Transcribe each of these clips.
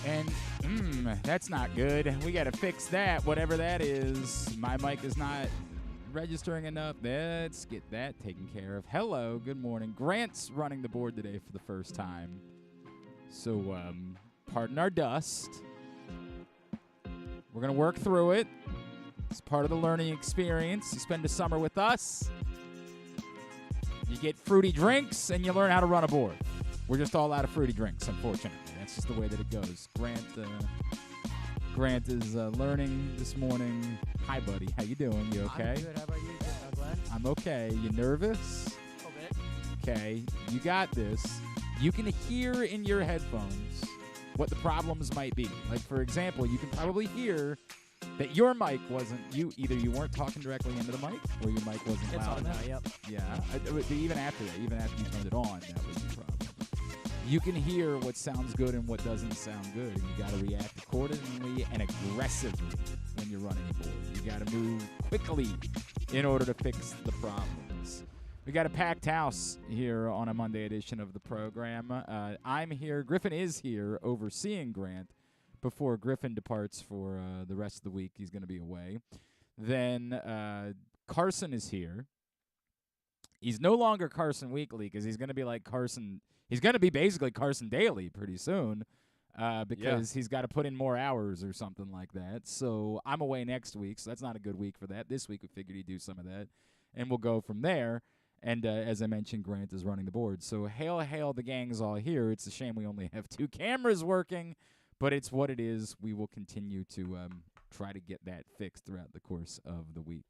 And, that's not good. We got to fix that, whatever that is. My mic is not registering enough. Let's get that taken care of. Hello, good morning. Grant's running the board today for the first time. So, pardon our dust. We're going to work through it. It's part of the learning experience. You spend the summer with us. You get fruity drinks, and you learn how to run a board. We're just all out of fruity drinks, unfortunately. That's just the way that it goes. Grant is learning this morning. Hi, buddy. How you doing? You okay? I'm good. How about you, Glenn? I'm okay. You nervous? A little bit. Okay. You got this. You can hear in your headphones what the problems might be. Like, for example, you can probably hear that your mic wasn't, either you weren't talking directly into the mic or your mic wasn't It's loud on now, enough. yep. Yeah. But even after that, even after you turned it on, that was the problem. You can hear what sounds good and what doesn't sound good, and you got to react accordingly and aggressively when you're running a board. You got to move quickly in order to fix the problems. We got a packed house here on a Monday edition of the program. I'm here. Griffin is here overseeing Grant before Griffin departs for the rest of the week. He's going to be away. Then Carson is here. He's no longer Carson Weekly because he's going to be like Carson. He's going to be basically Carson Daily pretty soon because he's got to put in more hours or something like that. So I'm away next week, so that's not a good week for that. This week we figured he'd do some of that, and we'll go from there. And as I mentioned, Grant is running the board. So hail, the gang's all here. It's a shame we only have 2 cameras working, but it's what it is. We will continue to try to get that fixed throughout the course of the week.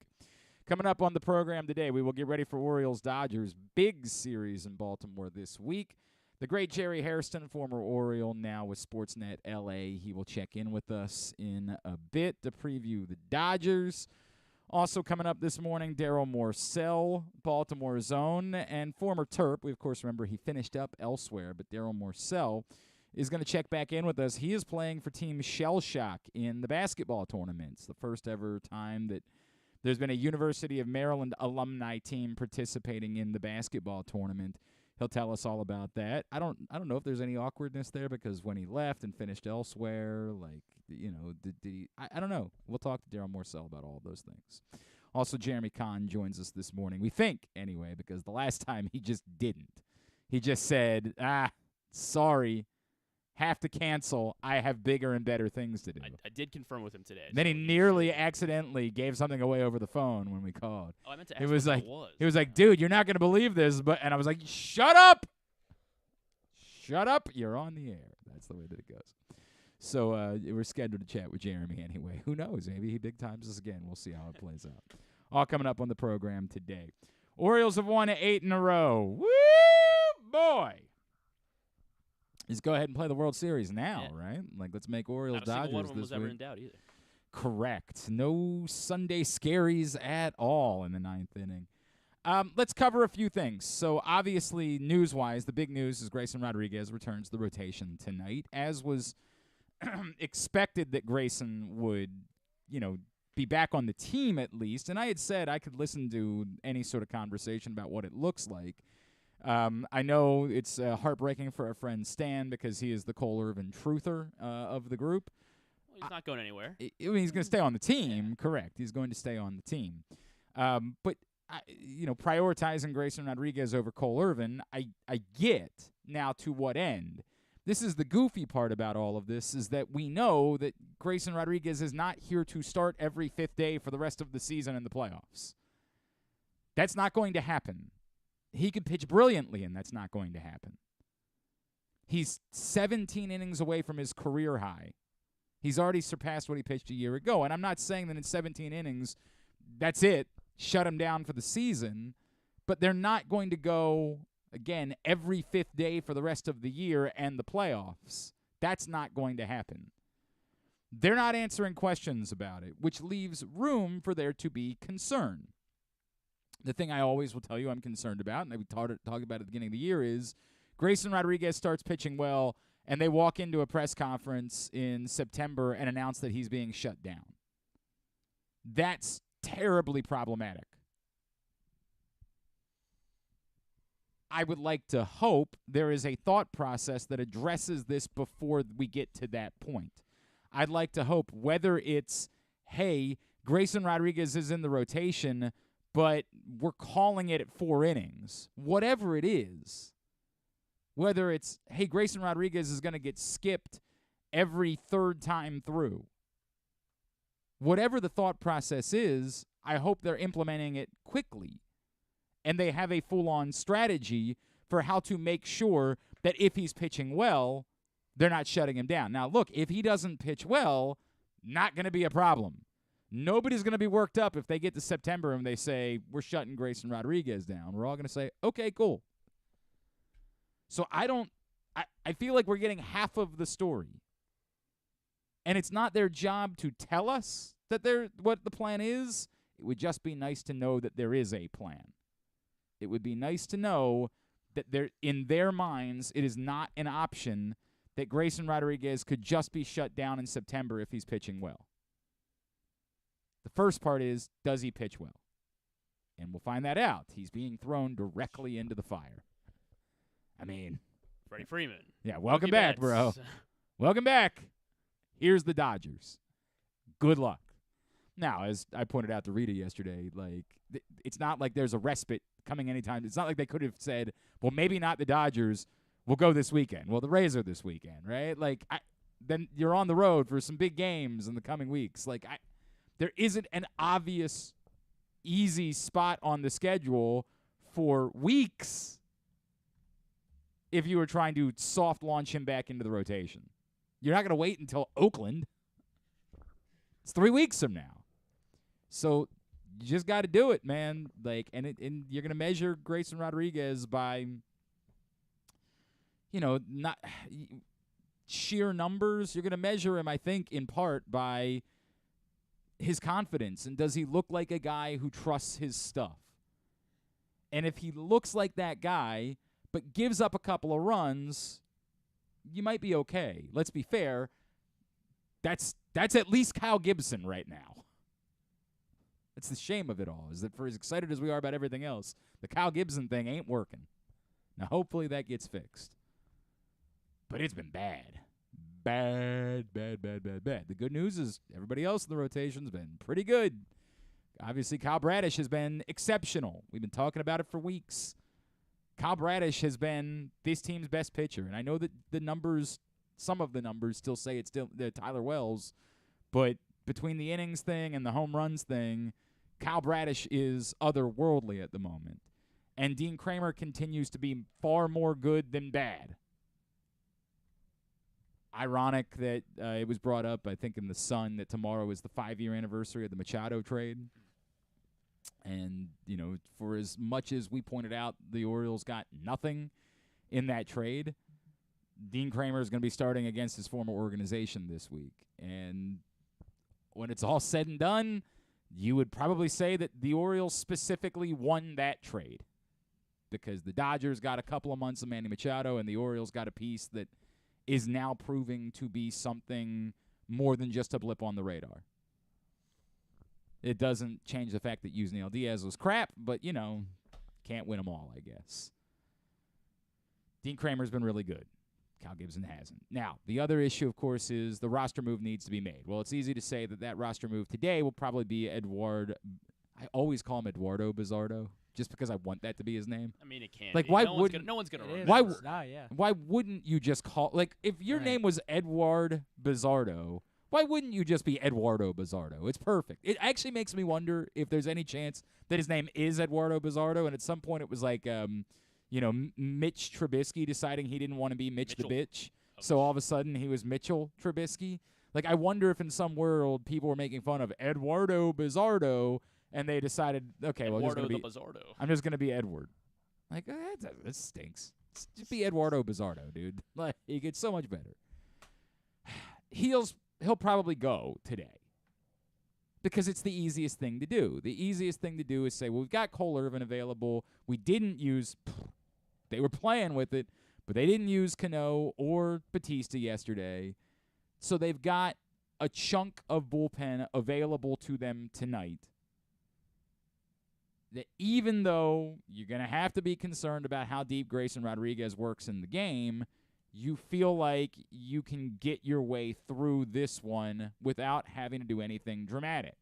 Coming up on the program today, we will get ready for Orioles-Dodgers. Big series in Baltimore this week. The great Jerry Hairston, former Oriole, now with Sportsnet LA. He will check in with us in a bit to preview the Dodgers. Also coming up this morning, Darryl Morsell, Baltimore's own, and former Terp. We, of course, remember he finished up elsewhere, but Darryl Morsell is going to check back in with us. He is playing for Team Shell Shock in the basketball tournaments, the first ever time that there's been a University of Maryland alumni team participating in the basketball tournament. He'll tell us all about that. I don't know if there's any awkwardness there because when he left and finished elsewhere, did he? I don't know. We'll talk to Darryl Morsell about all of those things. Also, Jeremy Conn joins us this morning. We think, anyway, because the last time he just didn't. He just said, sorry, have to cancel. I have bigger and better things to do. I did confirm with him today. Then he nearly accidentally gave something away over the phone when we called. Oh, I meant to ask It was what like that was. he was like, "Dude, you're not gonna believe this," and I was like, "Shut up, shut up! You're on the air." That's the way that it goes. So we're scheduled to chat with Jeremy anyway. Who knows? Maybe he big times us again. We'll see how it plays out. All coming up on the program today. Orioles have won 8 in a row. Woo, boy! Just go ahead and play the World Series now, right? Like, let's make Orioles Dodgers one of them this was ever week. in doubt either. Correct. No Sunday scaries at all in the 9th inning. Let's cover a few things. So, obviously, news-wise, the big news is Grayson Rodriguez returns to the rotation tonight, as was expected that Grayson would, be back on the team at least. And I had said I could listen to any sort of conversation about what it looks like. I know it's heartbreaking for our friend Stan because he is the Cole Irvin truther of the group. Well, he's not going anywhere. He's going to stay on the team, correct. He's going to stay on the team. But, prioritizing Grayson Rodriguez over Cole Irvin, I get. Now, to what end? This is the goofy part about all of this, is that we know that Grayson Rodriguez is not here to start every 5th day for the rest of the season in the playoffs. That's not going to happen. He could pitch brilliantly, and that's not going to happen. He's 17 innings away from his career high. He's already surpassed what he pitched a year ago. And I'm not saying that in 17 innings, that's it, shut him down for the season. But they're not going to go, again, every 5th day for the rest of the year and the playoffs. That's not going to happen. They're not answering questions about it, which leaves room for there to be concern. The thing I always will tell you I'm concerned about, and we talked about at the beginning of the year, is Grayson Rodriguez starts pitching well, and they walk into a press conference in September and announce that he's being shut down. That's terribly problematic. I would like to hope there is a thought process that addresses this before we get to that point. I'd like to hope whether it's, hey, Grayson Rodriguez is in the rotation, but we're calling it at 4 innings. Whatever it is, whether it's, hey, Grayson Rodriguez is going to get skipped every third time through. Whatever the thought process is, I hope they're implementing it quickly. And they have a full-on strategy for how to make sure that if he's pitching well, they're not shutting him down. Now, look, if he doesn't pitch well, not going to be a problem. Nobody's going to be worked up if they get to September and they say, we're shutting Grayson Rodriguez down. We're all going to say, okay, cool. So I feel like we're getting half of the story. And it's not their job to tell us that what the plan is. It would just be nice to know that there is a plan. It would be nice to know that in their minds, it is not an option that Grayson Rodriguez could just be shut down in September if he's pitching well. The first part is, does he pitch well? And we'll find that out. He's being thrown directly into the fire. I mean, Freddie Freeman. Yeah, welcome Mookie back, Betts. bro. Welcome back. Here's the Dodgers. Good luck. Now, as I pointed out to Rita yesterday, like it's not like there's a respite coming anytime. It's not like they could have said, well, maybe not the Dodgers. We'll go this weekend. Well, the Rays are this weekend, right? Like, then you're on the road for some big games in the coming weeks. Like, there isn't an obvious, easy spot on the schedule for weeks if you were trying to soft launch him back into the rotation. You're not going to wait until Oakland. It's 3 weeks from now. So you just got to do it, man. Like, and you're going to measure Grayson Rodriguez by, not sheer numbers. You're going to measure him, I think, in part by his confidence. And does he look like a guy who trusts his stuff? And if he looks like that guy but gives up a couple of runs, you might be okay. Let's be fair. That's at least Kyle Gibson right now. That's the shame of it all, is that for as excited as we are about everything else, the Kyle Gibson thing ain't working. Now, hopefully that gets fixed. But it's been bad. Bad. The good news is everybody else in the rotation's been pretty good. Obviously, Kyle Bradish has been exceptional. We've been talking about it for weeks. Kyle Bradish has been this team's best pitcher. And I know that some of the numbers still say it's still Tyler Wells, but between the innings thing and the home runs thing, Kyle Bradish is otherworldly at the moment. And Dean Kramer continues to be far more good than bad. Ironic that it was brought up, I think, in The Sun that tomorrow is the 5-year anniversary of the Machado trade. And, for as much as we pointed out, the Orioles got nothing in that trade, Dean Kramer is going to be starting against his former organization this week. And when it's all said and done, you would probably say that the Orioles specifically won that trade because the Dodgers got a couple of months of Manny Machado and the Orioles got a piece that is now proving to be something more than just a blip on the radar. It doesn't change the fact that Yusniel Diaz was crap, but, can't win them all, I guess. Dean Kramer's been really good. Kyle Gibson hasn't. Now, the other issue, of course, is the roster move needs to be made. Well, it's easy to say that roster move today will probably be I always call him Eduardo Bizzardo, just because I want that to be his name. I mean, it can't. Like, be. why no wouldn't? No one's gonna It is. remember. It's not, yeah. Why wouldn't you just call if your name was Eduard Bizzardo? Why wouldn't you just be Eduardo Bizzardo? It's perfect. It actually makes me wonder if there's any chance that his name is Eduardo Bizzardo, and at some point it was like, Mitch Trubisky deciding he didn't want to be Mitch Mitchell. the bitch. So all of a sudden he was Mitchell Trubisky. Like, I wonder if in some world people were making fun of Eduardo Bizzardo, and they decided, okay, well, Eduardo the Bizzardo. I'm just going to be Edward. Like, that stinks. Just be Eduardo Bizzardo, dude. Like, he gets so much better. He'll probably go today because it's the easiest thing to do. The easiest thing to do is say, well, we've got Cole Irvin available. We didn't use – they were playing with it, but they didn't use Cano or Batista yesterday. So they've got a chunk of bullpen available to them tonight. that even though you're going to have to be concerned about how deep Grayson Rodriguez works in the game, you feel like you can get your way through this one without having to do anything dramatic.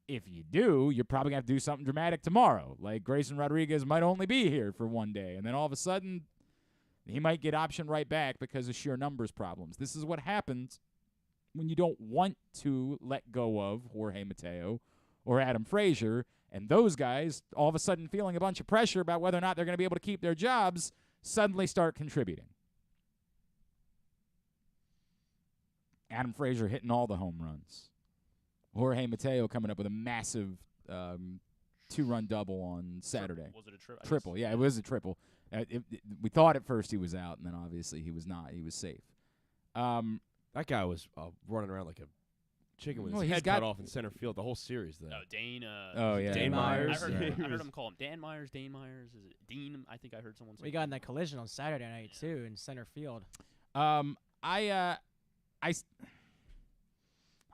If you do, you're probably going to have to do something dramatic tomorrow. Like Grayson Rodriguez might only be here for one day, and then all of a sudden he might get optioned right back because of sheer numbers problems. This is what happens when you don't want to let go of Jorge Mateo or Adam Frazier, and those guys, all of a sudden feeling a bunch of pressure about whether or not they're going to be able to keep their jobs, suddenly start contributing. Adam Frazier hitting all the home runs. Jorge Mateo coming up with a massive 2-run double on Saturday. Was it a triple? Triple, yeah, it was a triple. We thought at first he was out, and then obviously he was not. He was safe. That guy was running around like a chicken with Well, his he's head got- cut off in center field the whole series, though. No, Dane. Oh, yeah. Dane Myers. I Yeah. heard him call him Dan Myers. Dane Myers. Is it Dean? I think I heard someone say. We got in that collision on Saturday night too in center field.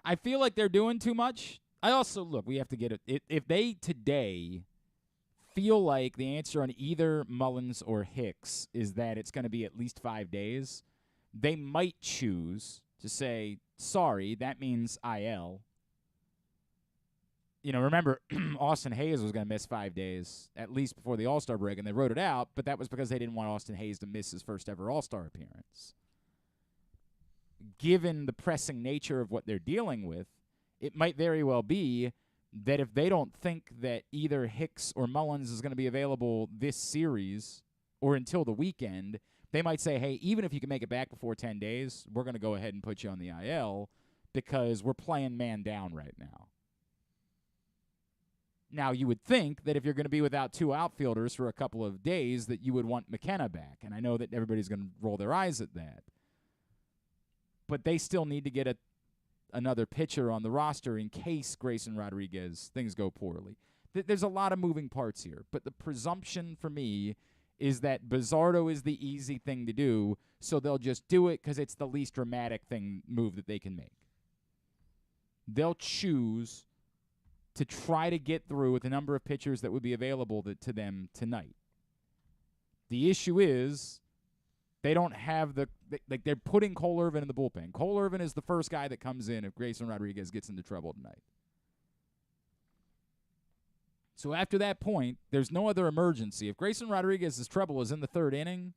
I feel like they're doing too much. I also, look, we have to get it. If they today feel like the answer on either Mullins or Hicks is that it's going to be at least 5 days, they might choose to say, sorry, that means IL. You know, remember, Austin Hayes was going to miss 5 days, at least before the All-Star break, and they wrote it out, but that was because they didn't want Austin Hayes to miss his first ever All-Star appearance. Given the pressing nature of what they're dealing with, it might very well be that if they don't think that either Hicks or Mullins is going to be available this series or until the weekend, they might say, hey, even if you can make it back before 10 days, we're going to go ahead and put you on the IL because we're playing man down right now. Now, you would think that if you're going to be without two outfielders for a couple of days that you would want McKenna back, and I know that everybody's going to roll their eyes at that. But they still need to get another pitcher on the roster in case Grayson Rodriguez, things go poorly. There's a lot of moving parts here, but the presumption for me is that Bizzardo is the easy thing to do, so they'll just do it because it's the least dramatic move that they can make. They'll choose to try to get through with the number of pitchers that would be available to them tonight. The issue is they don't have they're putting Cole Irvin in the bullpen. Cole Irvin is the first guy that comes in if Grayson Rodriguez gets into trouble tonight. So after that point, there's no other emergency. If Grayson Rodriguez's trouble is in the third inning,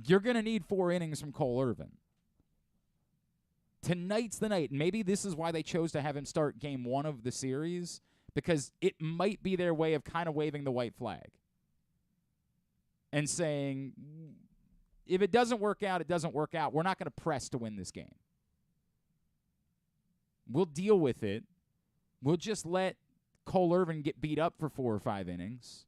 you're going to need 4 innings from Cole Irvin. Tonight's the night. Maybe this is why they chose to have him start game 1 of the series, because it might be their way of kind of waving the white flag and saying, if it doesn't work out, it doesn't work out. We're not going to press to win this game. We'll deal with it. We'll just let Cole Irvin get beat up for 4 or 5 innings,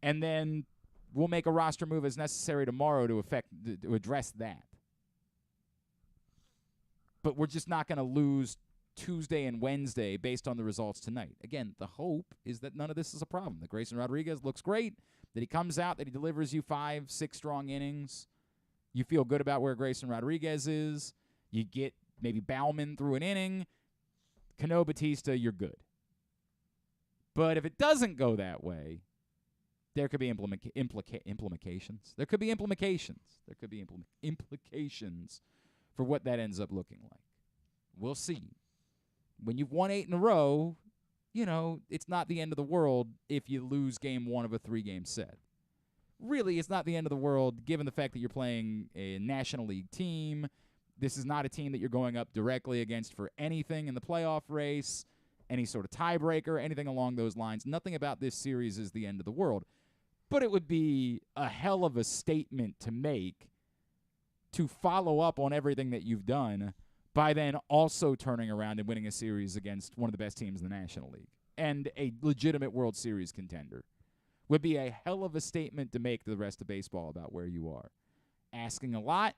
and then we'll make a roster move as necessary tomorrow to address that. But we're just not going to lose Tuesday and Wednesday based on the results tonight. Again, the hope is that none of this is a problem. That Grayson Rodriguez looks great, that he comes out, that he delivers you 5, 6 strong innings. You feel good about where Grayson Rodriguez is. You get maybe Bauman through an inning. Cano, Batista, you're good. But if it doesn't go that way, there could be implications. There could be implications. There could be implications for what that ends up looking like. We'll see. When you've won 8 in a row, you know, it's not the end of the world if you lose game 1 of a 3-game set. Really, it's not the end of the world given the fact that you're playing a National League team. This is not a team that you're going up directly against for anything in the playoff race, any sort of tiebreaker, anything along those lines. Nothing about this series is the end of the world. But it would be a hell of a statement to make to follow up on everything that you've done by then also turning around and winning a series against one of the best teams in the National League and a legitimate World Series contender. Would be a hell of a statement to make to the rest of baseball about where you are. Asking a lot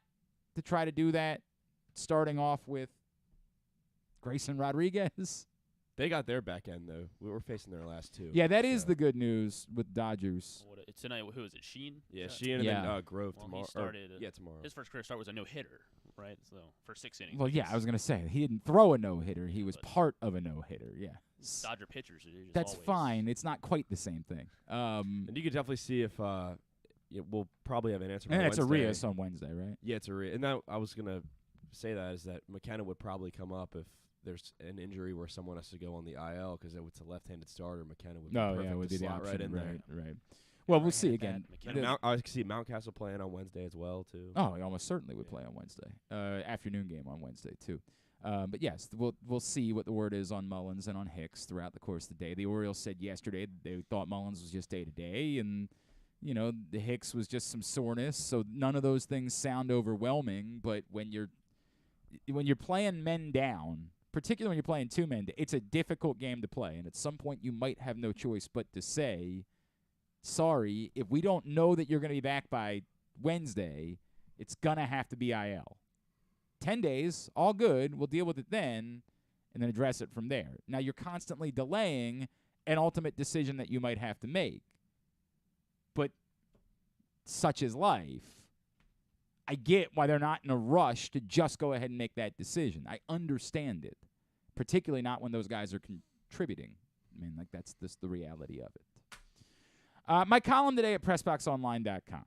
to try to do that, starting off with Grayson Rodriguez. They got their back end, though. We were facing their last 2. Yeah, that is the good news with Dodgers. Tonight, who is it? Sheen? Yeah, So- Sheehan and then Grove Well, tomorrow. he started. Tomorrow. His first career start was a no-hitter. right? So for 6 innings. Well, yeah, guess. I was going to say, he didn't throw a no-hitter. He was But- part of a no-hitter, yeah. Dodger pitchers. Just That's always, fine. It's not quite the same thing. And you could definitely see if we'll probably have an answer. And by it's a Wednesday. Rios on Wednesday, right? Yeah, it's a Rios. And that, I was gonna say that is that McKenna would probably come up if there's an injury where someone has to go on the IL because it's a left-handed starter. McKenna would be No, perfect yeah, it would to be the slot option, right in there. right. Well, we'll I see had again. that And McKenna- I can see Mountcastle playing on Wednesday as well too. Oh, he almost certainly would Yeah. play on Wednesday. Afternoon game on Wednesday too. But yes, we'll see what the word is on Mullins and on Hicks throughout the course of the day. The Orioles said yesterday they thought Mullins was just day to day, and the Hicks was just some soreness. So none of those things sound overwhelming. But when you're playing men down, particularly when you're playing two men, it's a difficult game to play. And at some point, you might have no choice but to say, sorry, if we don't know that you're going to be back by Wednesday, it's going to have to be IL. 10 days, all good. We'll deal with it then and then address it from there. Now, you're constantly delaying an ultimate decision that you might have to make. But such is life. I get why they're not in a rush to just go ahead and make that decision. I understand it, particularly not when those guys are contributing. I mean, that's the reality of it. My column today at PressBoxOnline.com.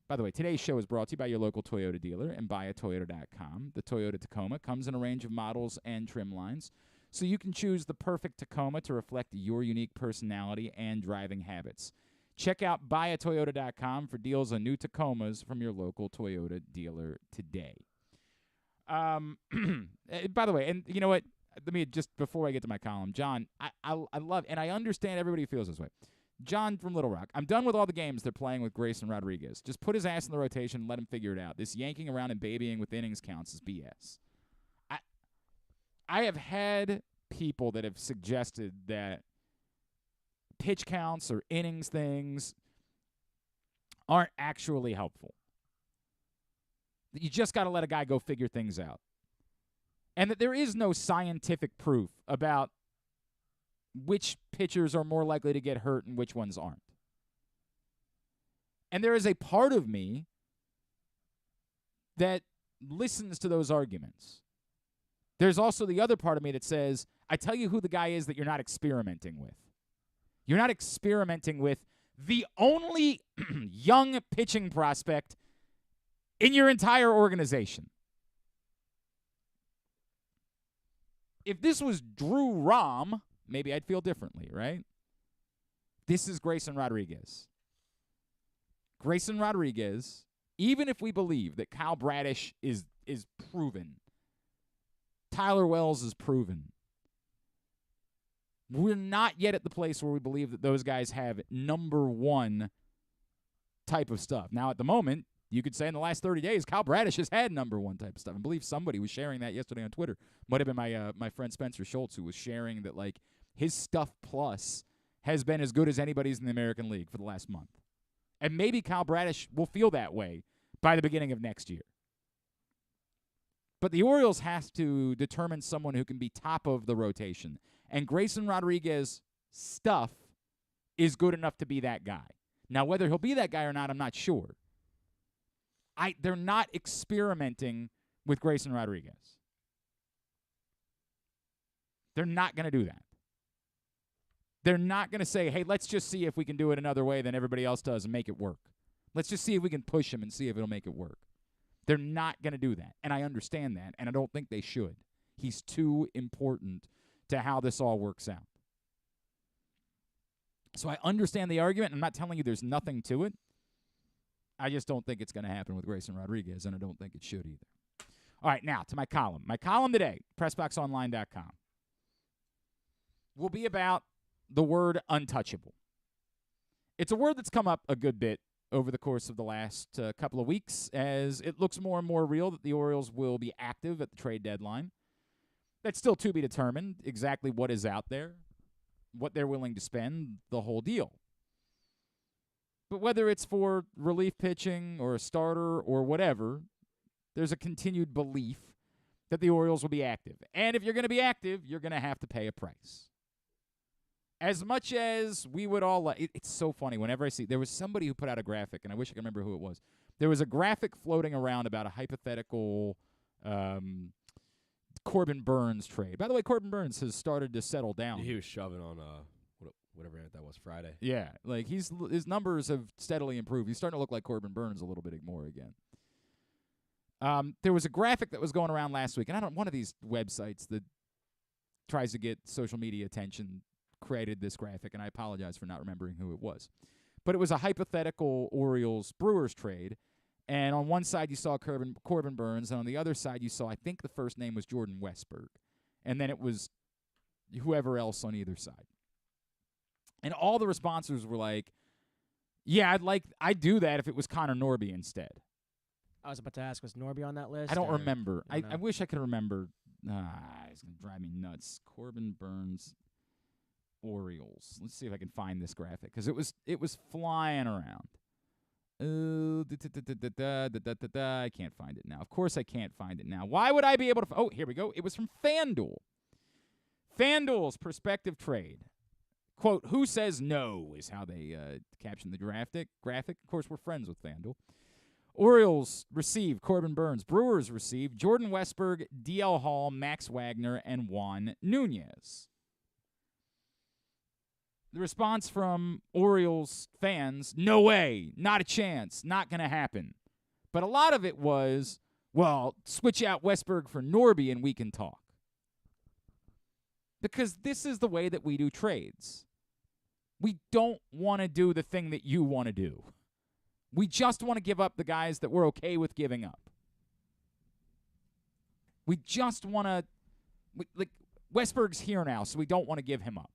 By the way, today's show is brought to you by your local Toyota dealer and buyatoyota.com. The Toyota Tacoma comes in a range of models and trim lines, so you can choose the perfect Tacoma to reflect your unique personality and driving habits. Check out buyatoyota.com for deals on new Tacomas from your local Toyota dealer today. By the way, and you know what? Let me just, before I get to my column, John, I love, and I understand everybody feels this way. John from Little Rock, I'm done with all the games they're playing with Grayson Rodriguez. Just put his ass in the rotation and let him figure it out. This yanking around and babying with innings counts is BS. I have had people that have suggested that pitch counts or innings things aren't actually helpful. You just got to let a guy go figure things out. And that there is no scientific proof about which pitchers are more likely to get hurt and which ones aren't. And there is a part of me that listens to those arguments. There's also the other part of me that says, I tell you who the guy is that you're not experimenting with. You're not experimenting with the only young pitching prospect in your entire organization. If this was Drew Rom, maybe I'd feel differently, right? This is Grayson Rodriguez. Grayson Rodriguez, even if we believe that Kyle Bradish is proven, Tyler Wells is proven, we're not yet at the place where we believe that those guys have number one type of stuff. Now, at the moment, you could say in the last 30 days, Kyle Bradish has had number one type of stuff. I believe somebody was sharing that yesterday on Twitter. Might have been my friend Spencer Schultz who was sharing that, like, his stuff plus has been as good as anybody's in the American League for the last month. And maybe Kyle Bradish will feel that way by the beginning of next year. But the Orioles have to determine someone who can be top of the rotation. And Grayson Rodriguez's stuff is good enough to be that guy. Now, whether he'll be that guy or not, I'm not sure. They're not experimenting with Grayson Rodriguez. They're not going to do that. They're not going to say, hey, let's just see if we can do it another way than everybody else does and make it work. Let's just see if we can push him and see if it'll make it work. They're not going to do that, and I understand that, and I don't think they should. He's too important to how this all works out. So I understand the argument. I'm not telling you there's nothing to it. I just don't think it's going to happen with Grayson Rodriguez, and I don't think it should either. All right, now to my column. My column today, PressBoxOnline.com, will be about the word untouchable. It's a word that's come up a good bit over the course of the last couple of weeks as it looks more and more real that the Orioles will be active at the trade deadline. That's still to be determined, exactly what is out there, what they're willing to spend, the whole deal. But whether it's for relief pitching or a starter or whatever, there's a continued belief that the Orioles will be active. And if you're going to be active, you're going to have to pay a price. as much as we would all like, it's so funny whenever I see, there was somebody who put out a graphic, and I wish I could remember who it was. There was a graphic floating around about a hypothetical Corbin Burns trade. By the way, Corbin Burns has started to settle down. He was shoving on whatever that was, Friday. Yeah, like his numbers have steadily improved. He's starting to look like Corbin Burns a little bit more again. There was a graphic that was going around last week, and one of these websites that tries to get social media attention created this graphic, and I apologize for not remembering who it was. But it was a hypothetical Orioles-Brewers trade, and on one side you saw Corbin Burns, and on the other side you saw, I think the first name was Jordan Westburg, and then it was whoever else on either side. And all the responses were like, yeah, I'd do that if it was Connor Norby instead. I was about to ask, was Norby on that list? I don't or- remember. I don't I know. wish I could remember. It's going to drive me nuts. Corbin Burns, Orioles. Let's see if I can find this graphic, because it was flying around. I can't find it now. Of course I can't find it now. Why would I be able to? Oh, here we go. It was from FanDuel. FanDuel's prospective trade. Quote, who says no is how they captioned the graphic. Of course, we're friends with FanDuel. Orioles receive Corbin Burns. Brewers receive Jordan Westburg, D.L. Hall, Max Wagner, and Juan Nunez. The response from Orioles fans, no way, not a chance, not going to happen. But a lot of it was, well, switch out Westburg for Norby and we can talk. Because this is the way that we do trades. We don't want to do the thing that you want to do. We just want to give up the guys that we're okay with giving up. We just want to, like, Westberg's here now, so we don't want to give him up.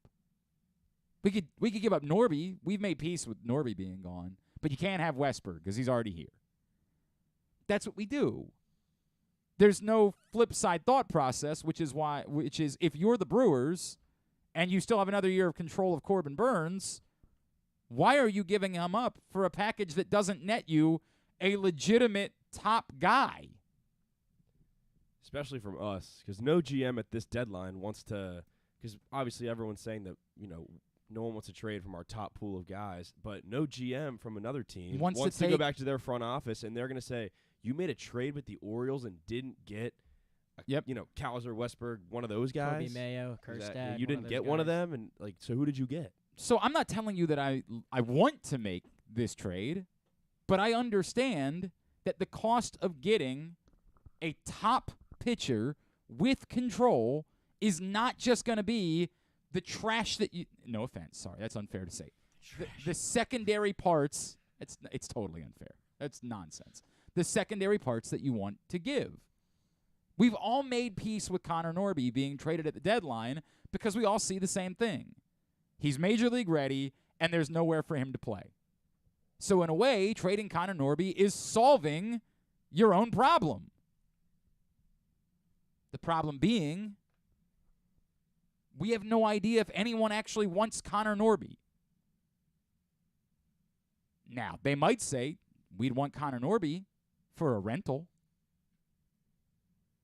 We could give up Norby. We've made peace with Norby being gone, but you can't have Westberg because he's already here. That's what we do. There's no flip side thought process, which is if you're the Brewers and you still have another year of control of Corbin Burns, why are you giving him up for a package that doesn't net you a legitimate top guy? Especially from us, because no GM at this deadline wants to, because obviously everyone's saying that, no one wants to trade from our top pool of guys, but no GM from another team Wants to go take- back to their front office, and they're going to say, you made a trade with the Orioles and didn't get, Kaiser, Westberg, one of those guys. Kobe Mayo, Kerstad. You didn't get one of them, and so who did you get? So I'm not telling you that I want to make this trade, but I understand that the cost of getting a top pitcher with control is not just going to be the trash that you – no offense. Sorry, that's unfair to say. The secondary parts – it's totally unfair. That's nonsense. The secondary parts that you want to give. We've all made peace with Connor Norby being traded at the deadline because we all see the same thing. He's major league ready, and there's nowhere for him to play. So in a way, trading Connor Norby is solving your own problem. The problem being, we have no idea if anyone actually wants Connor Norby. Now, they might say, we'd want Connor Norby for a rental.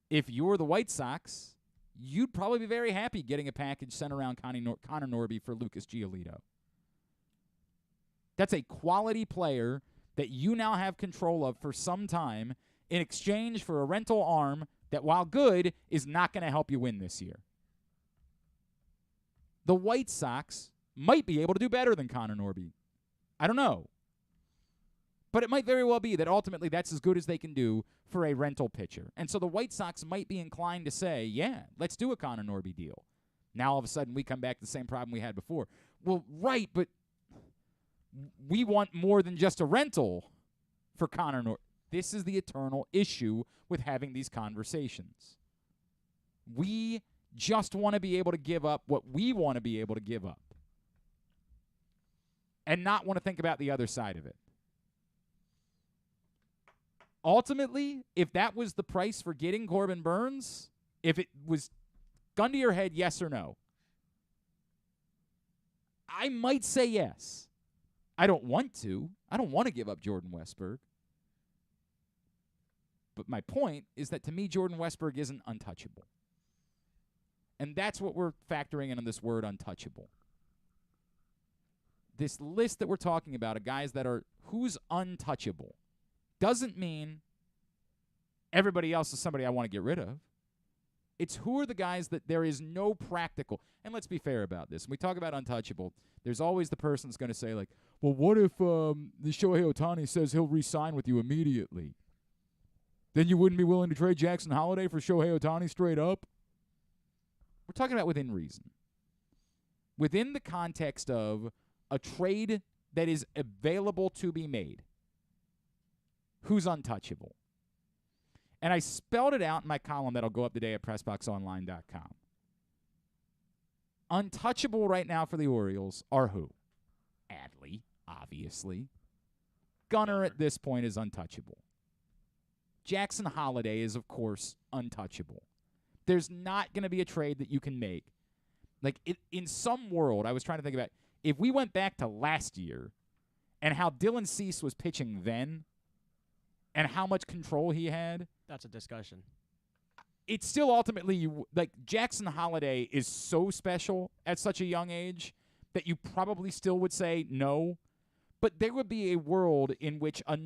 If you're the White Sox, you'd probably be very happy getting a package sent around Connor Norby for Lucas Giolito. That's a quality player that you now have control of for some time in exchange for a rental arm that, while good, is not going to help you win this year. The White Sox might be able to do better than Connor Norby. I don't know. But it might very well be that ultimately that's as good as they can do for a rental pitcher. And so the White Sox might be inclined to say, yeah, let's do a Connor Norby deal. Now all of a sudden we come back to the same problem we had before. Well, right, but we want more than just a rental for Connor Norby. This is the eternal issue with having these conversations. We just want to be able to give up what we want to be able to give up and not want to think about the other side of it. Ultimately, if that was the price for getting Corbin Burns, if it was gun to your head, yes or no, I might say yes. I don't want to. I don't want to give up Jordan Westburg. But my point is that to me, Jordan Westburg isn't untouchable. And that's what we're factoring in on this word untouchable. this list that we're talking about of guys that are who's untouchable doesn't mean everybody else is somebody I want to get rid of. It's who are the guys that there is no practical. And let's be fair about this. When we talk about untouchable, there's always the person that's going to say, like, well, what if the Shohei Ohtani says he'll re-sign with you immediately? Then you wouldn't be willing to trade Jackson Holliday for Shohei Ohtani straight up? We're talking about within reason. Within the context of a trade that is available to be made. Who's untouchable? And I spelled it out in my column that'll go up today at PressBoxOnline.com. Untouchable right now for the Orioles are who? Adley, obviously. Gunnar at this point is untouchable. Jackson Holliday is, of course, untouchable. There's not going to be a trade that you can make. Like, in some world, I was trying to think about, if we went back to last year and how Dylan Cease was pitching then and how much control he had. That's a discussion. It's still ultimately, like, Jackson Holliday is so special at such a young age that you probably still would say no. But there would be a world in which a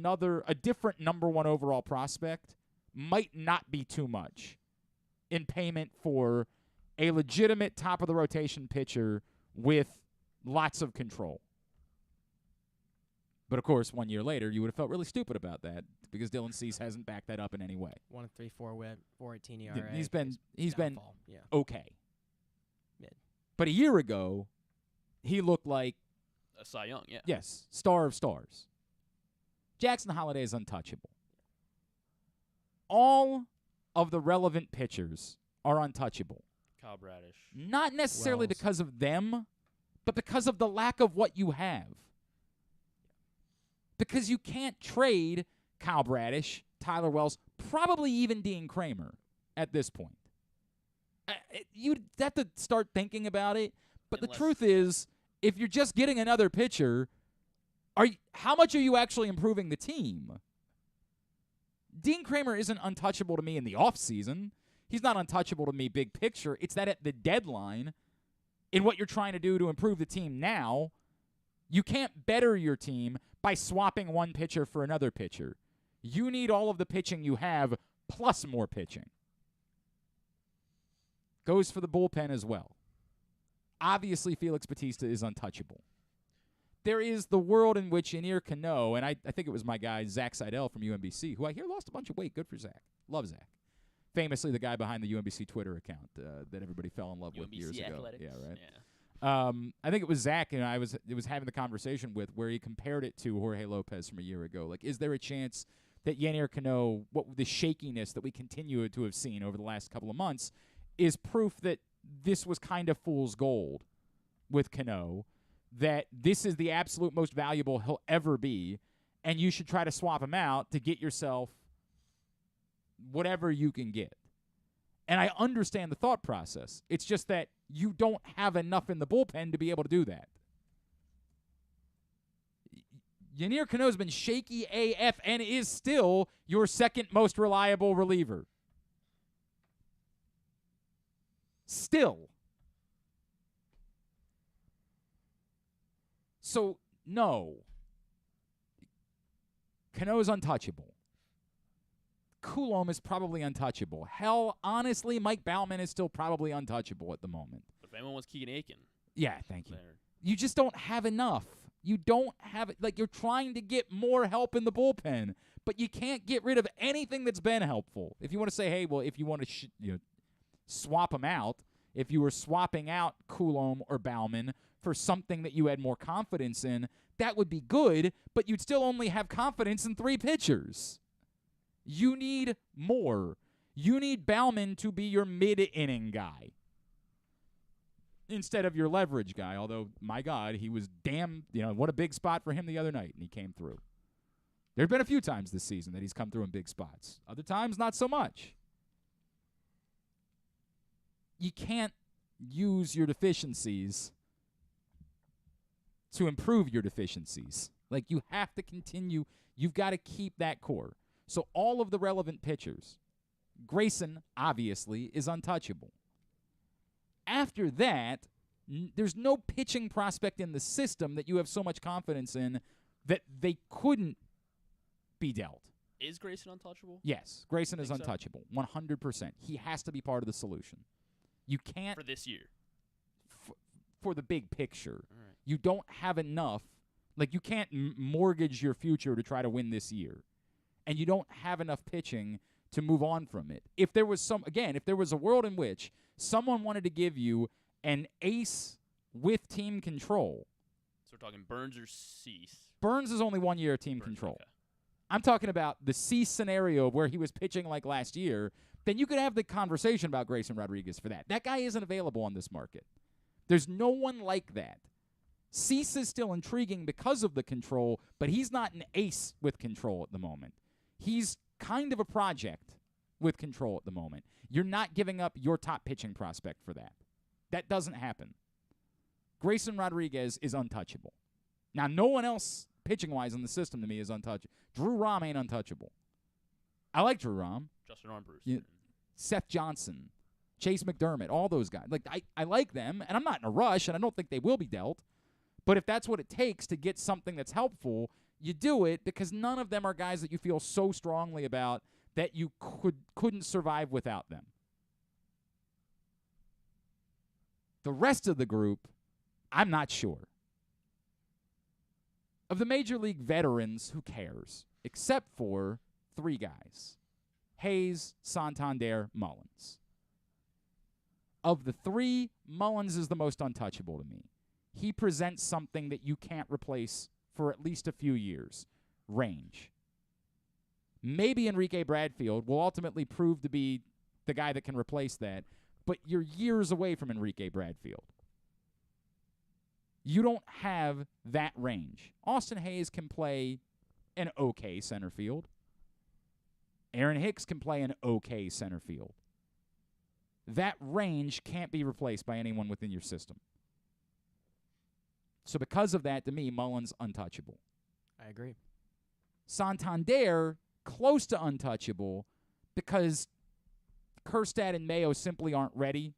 different number one overall prospect might not be too much in payment for a legitimate top-of-the-rotation pitcher with lots of control. But, of course, 1 year later, you would have felt really stupid about that because Dylan Cease hasn't backed that up in any way. 1.34 whip, 4.18 ERA. He's been yeah. okay. Mid. But a year ago, he looked like a Cy Young, yeah. Yes, star of stars. Jackson Holliday is untouchable. All of the relevant pitchers are untouchable. Kyle Bradish. Not necessarily Wells. because of them, but because of the lack of what you have. Because you can't trade Kyle Bradish, Tyler Wells, probably even Dean Kramer at this point. You'd have to start thinking about it. But the truth is, if you're just getting another pitcher, how much are you actually improving the team? Dean Kramer isn't untouchable to me in the offseason. He's not untouchable to me big picture. It's that at the deadline, in what you're trying to do to improve the team now, you can't better your team by swapping one pitcher for another pitcher. You need all of the pitching you have plus more pitching. Goes for the bullpen as well. Obviously, Felix Bautista is untouchable. There is the world in which Yennier Cano, and I think it was my guy Zach Seidel from UMBC, who I hear lost a bunch of weight. Good for Zach. Love Zach. Famously the guy behind the UMBC Twitter account that everybody fell in love with years Athletics. ago. Yeah, right. Yeah. I think it was Zach and I was having the conversation with where he compared it to Jorge Lopez from a year ago. Like, is there a chance that Yennier Cano, the shakiness that we continue to have seen over the last couple of months, is proof that this was kind of fool's gold with Cano, that this is the absolute most valuable he'll ever be, and you should try to swap him out to get yourself whatever you can get. And I understand the thought process. It's just that you don't have enough in the bullpen to be able to do that. Yennier Cano's been shaky AF and is still your second most reliable reliever. Still. So, no. Cano's untouchable. Coulomb is probably untouchable. Hell, honestly, Mike Baumann is still probably untouchable at the moment. But if anyone wants Keegan Aiken. Yeah, thank you. There. You just don't have enough. You don't have it. Like, you're trying to get more help in the bullpen, but you can't get rid of anything that's been helpful. If you want to say, hey, well, if you want to swap them out, if you were swapping out Coulomb or Baumann for something that you had more confidence in, that would be good, but you'd still only have confidence in 3 pitchers. You need more. You need Baumann to be your mid-inning guy instead of your leverage guy, although, my God, he was what a big spot for him the other night, and he came through. There have been a few times this season that he's come through in big spots. Other times, not so much. You can't use your deficiencies to improve your deficiencies. Like, you have to continue. You've got to keep that core. So all of the relevant pitchers, Grayson, obviously, is untouchable. After that, there's no pitching prospect in the system that you have so much confidence in that they couldn't be dealt. Is Grayson untouchable? Yes, Grayson is Think so? untouchable, 100%. He has to be part of the solution. You can't For this year. for the big picture. All right. You don't have enough. Like, you can't mortgage your future to try to win this year. And you don't have enough pitching to move on from it. If there was if there was a world in which someone wanted to give you an ace with team control. So we're talking Burns or Cease. Burns is only 1 year of team Burns, control. okay. I'm talking about the Cease scenario where he was pitching like last year. Then you could have the conversation about Grayson Rodriguez for that. That guy isn't available on this market. There's no one like that. Cease is still intriguing because of the control, but he's not an ace with control at the moment. He's kind of a project with control at the moment. You're not giving up your top pitching prospect for that. That doesn't happen. Grayson Rodriguez is untouchable. Now, no one else pitching-wise in the system to me is untouchable. Drew Rom ain't untouchable. I like Drew Rom. Justin Armbruster. Yeah. Seth Johnson, Chase McDermott, all those guys. Like, I like them, and I'm not in a rush, and I don't think they will be dealt. But if that's what it takes to get something that's helpful, you do it because none of them are guys that you feel so strongly about that you couldn't survive without them. The rest of the group, I'm not sure. Of the Major League veterans, who cares? Except for 3 guys. Hayes, Santander, Mullins. Of the 3, Mullins is the most untouchable to me. He presents something that you can't replace for at least a few years. Range. Maybe Enrique Bradfield will ultimately prove to be the guy that can replace that, but you're years away from Enrique Bradfield. You don't have that range. Austin Hayes can play an okay center field. Aaron Hicks can play an okay center field. That range can't be replaced by anyone within your system. So because of that, to me, Mullins untouchable. I agree. Santander, close to untouchable because Kjerstad and Mayo simply aren't ready.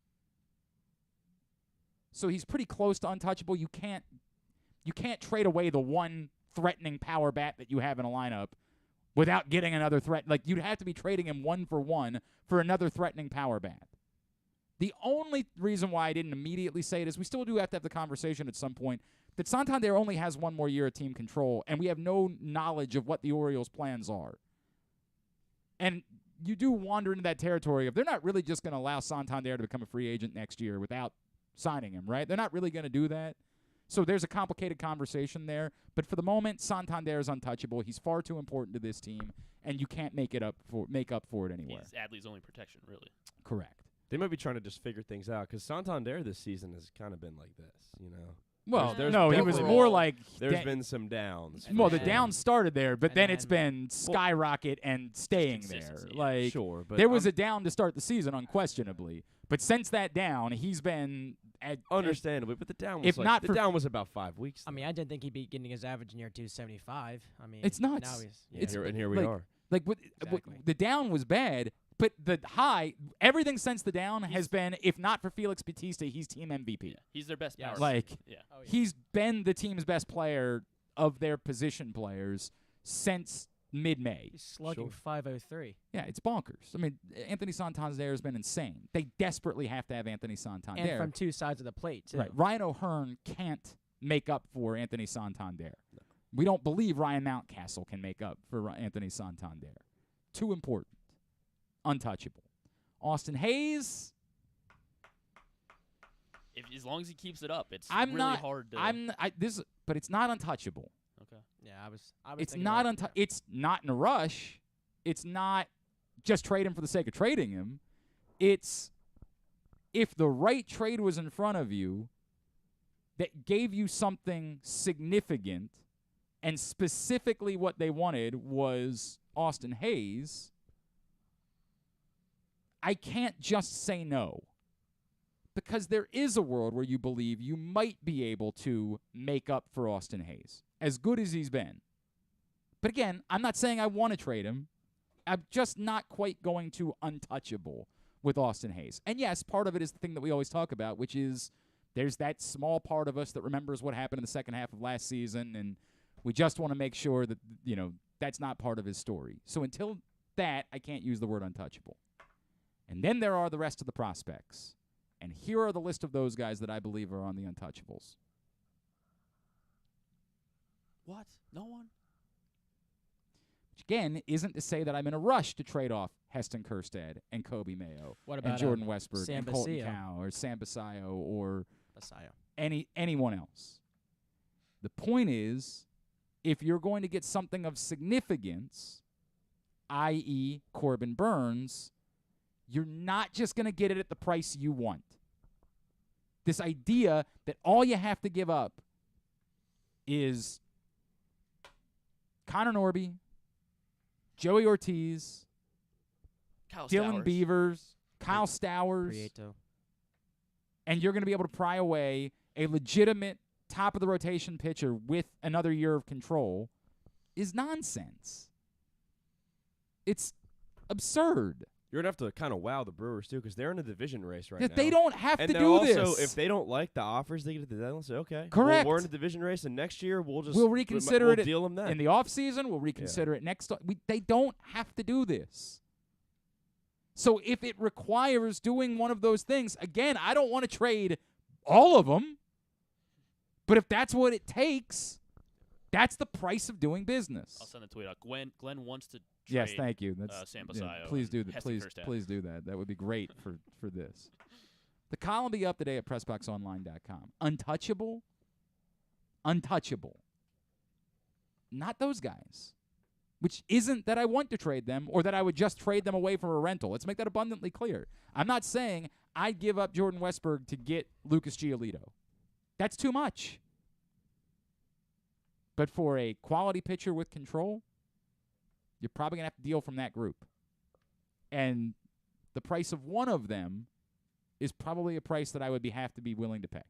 So he's pretty close to untouchable. You can't trade away the one threatening power bat that you have in a lineup without getting another threat. Like, you'd have to be trading him 1-for-1 for another threatening power bat. The only reason why I didn't immediately say it is we still do have to have the conversation at some point that Santander only has 1 more year of team control, and we have no knowledge of what the Orioles' plans are. And you do wander into that territory of they're not really just going to allow Santander to become a free agent next year without signing him, right? They're not really going to do that. So there's a complicated conversation there. But for the moment, Santander is untouchable. He's far too important to this team, and you can't make up for it anywhere. He's Adley's only protection, really. Correct. They might be trying to just figure things out because Santander this season has kind of been like this, you know. Well, There's no, he was definitely- more like There's been some downs. And well, for the then- sure. down started there, but and then it's then- been skyrocket and staying there. Consistency, yeah. Like Sure, but there was I'm- a down to start the season, unquestionably. But since that down, he's been understandably, but the down was if not the for- down was about 5 weeks. I mean, I didn't think he'd be getting his average near 275. I mean, It's nuts. Now he's, yeah. It's- and here we like- are. like Exactly. the down was bad, but the high, everything since the down has been, if not for Felix Bautista, he's team MVP. Yeah. He's their best Yes. power. Like yeah. Oh, yeah. he's been the team's best player of their position players since mid-May. He's slugging Sure. 503. Yeah, it's bonkers. I mean, Anthony Santander has been insane. They desperately have to have Anthony Santander. And from 2 sides of the plate, too. Right. Ryan O'Hearn can't make up for Anthony Santander. No. We don't believe Ryan Mountcastle can make up for Anthony Santander. Too important. Untouchable. Austin Hayes. As long as he keeps it up, it's I'm really not hard to. but it's not untouchable. Okay. Yeah, I was It's thinking not that, It's not in a rush. It's not just trade him for the sake of trading him. It's if the right trade was in front of you that gave you something significant, and specifically what they wanted was Austin Hayes, I can't just say no. Because there is a world where you believe you might be able to make up for Austin Hayes, as good as he's been. But again, I'm not saying I want to trade him. I'm just not quite going to untouchable with Austin Hayes. And yes, part of it is the thing that we always talk about, which is There's that small part of us that remembers what happened in the second half of last season, and we just want to make sure that, that's not part of his story. So until that, I can't use the word untouchable. And then there are the rest of the prospects. And here are the list of those guys that I believe are on the untouchables. What? No one? Which, again, isn't to say that I'm in a rush to trade off Heston Kjerstad and Kobe Mayo What about and Jordan Westburg Sam and Colton Basillo? Cow or Sam Basillo or Basillo. anyone else. The point is, if you're going to get something of significance, i.e. Corbin Burns, you're not just going to get it at the price you want. This idea that all you have to give up is Connor Norby, Joey Ortiz, Kyle Dylan Stowers. Beavers, Kyle Stowers, Prieto. and you're going to be able to pry away a legitimate top-of-the-rotation pitcher with another year of control is nonsense. It's absurd. You're going to have to kind of wow the Brewers, too, because they're in a division race right now. They don't have and to they're do also, this. if they don't like the offers they get at the deadline, say, okay. Correct. Well, we're in a division race, and next year we'll reconsider we'll it deal them then. in the offseason. We'll reconsider it next. They don't have to do this. So if it requires doing one of those things, again, I don't want to trade all of them. But if that's what it takes, that's the price of doing business. I'll send a tweet out. Glenn wants to trade Yes, thank you. That's Sam Basillo. please do that. Heston Please, Kjerstad. please do that. That would be great for this. The column will be up today at PressBoxOnline.com. Untouchable. Not those guys. Which isn't that I want to trade them or that I would just trade them away from a rental. Let's make that abundantly clear. I'm not saying I'd give up Jordan Westburg to get Lucas Giolito. That's too much. But for a quality pitcher with control, you're probably going to have to deal from that group. And the price of one of them is probably a price that I would have to be willing to pay.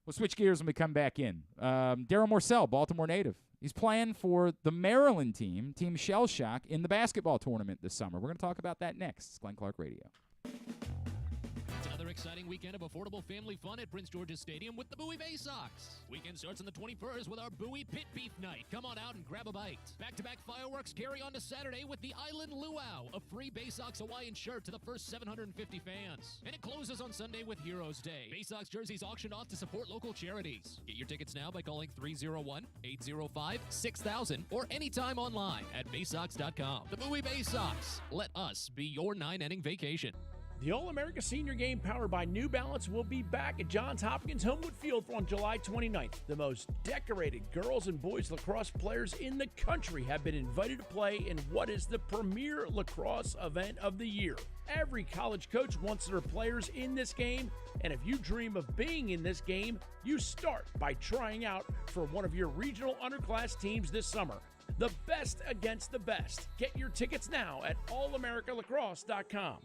We'll switch gears when we come back in. Darryl Morsell, Baltimore native. He's playing for the Maryland team, Team Shell Shock, in the basketball tournament this summer. We're going to talk about that next. It's Glenn Clark Radio. It's another exciting weekend of affordable family fun at Prince George's Stadium with the Bowie Bay Sox. Weekend starts on the 21st with our Bowie Pit Beef Night. Come on out and grab a bite. Back-to-back fireworks carry on to Saturday with the Island Luau, a free Bay Sox Hawaiian shirt to the first 750 fans. And it closes on Sunday with Heroes Day. Bay Sox jerseys auctioned off to support local charities. Get your tickets now by calling 301-805-6000 or anytime online at baysox.com. The Bowie Bay Sox. Let us be your 9-inning vacation. The All-America Senior Game powered by New Balance will be back at Johns Hopkins Homewood Field on July 29th. The most decorated girls and boys lacrosse players in the country have been invited to play in what is the premier lacrosse event of the year. Every college coach wants their players in this game, and if you dream of being in this game, you start by trying out for one of your regional underclass teams this summer. The best against the best. Get your tickets now at allamericalacrosse.com.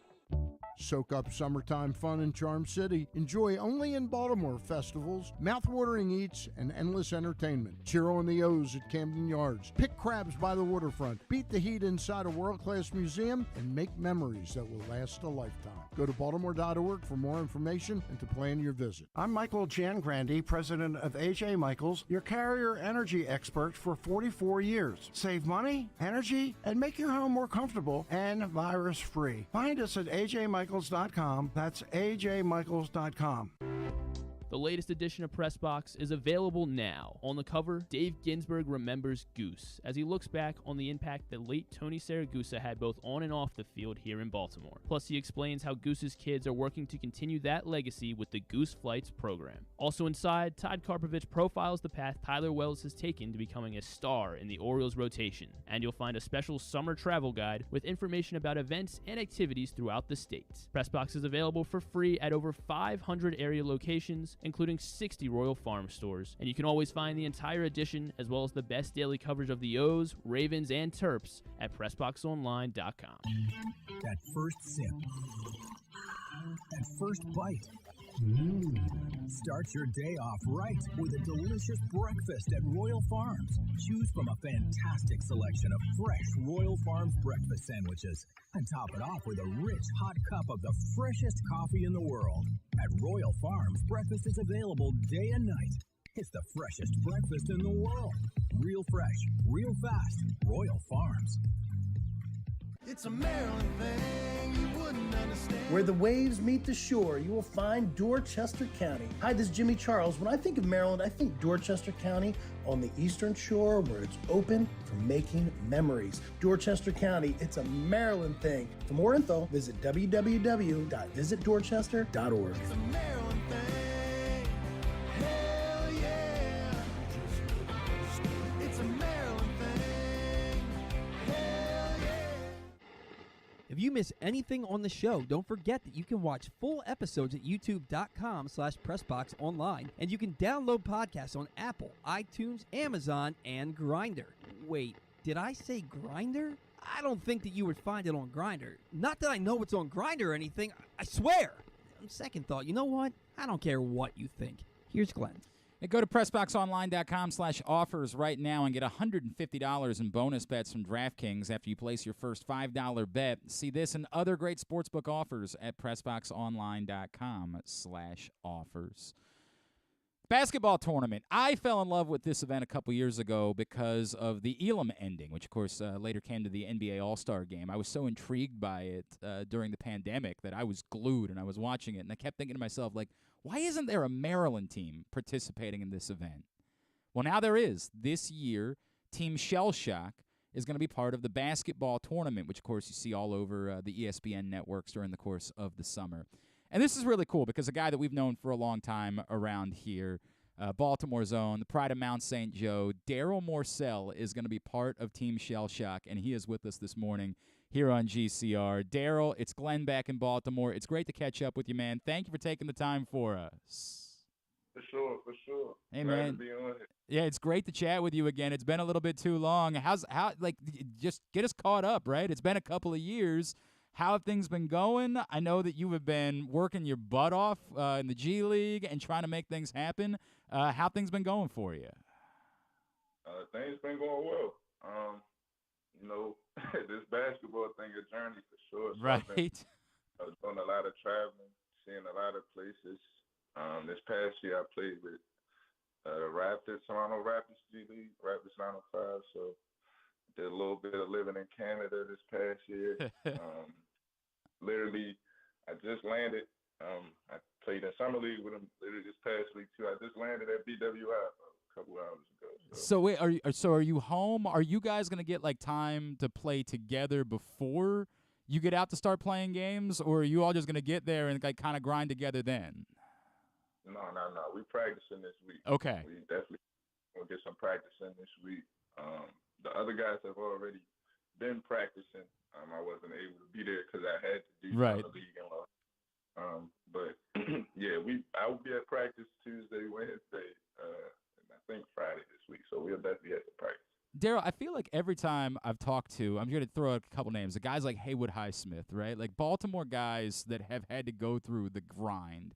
Soak up summertime fun in Charm City. Enjoy only in Baltimore festivals, mouth-watering eats, and endless entertainment. Cheer on the O's at Camden Yards. Pick crabs by the waterfront. Beat the heat inside a world-class museum and make memories that will last a lifetime. Go to baltimore.org for more information and to plan your visit. I'm Michael Giangrandi, president of AJ Michaels, your carrier energy expert for 44 years. Save money, energy, and make your home more comfortable and virus-free. Find us at ajmichaels.com. That's ajmichaels.com. The latest edition of Press Box is available now. On the cover, Dave Ginsburg remembers Goose as he looks back on the impact that late Tony Saragusa had both on and off the field here in Baltimore. Plus, he explains how Goose's kids are working to continue that legacy with the Goose Flights program. Also inside, Todd Karpovich profiles the path Tyler Wells has taken to becoming a star in the Orioles rotation. And you'll find a special summer travel guide with information about events and activities throughout the state. Press Box is available for free at over 500 area locations, including 60 Royal Farm stores. And you can always find the entire edition, as well as the best daily coverage of the O's, Ravens, and Terps at PressBoxOnline.com. That first sip, that first bite, Start your day off right with a delicious breakfast at Royal Farms. Choose from a fantastic selection of fresh Royal Farms breakfast sandwiches and top it off with a rich hot cup of the freshest coffee in the world. At Royal Farms, breakfast is available day and night. It's the freshest breakfast in the world. Real fresh, real fast. Royal Farms. It's a Maryland thing you wouldn't understand. Where the waves meet the shore, you will find Dorchester County. Hi, this is Jimmy Charles. When I think of Maryland, I think Dorchester County on the eastern shore where it's open for making memories. Dorchester County, it's a Maryland thing. For more info, visit www.visitdorchester.org. It's a Maryland thing. Hell yeah. It's a Maryland thing. Hell yeah. If you miss anything on the show, don't forget that you can watch full episodes at youtube.com/pressboxonline, and you can download podcasts on Apple, iTunes, Amazon, and Grindr. Wait, did I say Grindr? I don't think that you would find it on Grindr. Not that I know it's on Grindr or anything, I swear. On second thought, you know what? I don't care what you think. Here's Glenn. Hey, go to PressBoxOnline.com/offers right now and get $150 in bonus bets from DraftKings after you place your first $5 bet. See this and other great sportsbook offers at PressBoxOnline.com/offers. Basketball tournament. I fell in love with this event a couple years ago because of the Elam ending, which, of course, later came to the NBA All-Star Game. I was so intrigued by it during the pandemic that I was glued and I was watching it, and I kept thinking to myself, like, why isn't there a Maryland team participating in this event? Well, now there is. This year, Team Shell Shock is going to be part of the basketball tournament, which, of course, you see all over the ESPN networks during the course of the summer. And this is really cool because a guy that we've known for a long time around here, Baltimore's own, the pride of Mount St. Joe, Darryl Morsell is going to be part of Team Shell Shock, and he is with us this morning here on GCR. Darryl, it's Glenn back in Baltimore. It's great to catch up with you, man. Thank you for taking the time for us. For sure. Hey, Glad man. to be on it. Yeah, it's great to chat with you again. It's been a little bit too long. Just get us caught up, right? It's been a couple of years. How have things been going? I know that you have been working your butt off in the G League and trying to make things happen. How have things been going for you? Things been going well. This basketball thing a journey for sure. So Right. I've been, doing a lot of traveling, seeing a lot of places. This past year I played with the Raptors, Toronto Raptors G League, Raptors 905. So did a little bit of living in Canada this past year. Literally, I just landed. I played in summer league with them literally this past week too. I just landed at BWI a couple hours ago. So wait, are you home? Are you guys gonna get like time to play together before you get out to start playing games, or are you all just gonna get there and like kind of grind together then? No. We practicing this week. Okay. We definitely gonna get some practice in this week. The other guys have already been practicing. I wasn't able to be there because I had to do Right. summer league and all. But yeah, I will be at practice Tuesday, Wednesday, and I think Friday this week. So we'll definitely have to practice. Darryl, I feel like every time I've talked to, I'm going to throw out a couple names, the guys like Haywood Highsmith, right? Like Baltimore guys that have had to go through the grind.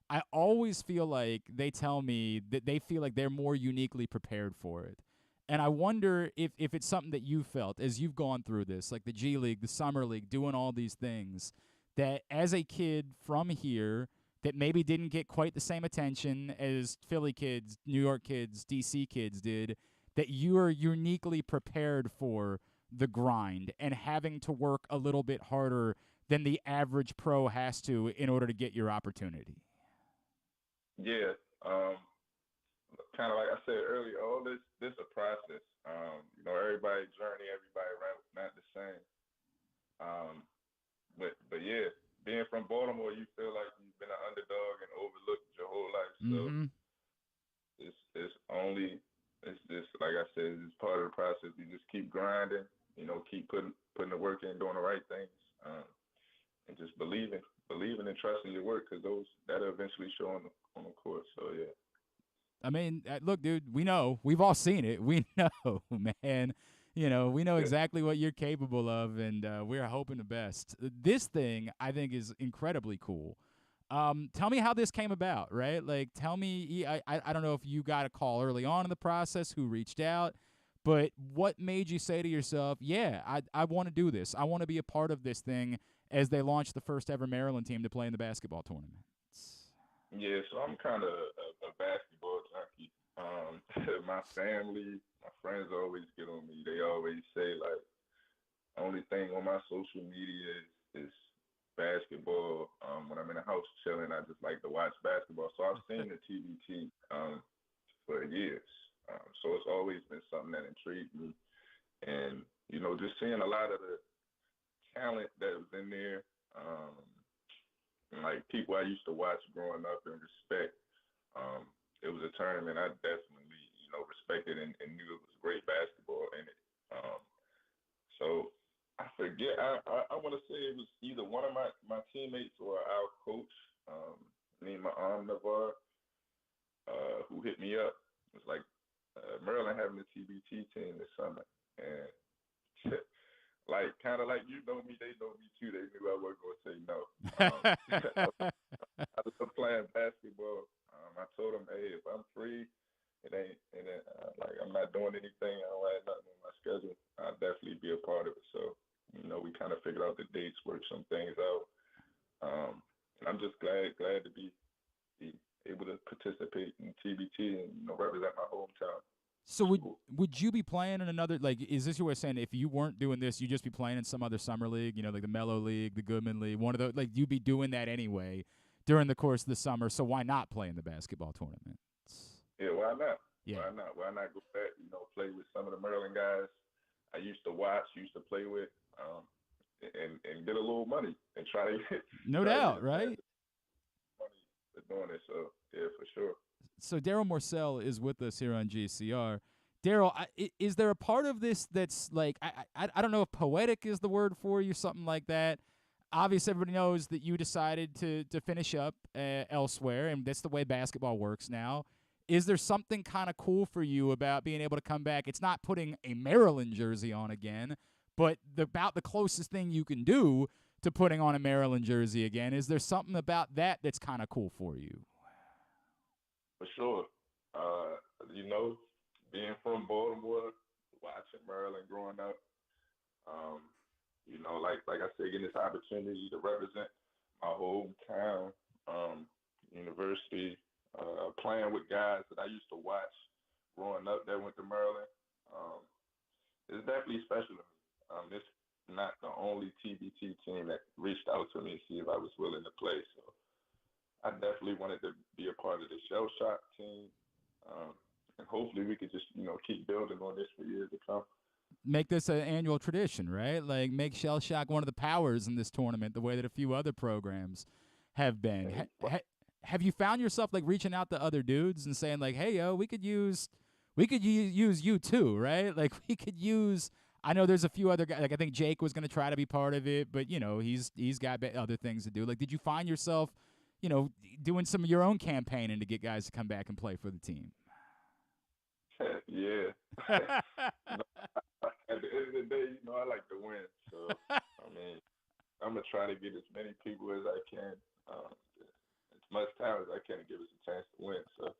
I always feel like they tell me that they feel like they're more uniquely prepared for it. And I wonder if it's something that you felt as you've gone through this, like the G League, the Summer League, doing all these things, that as a kid from here that maybe didn't get quite the same attention as Philly kids, New York kids, D.C. kids did, that you are uniquely prepared for the grind and having to work a little bit harder than the average pro has to in order to get your opportunity. Yeah. Kind of like I said earlier, all this a process. Everybody's journey, everybody route not the same. But yeah, being from Baltimore, you feel like you've been an underdog and overlooked your whole life. So it's just like I said, it's part of the process. You just keep grinding, keep putting the work in, doing the right things, and just believing and trusting your work, because that'll eventually show on the court. So yeah. I mean, look, dude, we know. We've all seen it. We know, man. We know exactly what you're capable of, and we're hoping the best. This thing, I think, is incredibly cool. Tell me how this came about, right? Like, tell me, I don't know if you got a call early on in the process, who reached out, but what made you say to yourself, yeah, I want to do this. I want to be a part of this thing as they launch the first ever Maryland team to play in the basketball tournament? Yeah, so I'm kind of a basketball junkie. My family, my friends always get on me. They always say, like, the only thing on my social media is basketball. When I'm in the house chilling, I just like to watch basketball. So I've seen the TBT for years. So it's always been something that intrigued me. And, you know, just seeing a lot of the talent that was in there, like people I used to watch growing up and respect. It was a tournament I definitely, you know, respected and knew it was great basketball in it. So I forget. I want to say it was either one of my teammates or our coach, named Navar, who hit me up. It was like, Maryland having a TBT team this summer, and like kind of like you know me, they know me too. They knew I wasn't gonna say no. I was playing basketball. I told them, hey, if I'm free, like I'm not doing anything. I don't have nothing on my schedule. I'll definitely be a part of it. So, you know, we kind of figured out the dates, worked some things out. And I'm just glad to be able to participate in TBT and, you know, represent my hometown. So would you be playing in another, like, is this your way of saying if you weren't doing this, you'd just be playing in some other summer league, you know, like the Mellow League, the Goodman League, one of those, like, you'd be doing that anyway during the course of the summer, so why not play in the basketball tournament? Yeah, why not? Yeah. Why not go back, you know, play with some of the Maryland guys I used to watch, used to play with, and get a little money and try to get no doubt, right? Money for doing it, so yeah, for sure. So Darryl Morsell is with us here on GCR. Darryl, is there a part of this that's like, I don't know if poetic is the word for you, something like that? Obviously, everybody knows that you decided to finish up elsewhere, and that's the way basketball works now. Is there something kind of cool for you about being able to come back? It's not putting a Maryland jersey on again, but about the closest thing you can do to putting on a Maryland jersey again. Is there something about that that's kind of cool for you? For sure. You know, being from Baltimore, watching Maryland growing up, you know, like I said, getting this opportunity to represent my hometown, university, playing with guys that I used to watch growing up that went to Maryland, it's definitely special to me. It's not the only TBT team that reached out to me to see if I was willing to play. So I definitely wanted to be a part of the Shell Shock team, and hopefully we could just, you know, keep building on this for years to come. Make this an annual tradition, right? Like, make Shell Shock one of the powers in this tournament, the way that a few other programs have been. Have you found yourself like reaching out to other dudes and saying like, "Hey, yo, we could use you too, right? Like, we could use." I know there's a few other guys. Like, I think Jake was going to try to be part of it, but you know, he's got other things to do. Like, did you find yourself, you know, doing some of your own campaigning to get guys to come back and play for the team? Yeah. At the end of the day, you know, I like to win. So, I mean, I'm going to try to get as many people as I can, as much time as I can to give us a chance to win. So,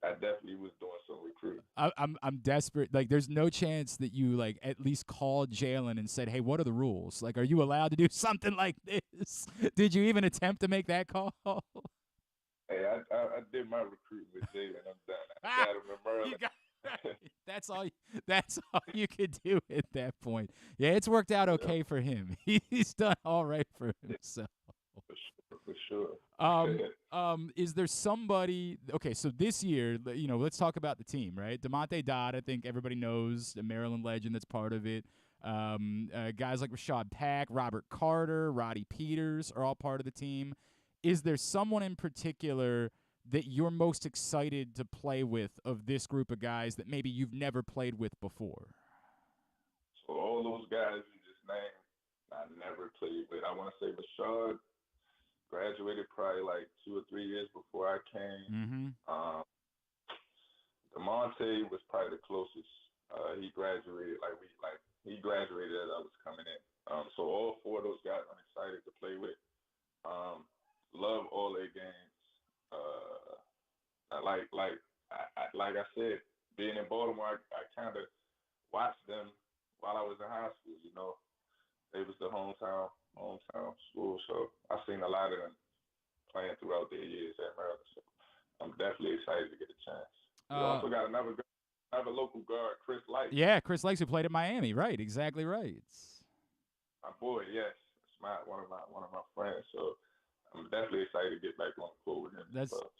I definitely was doing some recruiting. I'm desperate. Like, there's no chance that you, like, at least called Jalen and said, hey, what are the rules? Like, are you allowed to do something like this? Did you even attempt to make that call? Hey, I did my recruiting with Jalen. I'm done. I got him in Maryland. That's all you could do at that point. Yeah, it's worked out okay for him. He's done all right for himself. For sure. Is there somebody? Okay, so this year, you know, let's talk about the team, right? DeMonte Dodd, I think everybody knows, a Maryland legend that's part of it. Guys like Rashad Pack, Robert Carter, Roddy Peters are all part of the team. Is there someone in particular that you're most excited to play with of this group of guys that maybe you've never played with before? So all those guys you just named, I never played with. I want to say Rashad graduated probably like 2 or 3 years before I came. Mm-hmm. DeMonte was probably the closest. He graduated he graduated as I was coming in. So all 4 of those guys I'm excited to play with. love all their games. Like I said, being in Baltimore, I kind of watched them while I was in high school. You know, they was the hometown school, so I've seen a lot of them playing throughout their years at Maryland. So I'm definitely excited to get a chance. We also got another local guard, Chris Light. Yeah, Chris Lakes, who played at Miami. Right, exactly right. My boy, yes, it's one of my friends. So I'm definitely excited to get back on the court with him.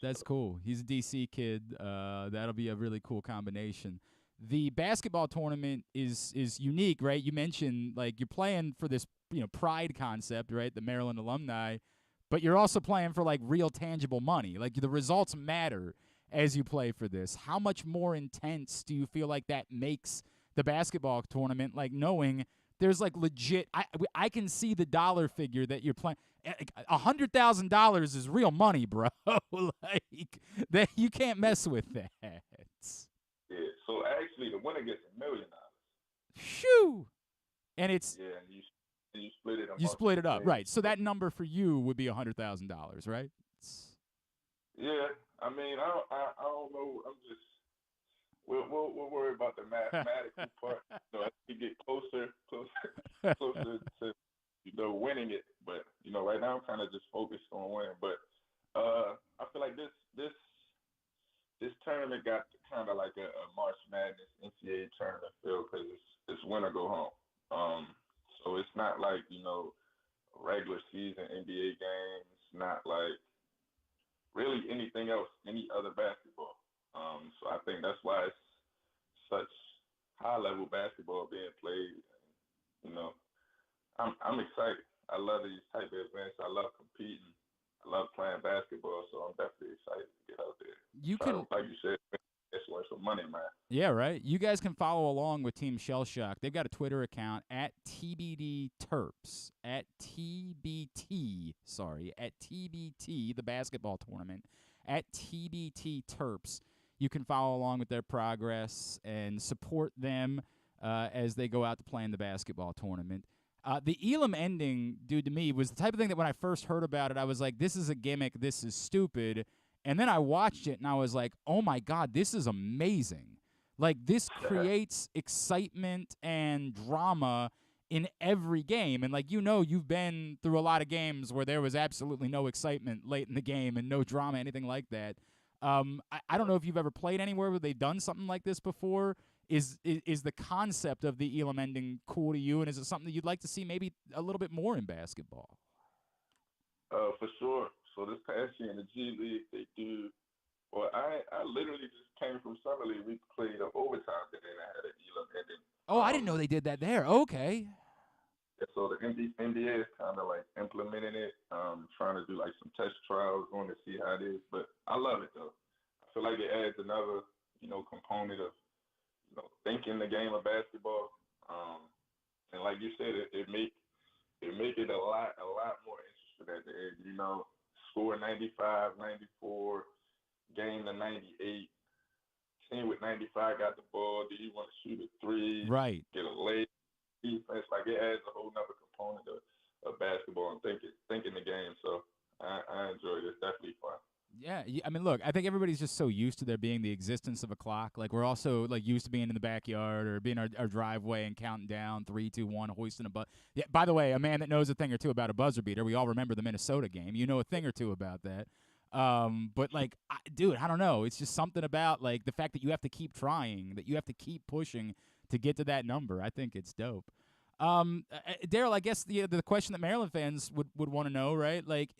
That's cool. He's a DC kid. That'll be a really cool combination. The basketball tournament is unique, right? You mentioned like you're playing for this, pride concept, right? The Maryland alumni, but you're also playing for like real tangible money. Like the results matter as you play for this. How much more intense do you feel like that makes the basketball tournament? Like knowing there's like legit, I can see the dollar figure that you're playing. $100,000 is real money, bro. Like that, you can't mess with that. Yeah. So actually, the winner gets $1 million. Shoo! And it's and you split it. You split it up, right? So that number for you would be $100,000, right? Yeah. I mean, I don't know. I'm just we'll worry about the mathematical part. As we get closer to winning it. But right now I'm kind of just focused on winning. But I feel like this tournament got kind of like a March Madness NCAA tournament feel because it's win or go home. So it's not like regular season NBA games. Not like really anything else, any other basketball. So I think that's why it's such high level basketball being played. I'm excited. I love these type of events. I love competing. I love playing basketball. So I'm definitely excited to get out there. Like you said, it's worth some money, man. Yeah, right. You guys can follow along with Team Shell Shock. They've got a Twitter account at TBD Terps, at TBT, the basketball tournament, at TBT Terps. You can follow along with their progress and support them as they go out to play in the basketball tournament. The Elam ending, dude, to me, was the type of thing that when I first heard about it, I was like, this is a gimmick, this is stupid. And then I watched it, and I was like, oh, my God, this is amazing. Like, this creates excitement and drama in every game. And, like, you've been through a lot of games where there was absolutely no excitement late in the game and no drama, anything like that. I don't know if you've ever played anywhere where they've done something like this before. Is the concept of the Elam ending cool to you, and is it something that you'd like to see maybe a little bit more in basketball? For sure. So this past year in the G League, they do. Well, I literally just came from Summer League. We played overtime, and then I had an Elam ending. Oh, I didn't know they did that there. Okay. So the NBA is kind of like implementing it, trying to do like some test trials on to see how it is. But I love it though. I feel like it adds another, component of, thinking the game of basketball. And like you said, it make it a lot more interesting at the end. Score 95, 94, game to 98. Team with 95 got the ball. Do you want to shoot a three? Right. Get a lay defense. Like it adds a whole nother component of basketball and thinking the game. So I enjoy it. It's definitely fun. Yeah, I mean, look, I think everybody's just so used to there being the existence of a clock. Like, we're also, like, used to being in the backyard or being our driveway and counting down 3, 2, 1, hoisting a buzzer. Yeah, by the way, a man that knows a thing or two about a buzzer beater. We all remember the Minnesota game. You know a thing or two about that. But, like, dude, I don't know. It's just something about, like, the fact that you have to keep trying, that you have to keep pushing to get to that number. I think it's dope. Darryl, I guess the question that Maryland fans would want to know, right? Like,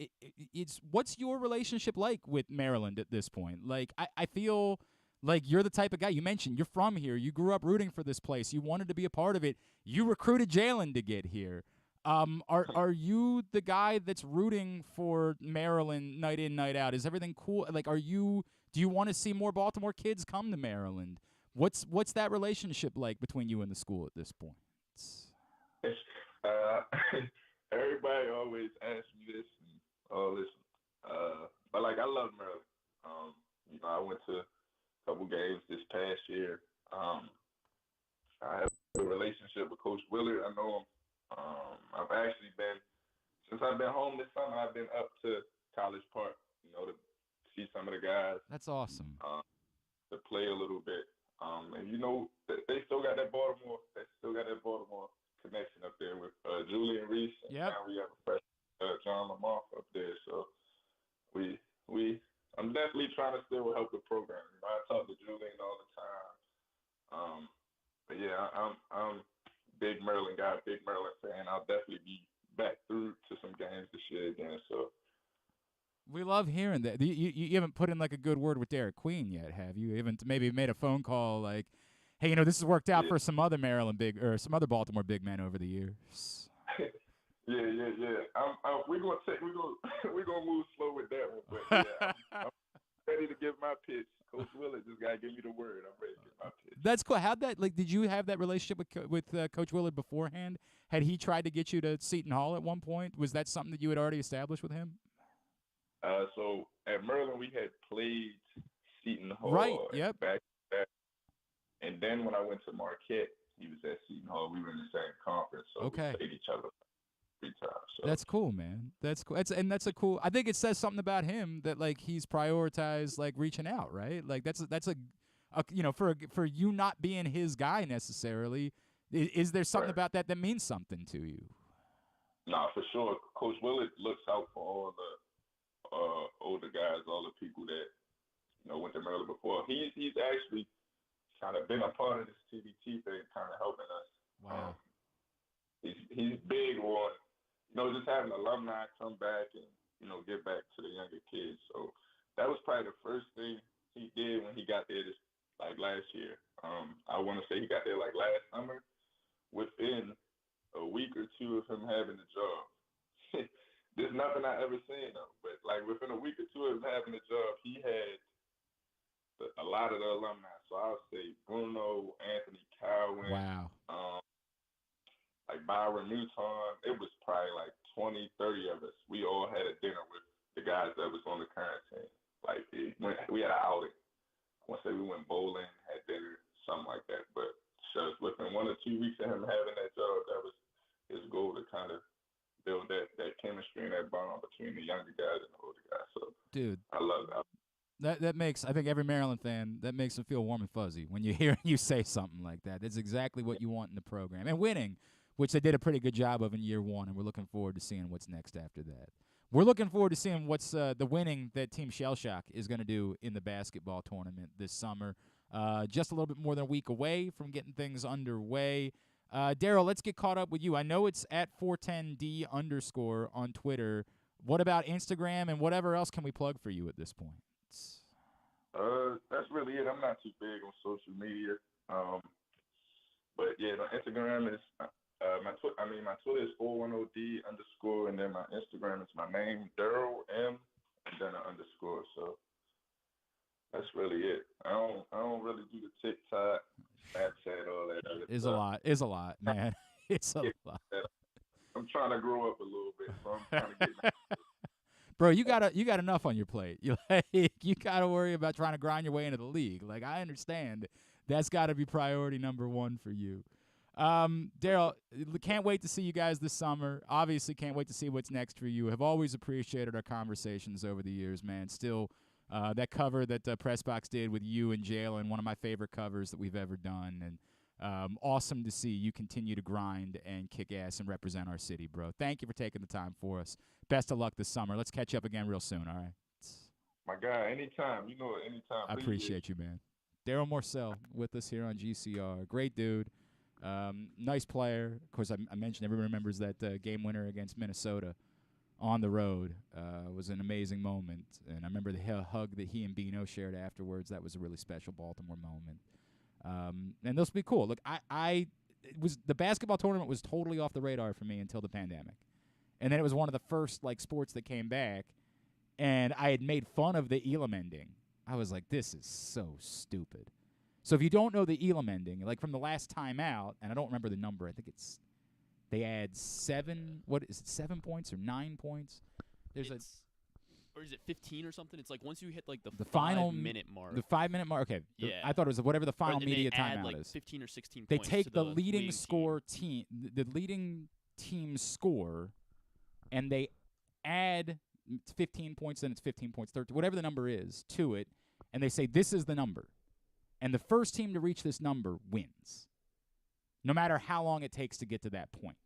it's what's your relationship like with Maryland at this point? Like, I feel like you're the type of guy, you mentioned you're from here. You grew up rooting for this place. You wanted to be a part of it. You recruited Jalen to get here. Are you the guy that's rooting for Maryland night in, night out? Is everything cool? Like, do you want to see more Baltimore kids come to Maryland? What's that relationship like between you and the school at this point? Everybody always asks me this and all this, but like I love Maryland. I went to a couple games this past year. I have a relationship with Coach Willard. I know him. I've actually been since I've been home this summer. I've been up to College Park, to see some of the guys. That's awesome. To play a little bit. And they still got that Baltimore. They still got that Baltimore connection up there with Julian Reese. And now we have a fresh John Lamar up there. So I'm definitely trying to still help the program. I talk to Julian all the time. But yeah, I'm big Maryland guy, big Maryland fan. I'll definitely be back through to some games this year again. So. We love hearing that. You haven't put in like a good word with Derek Queen yet, have you? You haven't maybe made a phone call like, hey, this has worked out for some other some other Baltimore big men over the years. Yeah. We're gonna move slow with that one, but yeah, I'm ready to give my pitch. Coach Willard just gotta give me the word. I'm ready to give my pitch. That's cool. Did you have that relationship with Coach Willard beforehand? Had he tried to get you to Seton Hall at one point? Was that something that you had already established with him? So at Maryland, we had played Seton Hall. Right, yep. Back. And then when I went to Marquette, he was at Seton Hall. We were in the same conference, so we played each other 3 times. So. That's cool, man. That's cool. That's a cool. I think it says something about him that like he's prioritized like reaching out, right? Like that's a for you not being his guy necessarily. Is there something about that means something to you? No, for sure. Coach Willard looks out for all the older guys, all the people that went to Maryland before. He's actually kind of been a part of this TBT thing, kind of helping us. Wow. He's big on just having alumni come back and get back to the younger kids. So that was probably the first thing he did when he got there last year. I want to say he got there like last summer. Within a week or two of him having the job. There's nothing I ever seen though, but like within a week or two of him having the job, he had a lot of the alumni. So I would say Bruno, Anthony Cowan, like Byron Newton. It was probably like 20, 30 of us. We all had a dinner with the guys that was on the current team. Like we had an outing. I want to say we went bowling, had dinner, something like that. But just within 1 or 2 weeks of him having that job, that was his goal to kind of build that chemistry and that bond between the younger guys and the older guys. So, dude, I love that. That makes, I think, every Maryland fan, that makes them feel warm and fuzzy when you hear you say something like that. That's exactly what you want in the program. And winning, which they did a pretty good job of in year 1, and we're looking forward to seeing what's next after that. We're looking forward to seeing what's the winning that Team Shell Shock is going to do in the basketball tournament this summer. Just a little bit more than a week away from getting things underway. Darryl, let's get caught up with you. I know it's at 410D_ on Twitter. What about Instagram and whatever else can we plug for you at this point? That's really it. I'm not too big on social media. But yeah, the Instagram is my Twitter is 410D_, and then my Instagram is my name, Darryl M, and then an underscore. So that's really it. I don't really do the TikTok, Snapchat, all that other It's stuff. It's a lot, man. It's a lot. I'm trying to grow up a little bit, so I'm trying to get Bro, you got enough on your plate. You got to worry about trying to grind your way into the league. Like, I understand that's got to be priority number 1 for you. Darryl, can't wait to see you guys this summer. Obviously, can't wait to see what's next for you. Have always appreciated our conversations over the years, man. Still, that cover that Pressbox did with you and Jalen, one of my favorite covers that we've ever done. And awesome to see you continue to grind and kick ass and represent our city, bro. Thank you for taking the time for us. Best of luck this summer. Let's catch up again real soon, all right? My guy, anytime. You know it, anytime. I appreciate you, man. Darryl Morsell with us here on GCR. Great dude. Nice player. Of course, I mentioned everyone remembers that game winner against Minnesota on the road. Was an amazing moment. And I remember the hug that he and Bino shared afterwards. That was a really special Baltimore moment. And this will be cool. Look, the basketball tournament was totally off the radar for me until the pandemic. And then it was one of the first sports that came back, and I had made fun of the Elam ending. I was like, this is so stupid. So if you don't know the Elam ending, like from the last time out, and I don't remember the number, I think they add 7 points or 9 points? Or is it 15 or something? It's like once you hit like the final 5-minute mark. The 5-minute mark. Okay. Yeah. I thought it was whatever the final media timeout like is. 15 or 16 they points. They take to the leading team's score, and they add it's 15 points, then it's 15 points, 13, whatever the number is, to it, and they say this is the number. And the first team to reach this number wins, no matter how long it takes to get to that point.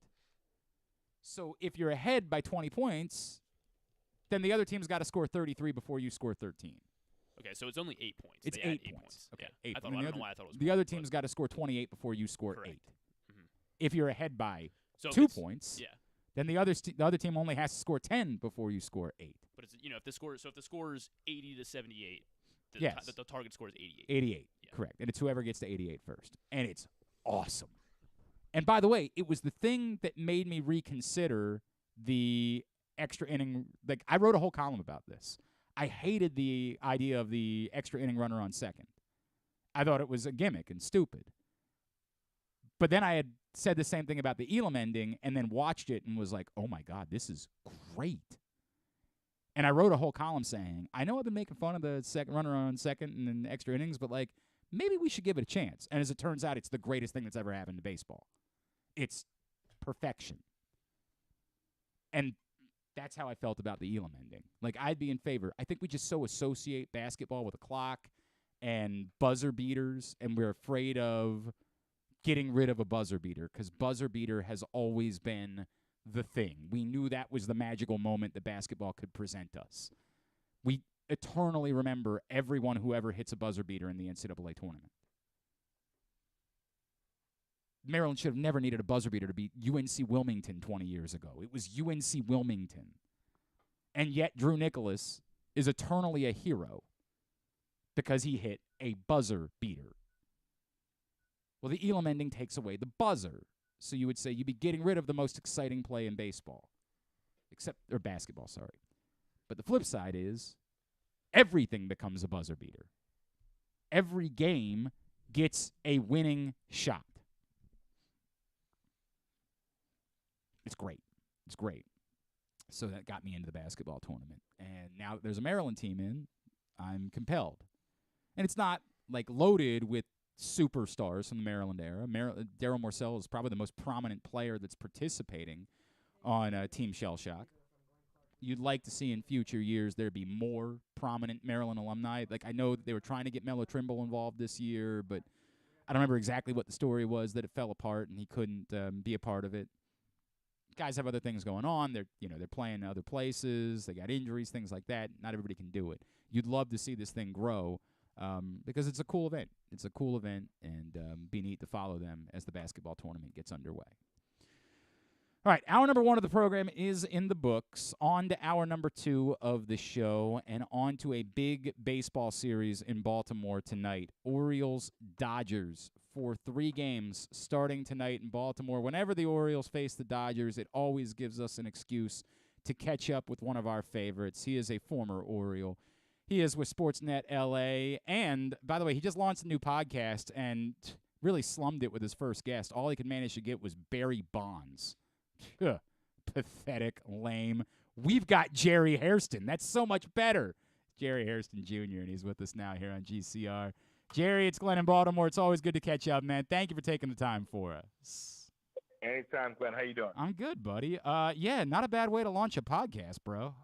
So if you're ahead by 20 points, then the other team's got to score 33 before you score 13. Okay, so it's only 8 points. It's They add 8 points. Okay, Yeah. 8. I don't know why I thought it was the more, other but- team's got to score 28 before you score Correct. 8. If you're ahead by So if 2 it's- points, Yeah. then the other team only has to score 10 before you score 8. But it's, if the score is 80 to 78, the, Yes. the target score is 88. 88, correct. And it's whoever gets to 88 first. And it's awesome. And by the way, it was the thing that made me reconsider the extra inning. Like, I wrote a whole column about this. I hated the idea of the extra inning runner on second. I thought it was a gimmick and stupid. But then I had said the same thing about the Elam ending and then watched it and was like, oh, my God, this is great. And I wrote a whole column saying, I know I've been making fun of the second runner on second and then extra innings, but, like, maybe we should give it a chance. And as it turns out, it's the greatest thing that's ever happened to baseball. It's perfection. And that's how I felt about the Elam ending. Like, I'd be in favor. I think we just so associate basketball with a clock and buzzer beaters, and we're afraid of getting rid of a buzzer beater because buzzer beater has always been the thing. We knew that was the magical moment that basketball could present us. We eternally remember everyone who ever hits a buzzer beater in the NCAA tournament. Maryland should have never needed a buzzer beater to beat UNC Wilmington 20 years ago. It was UNC Wilmington. And yet Drew Nicholas is eternally a hero because he hit a buzzer beater. Well, the Elam ending takes away the buzzer. So you would say you'd be getting rid of the most exciting play in baseball. Or basketball, sorry. But the flip side is everything becomes a buzzer beater. Every game gets a winning shot. It's great. It's great. So that got me into the basketball tournament. And now that there's a Maryland team in, I'm compelled. And it's not, like, loaded with superstars from the Maryland era. Darryl Morsell is probably the most prominent player that's participating on Team Shell Shock. You'd like to see in future years there be more prominent Maryland alumni. Like, I know that they were trying to get Melo Trimble involved this year, but I don't remember exactly what the story was, that it fell apart and he couldn't be a part of it. Guys have other things going on. They're playing other places. They got injuries, things like that. Not everybody can do it. You'd love to see this thing grow because it's a cool event. It's a cool event, and be neat to follow them as the basketball tournament gets underway. All right, hour number 1 of the program is in the books. On to hour number 2 of the show, and on to a big baseball series in Baltimore tonight. Orioles-Dodgers for 3 games starting tonight in Baltimore. Whenever the Orioles face the Dodgers, it always gives us an excuse to catch up with one of our favorites. He is a former Oriole. He is with Sportsnet LA. And, by the way, he just launched a new podcast and really slummed it with his first guest. All he could manage to get was Barry Bonds. Pathetic, lame. We've got Jerry Hairston. That's so much better. Jerry Hairston Jr., and he's with us now here on GCR. Jerry, it's Glenn in Baltimore. It's always good to catch up, man. Thank you for taking the time for us. Anytime, Glenn. How you doing? I'm good, buddy. Yeah, not a bad way to launch a podcast, bro.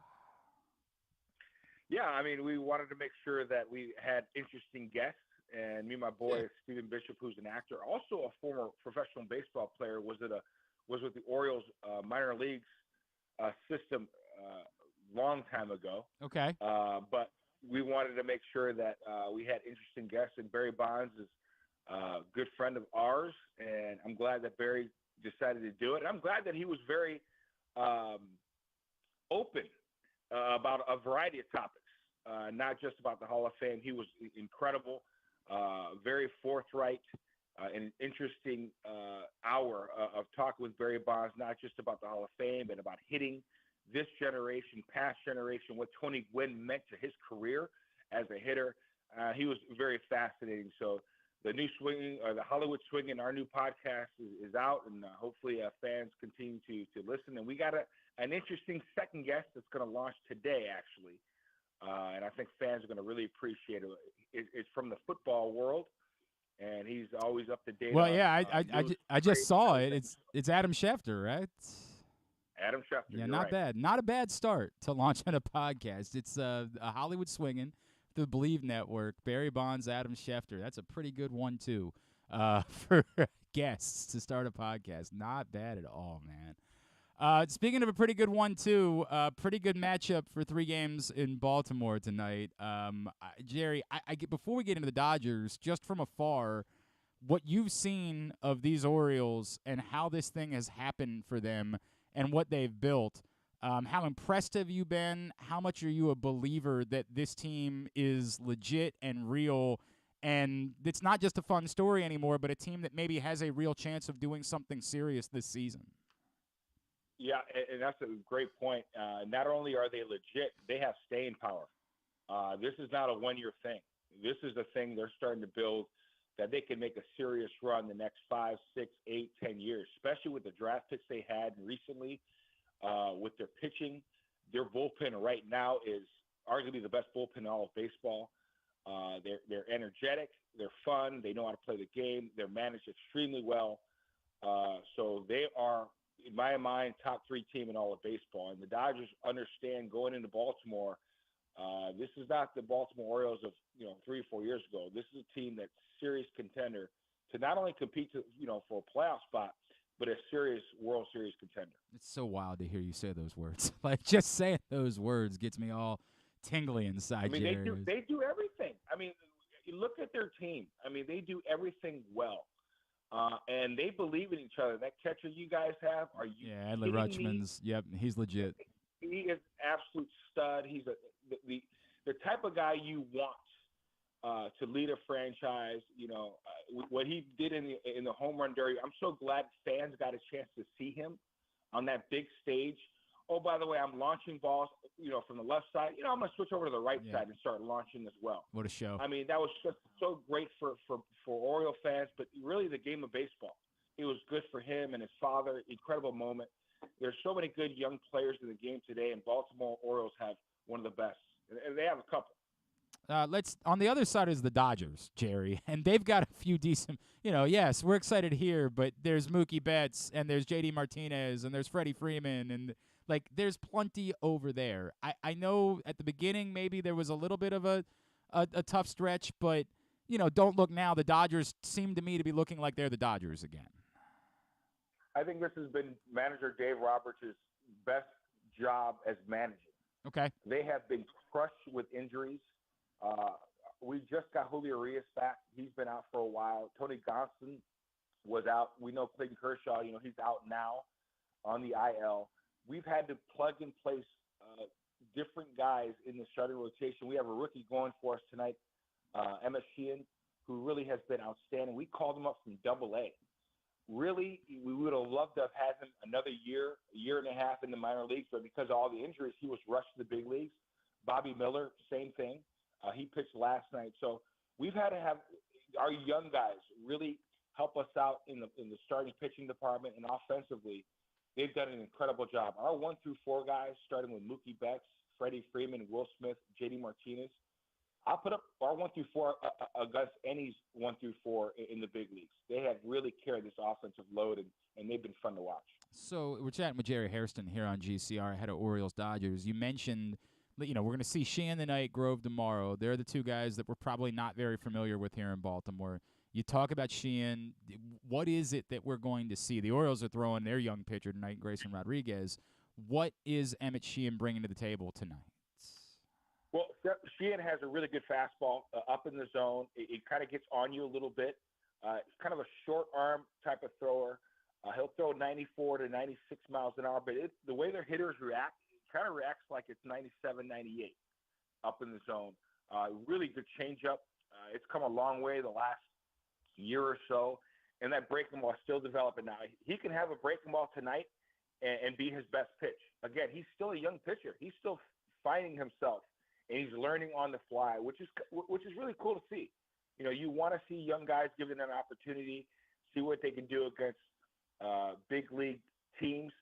Yeah, I mean, we wanted to make sure that we had interesting guests, and me and my boy, Stephen Bishop, who's an actor, also a former professional baseball player, was with the Orioles minor leagues system long time ago. Okay. But we wanted to make sure that we had interesting guests, and Barry Bonds is a good friend of ours, and I'm glad that Barry decided to do it. And I'm glad that he was very open about a variety of topics, not just about the Hall of Fame. He was incredible, very forthright, an interesting hour of talking with Barry Bonds, not just about the Hall of Fame, but about hitting this generation, past generation, what Tony Gwynn meant to his career as a hitter. He was very fascinating. So the new swinging, or the Hollywood Swinging, our new podcast is out, and hopefully fans continue to listen. And we got an interesting second guest that's going to launch today, actually. And I think fans are going to really appreciate it. It's from the football world, and he's always up to date. Well, yeah, I just saw it. It's Adam Schefter, right? Adam Schefter. Yeah, you're not right. bad. Not a bad start to launching a podcast. It's a Hollywood Swinging, the Believe Network, Barry Bonds, Adam Schefter. That's a pretty good 1-2 for guests to start a podcast. Not bad at all, man. Speaking of a pretty good 1-2, pretty good matchup for 3 games in Baltimore tonight. Jerry, I get before we get into the Dodgers, just from afar, what you've seen of these Orioles and how this thing has happened for them and what they've built. How impressed have you been? How much are you a believer that this team is legit and real, and it's not just a fun story anymore, but a team that maybe has a real chance of doing something serious this season? Yeah, and that's a great point. Not only are they legit, they have staying power. This is not a one-year thing. This is the thing they're starting to build that they can make a serious run the next 5, 6, 8, 10 years, especially with the draft picks they had recently, with their pitching. Their bullpen right now is arguably the best bullpen in all of baseball. They're energetic. They're fun. They know how to play the game. They're managed extremely well. So they are, in my mind, top 3 team in all of baseball. And the Dodgers understand going into Baltimore, this is not the Baltimore Orioles of 3 or 4 years ago. This is a team that's serious contender to not only compete for a playoff spot, but a serious World Series contender. It's so wild to hear you say those words. Like, just saying those words gets me all tingly inside. I mean, Jerry. they do everything. I mean, you look at their team. I mean, they do everything well. And they believe in each other. That catcher you guys have, are you Adley kidding me? Rutschman's. Yep, he's legit. He is an absolute stud. He's the type of guy you want to lead a franchise. What he did in the home run derby. I'm so glad fans got a chance to see him on that big stage. Oh, by the way, I'm launching balls, from the left side. I'm going to switch over to the right side and start launching as well. What a show. I mean, that was just so great for Oriole fans, but really the game of baseball. It was good for him and his father. Incredible moment. There's so many good young players in the game today, and Baltimore Orioles have one of the best. And they have a couple. On the other side is the Dodgers, Jerry, and they've got a few decent, yes, we're excited here, but there's Mookie Betts, and there's J.D. Martinez, and there's Freddie Freeman, and, there's plenty over there. I know at the beginning maybe there was a little bit of a tough stretch, but, don't look now. The Dodgers seem to me to be looking like they're the Dodgers again. I think this has been manager Dave Roberts' best job as manager. Okay. They have been crushed with injuries. We just got Julio Urias back. He's been out for a while. Tony Gonsolin was out. We know Clayton Kershaw, he's out now on the IL. We've had to plug and place different guys in the starting rotation. We have a rookie going for us tonight, Emmett Sheehan, who really has been outstanding. We called him up from Double-A. Really, we would have loved to have had him another year and a half in the minor leagues, but because of all the injuries, he was rushed to the big leagues. Bobby Miller, same thing. He pitched last night. So we've had to have our young guys really help us out in the starting pitching department, and offensively, they've done an incredible job. Our 1 through 4 guys, starting with Mookie Betts, Freddie Freeman, Will Smith, J.D. Martinez, I'll put up our 1 through 4 against any 1 through 4 in the big leagues. They have really carried this offensive load, and they've been fun to watch. So we're chatting with Jerry Hairston here on GCR, head of Orioles Dodgers. You mentioned we're going to see Sheehan tonight, Grove tomorrow. They're the 2 guys that we're probably not very familiar with here in Baltimore. You talk about Sheehan. What is it that we're going to see? The Orioles are throwing their young pitcher tonight, Grayson Rodriguez. What is Emmett Sheehan bringing to the table tonight? Well, Sheehan has a really good fastball up in the zone. It kind of gets on you a little bit. It's kind of a short arm type of thrower. He'll throw 94 to 96 miles an hour, but the way their hitters react, kind of reacts like it's 97, 98 up in the zone. Really good changeup. It's come a long way the last year or so, and that breaking ball is still developing now. He can have a breaking ball tonight and be his best pitch. Again, he's still a young pitcher. He's still finding himself, and he's learning on the fly, which is really cool to see. You want to see young guys given an opportunity, see what they can do against big league teams.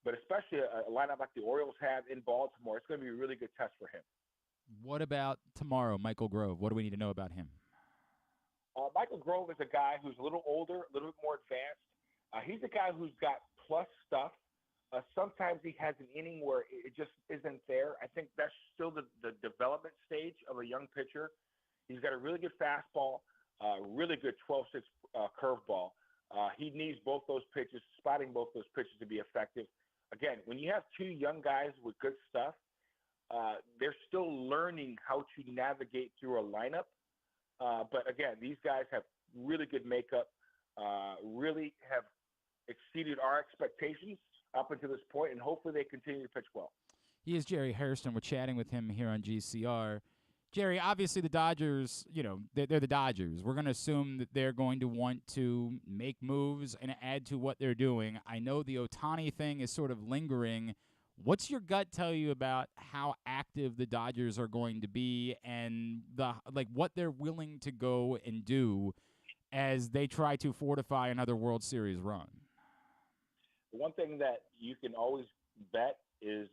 But especially a lineup like the Orioles have in Baltimore, it's going to be a really good test for him. What about tomorrow, Michael Grove? What do we need to know about him? Michael Grove is a guy who's a little older, a little bit more advanced. He's a guy who's got plus stuff. Sometimes he has an inning where it just isn't there. I think that's still the development stage of a young pitcher. He's got a really good fastball, really good 12-6 curveball. He needs both those pitches, spotting both those pitches to be effective. Again, when you have two young guys with good stuff, they're still learning how to navigate through a lineup. But again, these guys have really good makeup, really have exceeded our expectations up until this point, and hopefully they continue to pitch well. He is Jerry Hairston. We're chatting with him here on GCR. Jerry, obviously the Dodgers, they're the Dodgers. We're going to assume that they're going to want to make moves and add to what they're doing. I know the Ohtani thing is sort of lingering. What's your gut tell you about how active the Dodgers are going to be and what they're willing to go and do as they try to fortify another World Series run? One thing that you can always bet is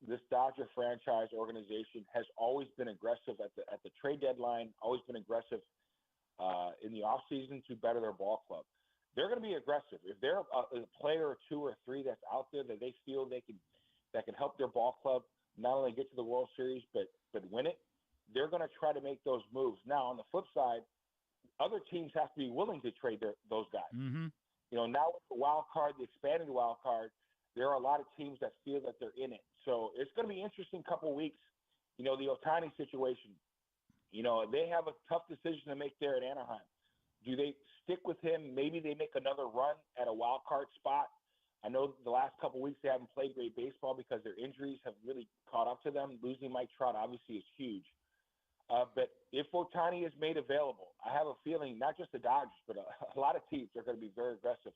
this Dodger franchise organization has always been aggressive at the trade deadline, always been aggressive in the offseason to better their ball club. They're going to be aggressive. If they're a player or two or three that's out there that they feel that can help their ball club not only get to the World Series but win it, they're going to try to make those moves. Now, on the flip side, other teams have to be willing to trade those guys. Mm-hmm. Now with the wild card, the expanded wild card, there are a lot of teams that feel that they're in it. So it's going to be an interesting couple of weeks. The Ohtani situation, they have a tough decision to make there at Anaheim. Do they stick with him? Maybe they make another run at a wild card spot. I know the last couple of weeks they haven't played great baseball because their injuries have really caught up to them. Losing Mike Trout obviously is huge. But if Ohtani is made available, I have a feeling not just the Dodgers, but a lot of teams are going to be very aggressive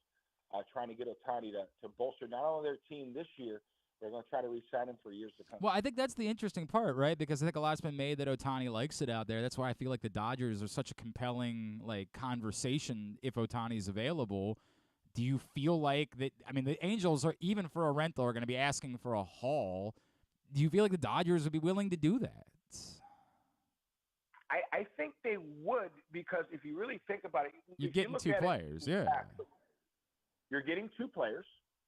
trying to get Ohtani to bolster not only their team this year, they're going to try to re-sign him for years to come. Well, I think that's the interesting part, right? Because I think a lot's been made that Ohtani likes it out there. That's why I feel like the Dodgers are such a compelling conversation if Ohtani's available. Do you feel like that? I mean, the Angels are, even for a rental, are going to be asking for a haul. Do you feel like the Dodgers would be willing to do that? I think they would, because if you really think about it, you're getting two players, yeah. You're getting two players,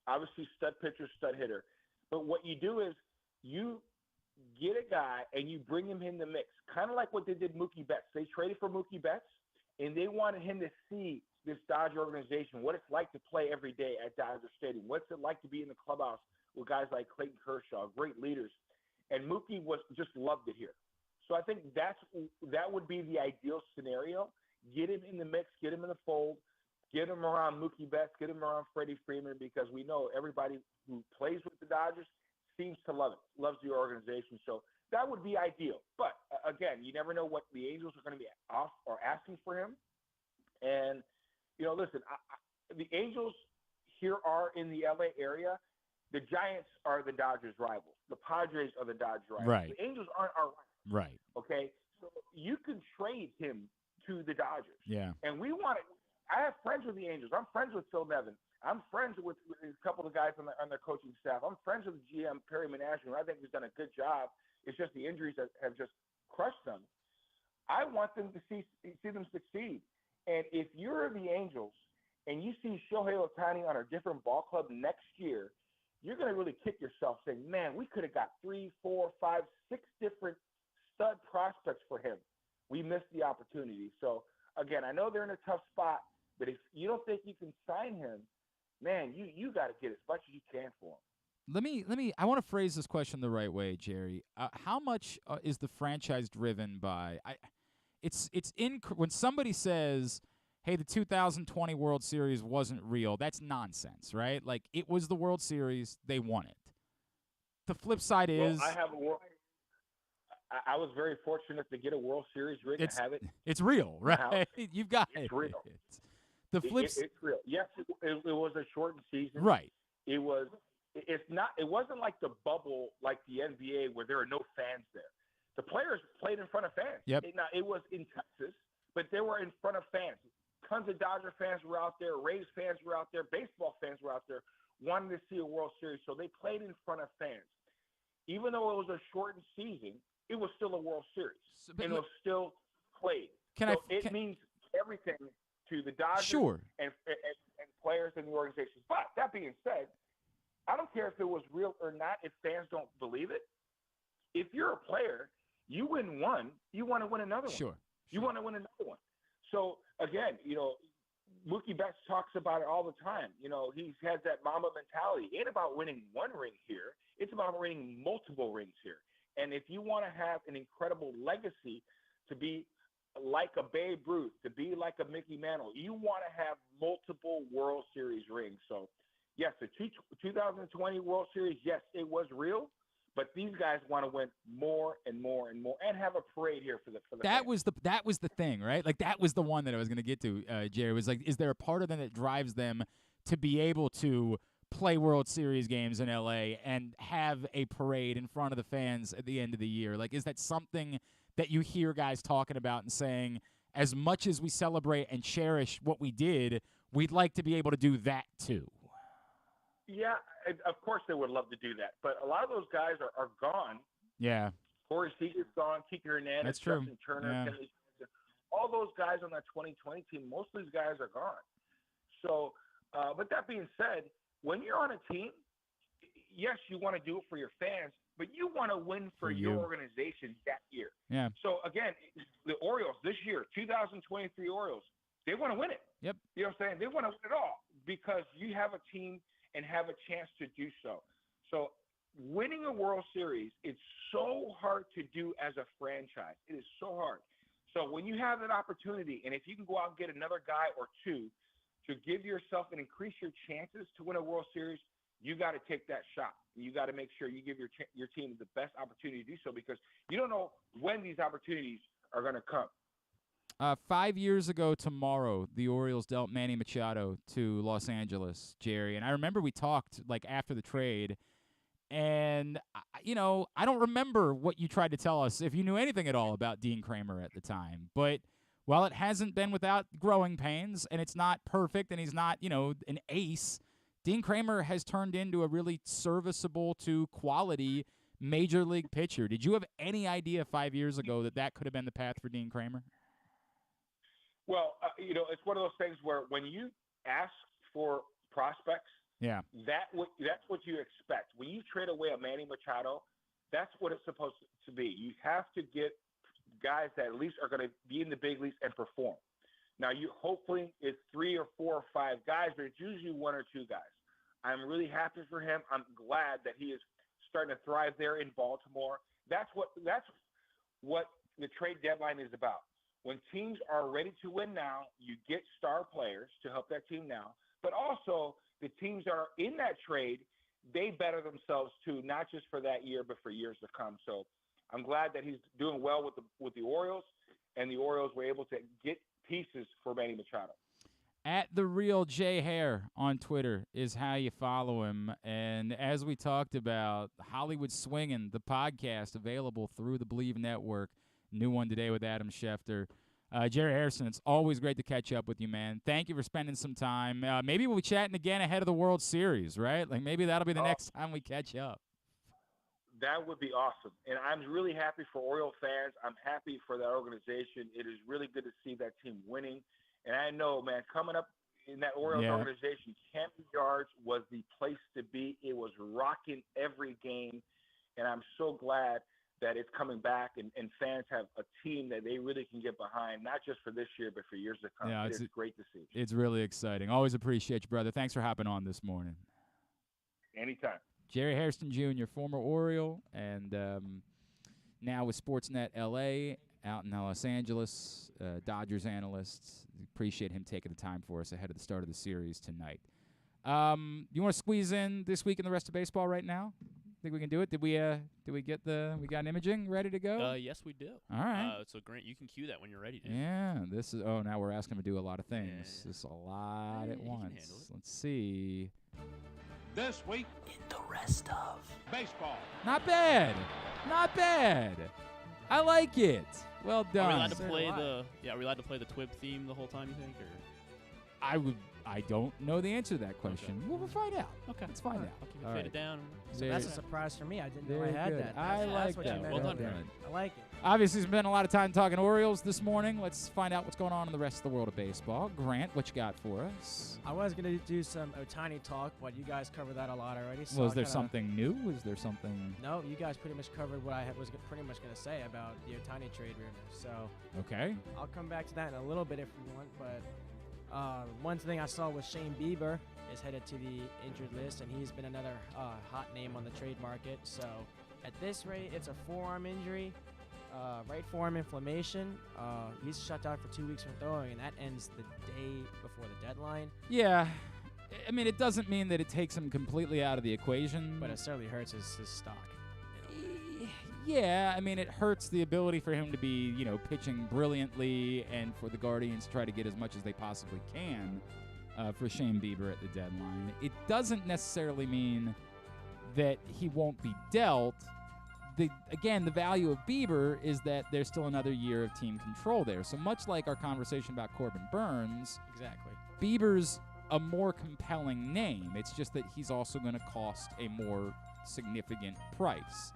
obviously stud pitcher, stud hitter. But what you do is you get a guy and you bring him in the mix, kind of like what they did Mookie Betts. They traded for Mookie Betts, and they wanted him to see this Dodger organization, what it's like to play every day at Dodger Stadium, what's it like to be in the clubhouse with guys like Clayton Kershaw, great leaders. And Mookie just loved it here. So I think that would be the ideal scenario. Get him in the mix, get him in the fold, get him around Mookie Betts, get him around Freddie Freeman, because we know everybody who plays with the Dodgers seems to love it, loves the organization. So that would be ideal. But, again, you never know what the Angels are going to be off or asking for him. And, listen, the Angels here are in the L.A. area. The Giants are the Dodgers' rivals. The Padres are the Dodgers' rivals. Right. The Angels aren't our rivals. Right. Okay? So you can trade him to the Dodgers. Yeah. And we want it. I have friends with the Angels. I'm friends with Phil Nevin. I'm friends with a couple of guys on their coaching staff. I'm friends with GM Perry Menashe, who I think has done a good job. It's just the injuries that have just crushed them. I want them to see them succeed. And if you're the Angels and you see Shohei Ohtani on a different ball club next year, you're going to really kick yourself saying, man, we could have got 3, 4, 5, 6 different stud prospects for him. We missed the opportunity. So, again, I know they're in a tough spot, but if you don't think you can sign him, man, you got to get as much as you can for him. I want to phrase this question the right way, Jerry. How much is the franchise driven by when somebody says, hey, the 2020 World Series wasn't real, that's nonsense, right? Like, it was the World Series, they won it. The flip side is I was very fortunate to get a World Series ring and have it. It's real, right? You've got it. It's real. The flip. It's real. Yes, it was a shortened season. Right. It was. It's not. It wasn't like the bubble, like the NBA, where there are no fans there. The players played in front of fans. Yep. It was in Texas, but they were in front of fans. Tons of Dodger fans were out there. Rays fans were out there. Baseball fans were out there, wanting to see a World Series. So they played in front of fans. Even though it was a shortened season, it was still a World Series, and it was still played. It means everything to the Dodgers sure. and players in the organization. But that being said, I don't care if it was real or not, if fans don't believe it. If you're a player, you win one, you want to win another one. Sure. You want to win another one. So, again, Mookie Betts talks about it all the time. He has that Mamba mentality. It ain't about winning one ring here. It's about winning multiple rings here. And if you want to have an incredible legacy to be like a Babe Ruth, to be like a Mickey Mantle, you want to have multiple World Series rings. So, yes, the 2020 World Series, yes, it was real. But these guys want to win more and more and more, and have a parade here for the. That was the thing, right? Like that was the one that I was going to get to. Jerry was like, is there a part of them that drives them to be able to play World Series games in LA and have a parade in front of the fans at the end of the year? Like, is that something that you hear guys talking about and saying, as much as we celebrate and cherish what we did, we'd like to be able to do that too? Yeah, of course they would love to do that, but a lot of those guys are gone. Yeah. Corey Seager's gone, Kike Hernandez, That's true. Justin Turner, Yeah. Kenley, all those guys on that 2020 team, most of these guys are gone. So, but that being said, when you're on a team, yes, you want to do it for your fans, but you want to win for your organization that year. Yeah. So, again, the Orioles this year, 2023 Orioles, they want to win it. Yep. You know what I'm saying? They want to win it all because you have a team and have a chance to do so. So winning a World Series, it's so hard to do as a franchise. It is so hard. So when you have that opportunity, and if you can go out and get another guy or two to give yourself and increase your chances to win a World Series, you got to take that shot. You got to make sure you give your team the best opportunity to do so, because you don't know when these opportunities are going to come. 5 years ago tomorrow, the Orioles dealt Manny Machado to Los Angeles, Jerry. And I remember we talked like after the trade, and I don't remember what you tried to tell us, if you knew anything at all about Dean Kramer at the time. But while it hasn't been without growing pains, and it's not perfect, and he's not, an ace, Dean Kramer has turned into a really serviceable to quality major league pitcher. Did you have any idea 5 years ago that could have been the path for Dean Kramer? Well, it's one of those things where when you ask for prospects, that's what you expect. When you trade away a Manny Machado, that's what it's supposed to be. You have to get guys that at least are going to be in the big leagues and perform. Now, hopefully it's 3 or 4 or 5 guys, but it's usually 1 or 2 guys. I'm really happy for him. I'm glad that he is starting to thrive there in Baltimore. That's what the trade deadline is about. When teams are ready to win now, you get star players to help that team now, but also the teams that are in that trade, they better themselves too, not just for that year, but for years to come. So I'm glad that he's doing well with the Orioles, and the Orioles were able to get pieces for Manny Machado. At the Real J Hair on Twitter is how you follow him. And as we talked about, Hollywood Swingin', the podcast available through the Believe Network. New one today with Adam Schefter. Jerry Hairston, it's always great to catch up with you, man. Thank you for spending some time. Maybe we'll be chatting again ahead of the World Series, right? Like maybe that'll be the next time we catch up. That would be awesome. And I'm really happy for Oriole fans. I'm happy for that organization. It is really good to see that team winning. And I know, man, coming up in that Orioles organization, Camden Yards was the place to be. It was rocking every game. And I'm so glad that it's coming back, and fans have a team that they really can get behind, not just for this year, but for years to come. It's great to see. It's really exciting. Always appreciate you, brother. Thanks for hopping on this morning. Anytime. Jerry Hairston Jr., former Oriole, and now with Sportsnet LA out in Los Angeles, Dodgers analyst. Appreciate him taking the time for us ahead of the start of the series tonight. You want to squeeze in this week in the rest of baseball right now? Think we can do it? Did we we got imaging ready to go? Yes, we do. All right. So Grant, you can cue that when you're ready, dude. Yeah, now we're asking him to do a lot of things. This is a lot at once. Let's see. This week in the rest of baseball. Not bad. I like it. Well done. Are we allowed to play the Twib theme the whole time, you think, or? I don't know the answer to that question. Okay. We'll find out. Okay. Let's find out. I'll keep it down. So that's a surprise for me. I didn't know I had that. I like that's what that. you meant. Well done, I like it. Obviously, spent a lot of time talking Orioles this morning. Let's find out what's going on in the rest of the world of baseball. Grant, what you got for us? I was going to do some Ohtani talk, but you guys covered that a lot already. So Was there something new? Was there something? No, you guys pretty much covered what I was pretty much going to say about the Ohtani trade rumors. So Okay. I'll come back to that in a little bit if you want. But one thing I saw was Shane Bieber is headed to the injured list, and he's been another hot name on the trade market. So at this rate, it's a forearm injury. Right forearm inflammation. He's shut down for 2 weeks from throwing, and that ends the day before the deadline. Yeah. I mean, it doesn't mean that it takes him completely out of the equation. But it certainly hurts his stock. Yeah, I mean, it hurts the ability for him to be, pitching brilliantly and for the Guardians to try to get as much as they possibly can for Shane Bieber at the deadline. It doesn't necessarily mean that he won't be dealt. The value of Bieber is that there's still another year of team control there. So much like our conversation about Corbin Burns, exactly, Bieber's a more compelling name. It's just that he's also going to cost a more significant price.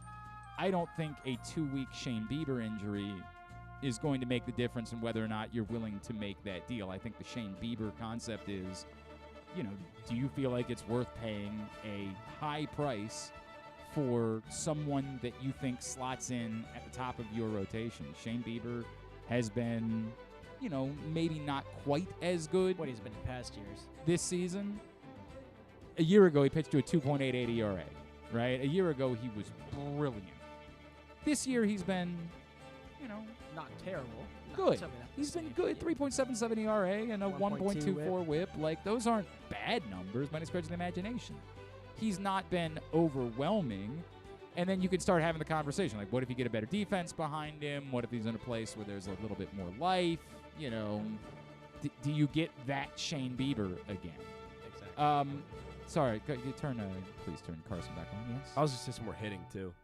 I don't think a 2-week Shane Bieber injury is going to make the difference in whether or not you're willing to make that deal. I think the Shane Bieber concept is, do you feel like it's worth paying a high price for someone that you think slots in at the top of your rotation? Shane Bieber has been, maybe not quite as good. What he's been in past years. This season. A year ago, he pitched to a 2.88 ERA, right? A year ago, he was brilliant. This year, he's been, not terrible. Good. He's been good. 3.77 ERA and a 1.24 whip. Like, those aren't bad numbers by any stretch of the imagination. He's not been overwhelming. And then you can start having the conversation. Like, what if you get a better defense behind him? What if he's in a place where there's a little bit more life? Do you get that Shane Bieber again? Exactly. Sorry, please turn Carson back on, yes? I was just saying some more hitting, too,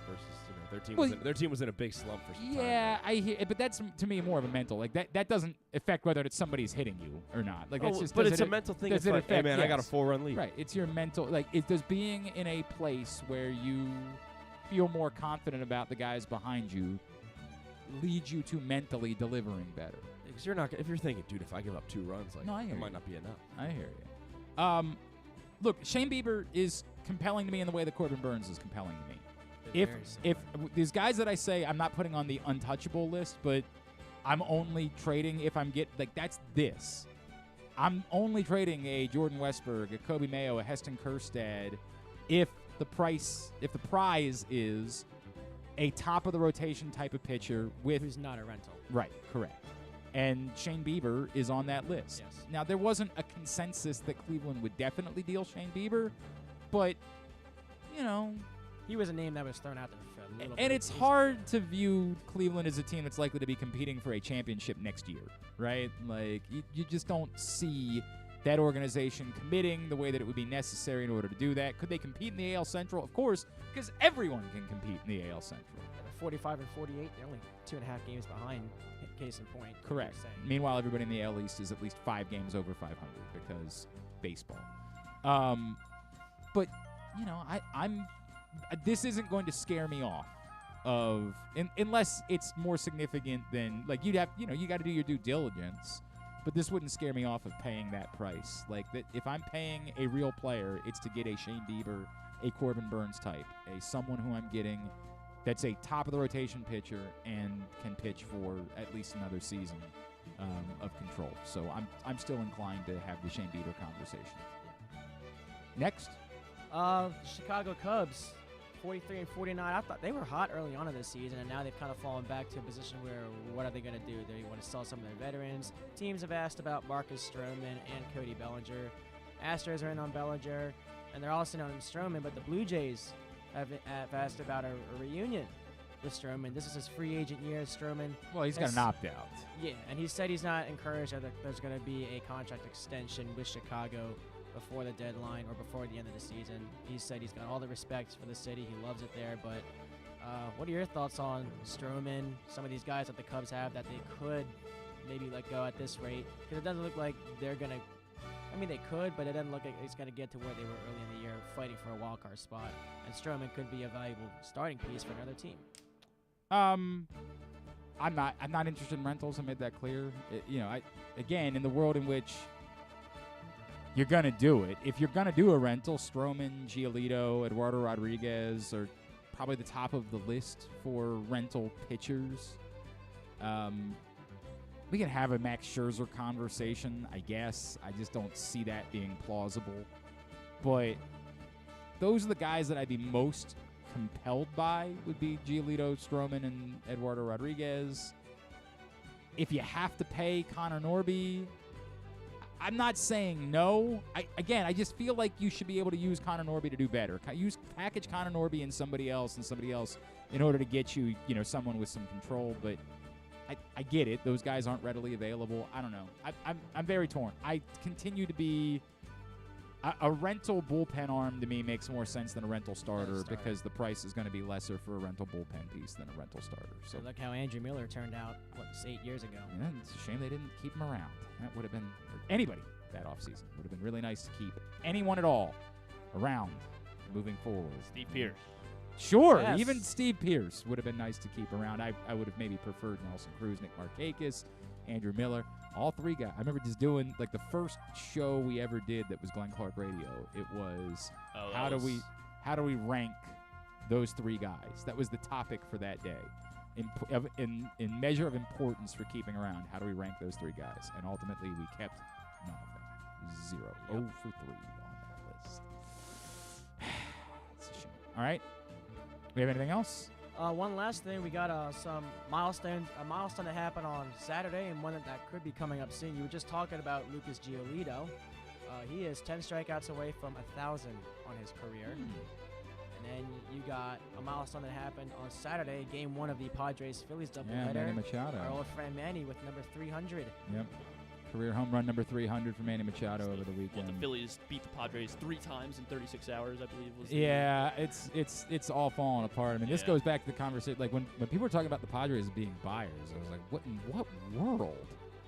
versus, their team was in a big slump for some time. Yeah, I hear, but that's to me more of a mental. Like that doesn't affect whether it's somebody's hitting you or not. Like that's just. But it's a mental thing. It's like, hey man, I got a 4-run lead. Right. It's your mental. Like, does being in a place where you feel more confident about the guys behind you lead you to mentally delivering better? Because you're not. If you're thinking, dude, if I give up 2 runs, like it might not be enough. I hear you. Look, Shane Bieber is compelling to me in the way that Corbin Burns is compelling to me. If these guys that I say I'm not putting on the untouchable list, but I'm only trading if I'm that's this. I'm only trading a Jordan Westburg, a Kobe Mayo, a Heston Kjerstad if the prize is a top of the rotation type of pitcher who's not a rental. Right, correct. And Shane Bieber is on that list. Yes. Now, there wasn't a consensus that Cleveland would definitely deal Shane Bieber, but, he was a name that was thrown out there for a little bit. And it's hard to view Cleveland as a team that's likely to be competing for a championship next year, right? Like, you just don't see that organization committing the way that it would be necessary in order to do that. Could they compete in the AL Central? Of course, because everyone can compete in the AL Central. 45 and 48, they're only 2.5 games behind, case in point. Correct. Meanwhile, everybody in the AL East is at least 5 games over 500 because baseball. But, I'm this isn't going to scare me off unless it's more significant than, like, you got to do your due diligence, but this wouldn't scare me off of paying that price. Like, that if I'm paying a real player, it's to get a Shane Bieber, a Corbin Burns type, someone who I'm getting that's a top of the rotation pitcher and can pitch for at least another season of control. So I'm still inclined to have the Shane Bieber conversation. Next, Chicago Cubs, 43 and 49. I thought they were hot early on in this season, and now they've kind of fallen back to a position where what are they going to do? They want to sell some of their veterans. Teams have asked about Marcus Stroman and Cody Bellinger. Astros are in on Bellinger, and they're also in on Stroman, but the Blue Jays have asked about a reunion with Stroman. This is his free agent year, Stroman. Well, he's got an opt-out. Yeah, and he said he's not encouraged that there's going to be a contract extension with Chicago before the deadline or before the end of the season. He said he's got all the respect for the city. He loves it there. But what are your thoughts on Stroman, some of these guys that the Cubs have that they could maybe let go at this rate? Because it doesn't look like they're going to – I mean, they could, but it doesn't look like it's going to get to where they were early in the year fighting for a wild card spot. And Stroman could be a valuable starting piece for another team. I'm not interested in rentals. I made that clear. Again, in the world in which you're going to do it, if you're going to do a rental, Stroman, Giolito, Eduardo Rodriguez are probably the top of the list for rental pitchers. We can have a Max Scherzer conversation, I guess. I just don't see that being plausible. But those are the guys that I'd be most compelled by, would be Giolito, Stroman, and Eduardo Rodriguez. If you have to pay Connor Norby, I'm not saying no. I just feel like you should be able to use Connor Norby to do better. Package Connor Norby and somebody else in order to get you, someone with some control. But I get it. Those guys aren't readily available. I don't know. I'm very torn. I continue to be a rental bullpen arm to me makes more sense than a rental starter because the price is going to be lesser for a rental bullpen piece than a rental starter. So look how Andrew Miller turned out, 8 years ago. Yeah, it's a shame they didn't keep him around. That would have been anybody that offseason. Would have been really nice to keep anyone at all around moving forward. Steve Pearce. Sure, Yes. even Steve Pearce would have been nice to keep around. I would have maybe preferred Nelson Cruz, Nick Markakis, Andrew Miller. All three guys. I remember just doing the first show we ever did that was Glenn Clark Radio. It was how do we rank those three guys? That was the topic for that day. In measure of importance for keeping around, how do we rank those three guys? And ultimately, we kept none of them. 0. Yep. 0 for 3 on that list. It's a shame. All right. We have anything else? One last thing, we got a milestone that happened on Saturday, and one that could be coming up soon. You were just talking about Lucas Giolito. He is 10 strikeouts away from 1,000 on his career. And then you got a milestone that happened on Saturday, Game 1 of the Padres-Phillies doubleheader. Manny Machado. Our old friend Manny with number 300. Yep. Career home run number 300 for Manny Machado over the weekend. The Phillies beat the Padres 3 times in 36 hours, I believe. It's all falling apart. I mean, this goes back to the conversation. Like when people were talking about the Padres being buyers, I was like, what in what world?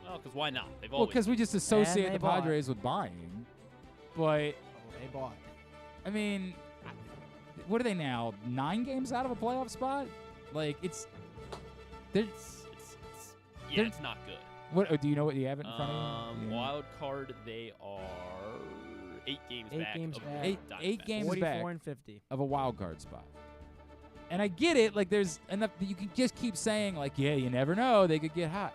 Well, because why not? They've Well, because we just associate the Padres with buying. But they bought. I mean, what are they now? 9 games out of a playoff spot? Like it's not good. What do you know? What you have it in front of you? Wild card, they are 8 games back. Eight games 44 back and 50 of a wild card spot. And I get it. Like there's enough. You can just keep saying like, yeah, you never know. They could get hot,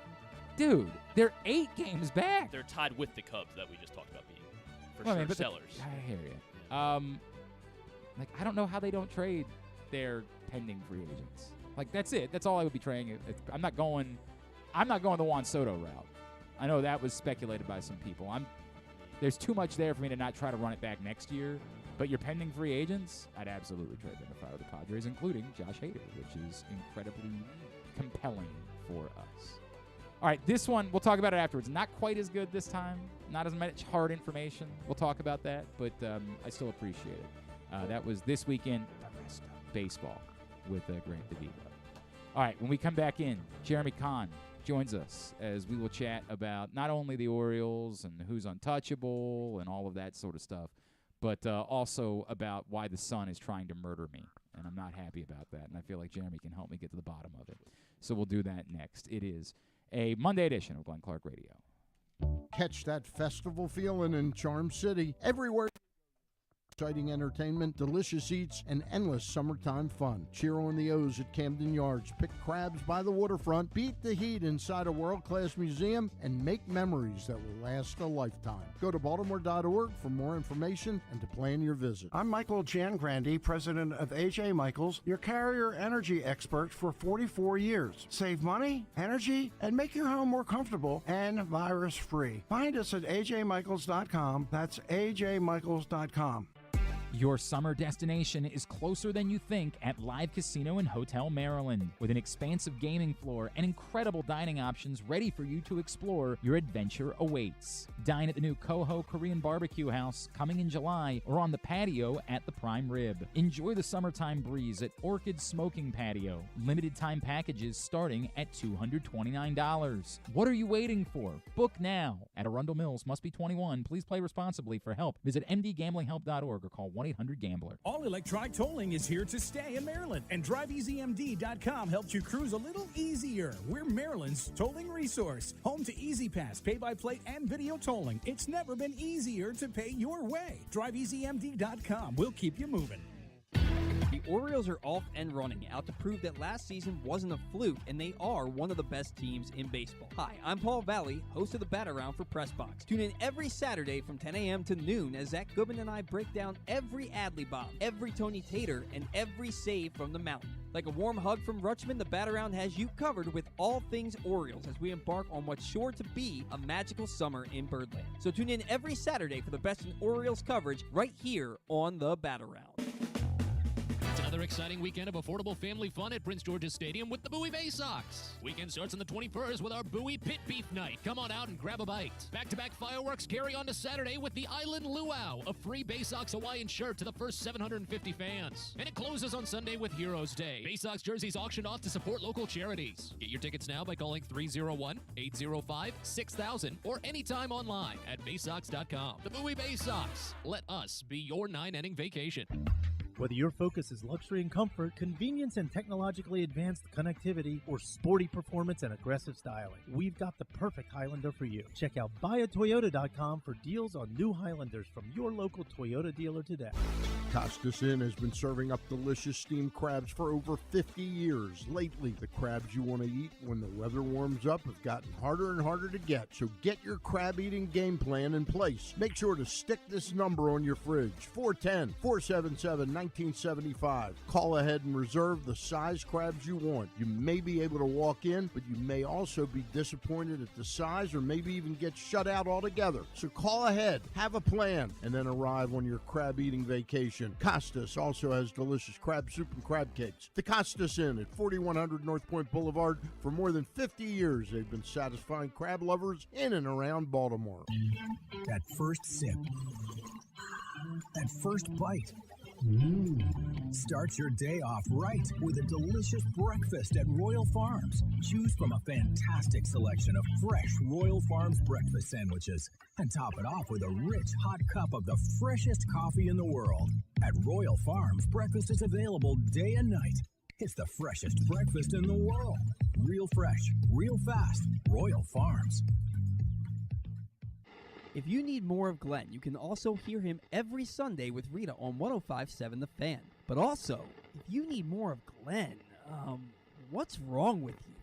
dude. They're 8 games back. They're tied with the Cubs that we just talked about being for Well, I sure mean, but sellers. I hear you. Like I don't know how they don't trade their pending free agents. Like that's it. That's all I would be trading. I'm not going the Juan Soto route. I know that was speculated by some people. There's too much there for me to not try to run it back next year. But your pending free agents, I'd absolutely trade them if I were the Padres, including Josh Hader, which is incredibly compelling for us. All right, this one, we'll talk about it afterwards. Not quite as good this time. Not as much hard information. We'll talk about that, but I still appreciate it. That was This Weekend Baseball with Grant DeVivo. All right, when we come back in, Jeremy Conn joins us as we will chat about not only the Orioles and who's untouchable and all of that sort of stuff, but also about why the sun is trying to murder me. And I'm not happy about that, and I feel like Jeremy can help me get to the bottom of it. So we'll do that next. It is a Monday edition of Glenn Clark Radio. Catch that festival feeling in Charm City everywhere. Exciting entertainment, delicious eats, and endless summertime fun. Cheer on the O's at Camden Yards, pick crabs by the waterfront, beat the heat inside a world-class museum, and make memories that will last a lifetime. Go to baltimore.org for more information and to plan your visit. I'm Michael Jangrandi, president of AJ Michaels, your carrier energy expert for 44 years. Save money, energy, and make your home more comfortable and virus-free. Find us at ajmichaels.com. That's ajmichaels.com. Your summer destination is closer than you think at Live Casino and Hotel Maryland. With an expansive gaming floor and incredible dining options ready for you to explore, your adventure awaits. Dine at the new Coho Korean Barbecue House coming in July or on the patio at the Prime Rib. Enjoy the summertime breeze at Orchid Smoking Patio. Limited time packages starting at $229. What are you waiting for? Book now at Arundel Mills. Must be 21. Please play responsibly. For help, visit mdgamblinghelp.org or call 1-800-GAMBLER. All electronic tolling is here to stay in Maryland, and DriveEasyMD.com helps you cruise a little easier. We're Maryland's tolling resource, home to EasyPass, pay-by-plate, and video tolling. It's never been easier to pay your way. DriveEasyMD.com will keep you moving. The Orioles are off and running, out to prove that last season wasn't a fluke, and they are one of the best teams in baseball. Hi, I'm Paul Valley, host of the Bat Around for PressBox. Tune in every Saturday from 10 a.m. to noon as Zach Goodman and I break down every Adley bomb, every Tony Tater, and every save from the mountain. Like a warm hug from Rutschman, the Bat Around has you covered with all things Orioles as we embark on what's sure to be a magical summer in Birdland. So tune in every Saturday for the best in Orioles coverage right here on the Bat Around. It's another exciting weekend of affordable family fun at Prince George's Stadium with the Bowie Bay Sox. Weekend starts on the 21st with our Bowie Pit Beef Night. Come on out and grab a bite. Back-to-back fireworks carry on to Saturday with the Island Luau, a free Bay Sox Hawaiian shirt to the first 750 fans. And it closes on Sunday with Heroes Day. Bay Sox jerseys auctioned off to support local charities. Get your tickets now by calling 301-805-6000 or anytime online at baysox.com. The Bowie Bay Sox. Let us be your 9-inning vacation. Whether your focus is luxury and comfort, convenience and technologically advanced connectivity, or sporty performance and aggressive styling, we've got the perfect Highlander for you. Check out buyatoyota.com for deals on new Highlanders from your local Toyota dealer today. Costas Inn has been serving up delicious steamed crabs for over 50 years. Lately, the crabs you want to eat when the weather warms up have gotten harder and harder to get, so get your crab-eating game plan in place. Make sure to stick this number on your fridge, 410-477-1975. Call ahead and reserve the size crabs you want. You may be able to walk in, but you may also be disappointed at the size or maybe even get shut out altogether. So call ahead, have a plan, and then arrive on your crab-eating vacation. Costas also has delicious crab soup and crab cakes. The Costas Inn at 4100 North Point Boulevard. For more than 50 years, they've been satisfying crab lovers in and around Baltimore. That first sip. That first bite. Start your day off right with a delicious breakfast at Royal Farms. Choose from a fantastic selection of fresh Royal Farms breakfast sandwiches and top it off with a rich hot cup of the freshest coffee in the world. At Royal Farms, breakfast is available day and night. It's the freshest breakfast in the world. Real fresh, real fast. Royal Farms. If you need more of Glenn, you can also hear him every Sunday with Rita on 105.7 The Fan. But also, if you need more of Glenn, what's wrong with you?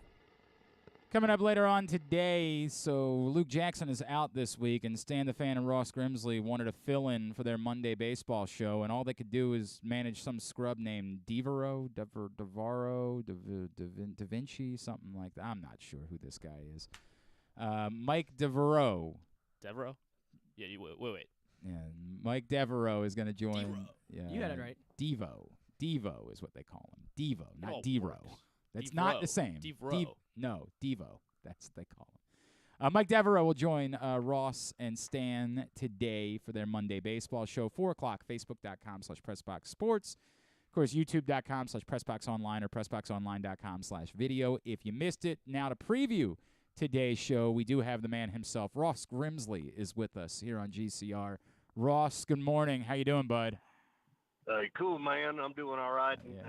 Coming up later on today, so Luke Jackson is out this week, and Stan the Fan and Ross Grimsley wanted to fill in for their Monday baseball show, and all they could do is manage some scrub named DeVaro, Da Vinci, something like that. I'm not sure who this guy is. Mike Devereaux. Devereaux? Yeah, wait. Yeah, Mike Devereaux is going to join. Devereaux. Yeah, You had it right. Devo is what they call him. Devo, not Oh, Devro. That's not the same. Devereaux. No, Devo. That's what they call him. Mike Devereaux will join Ross and Stan today for their Monday baseball show, 4 o'clock, facebook.com/PressBoxSports. Of course, youtube.com/PressBoxOnline or PressBoxOnline.com/video. If you missed it, now to preview today's show, we do have the man himself. Ross Grimsley is with us here on GCR. Ross, good morning. How you doing, bud? Cool, man. I'm doing all right. Yeah.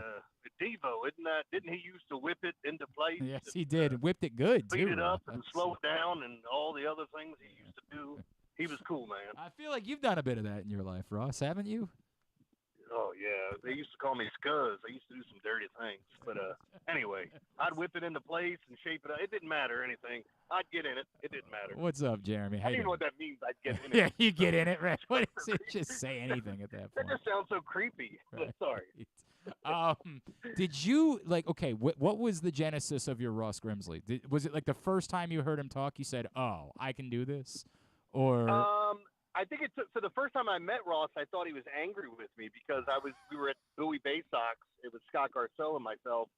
Devo, didn't he used to whip it into place? Yes, he did. Whipped it good, Speed too. it up and slow it down and all the other things he used to do. He was cool, man. I feel like you've done a bit of that in your life, Ross, haven't you? Oh, yeah. They used to call me Scuzz. I used to do some dirty things. But anyway, I'd whip it into place and shape it up. It didn't matter anything. I'd get in it. It didn't matter. What's up, Jeremy? How I don't you even know doing? what that means. I'd get in it. Yeah, you get in it, right? What is it? Just say anything at that That point. just sounds so creepy. Right. Sorry. Did you, what was the genesis of your Ross Grimsley? Was it like the first time you heard him talk, you said, oh, I can do this? Or... I think it took, so the first time I met Ross, I thought he was angry with me because we were at Bowie Bay Sox. It was Scott Garceau and myself,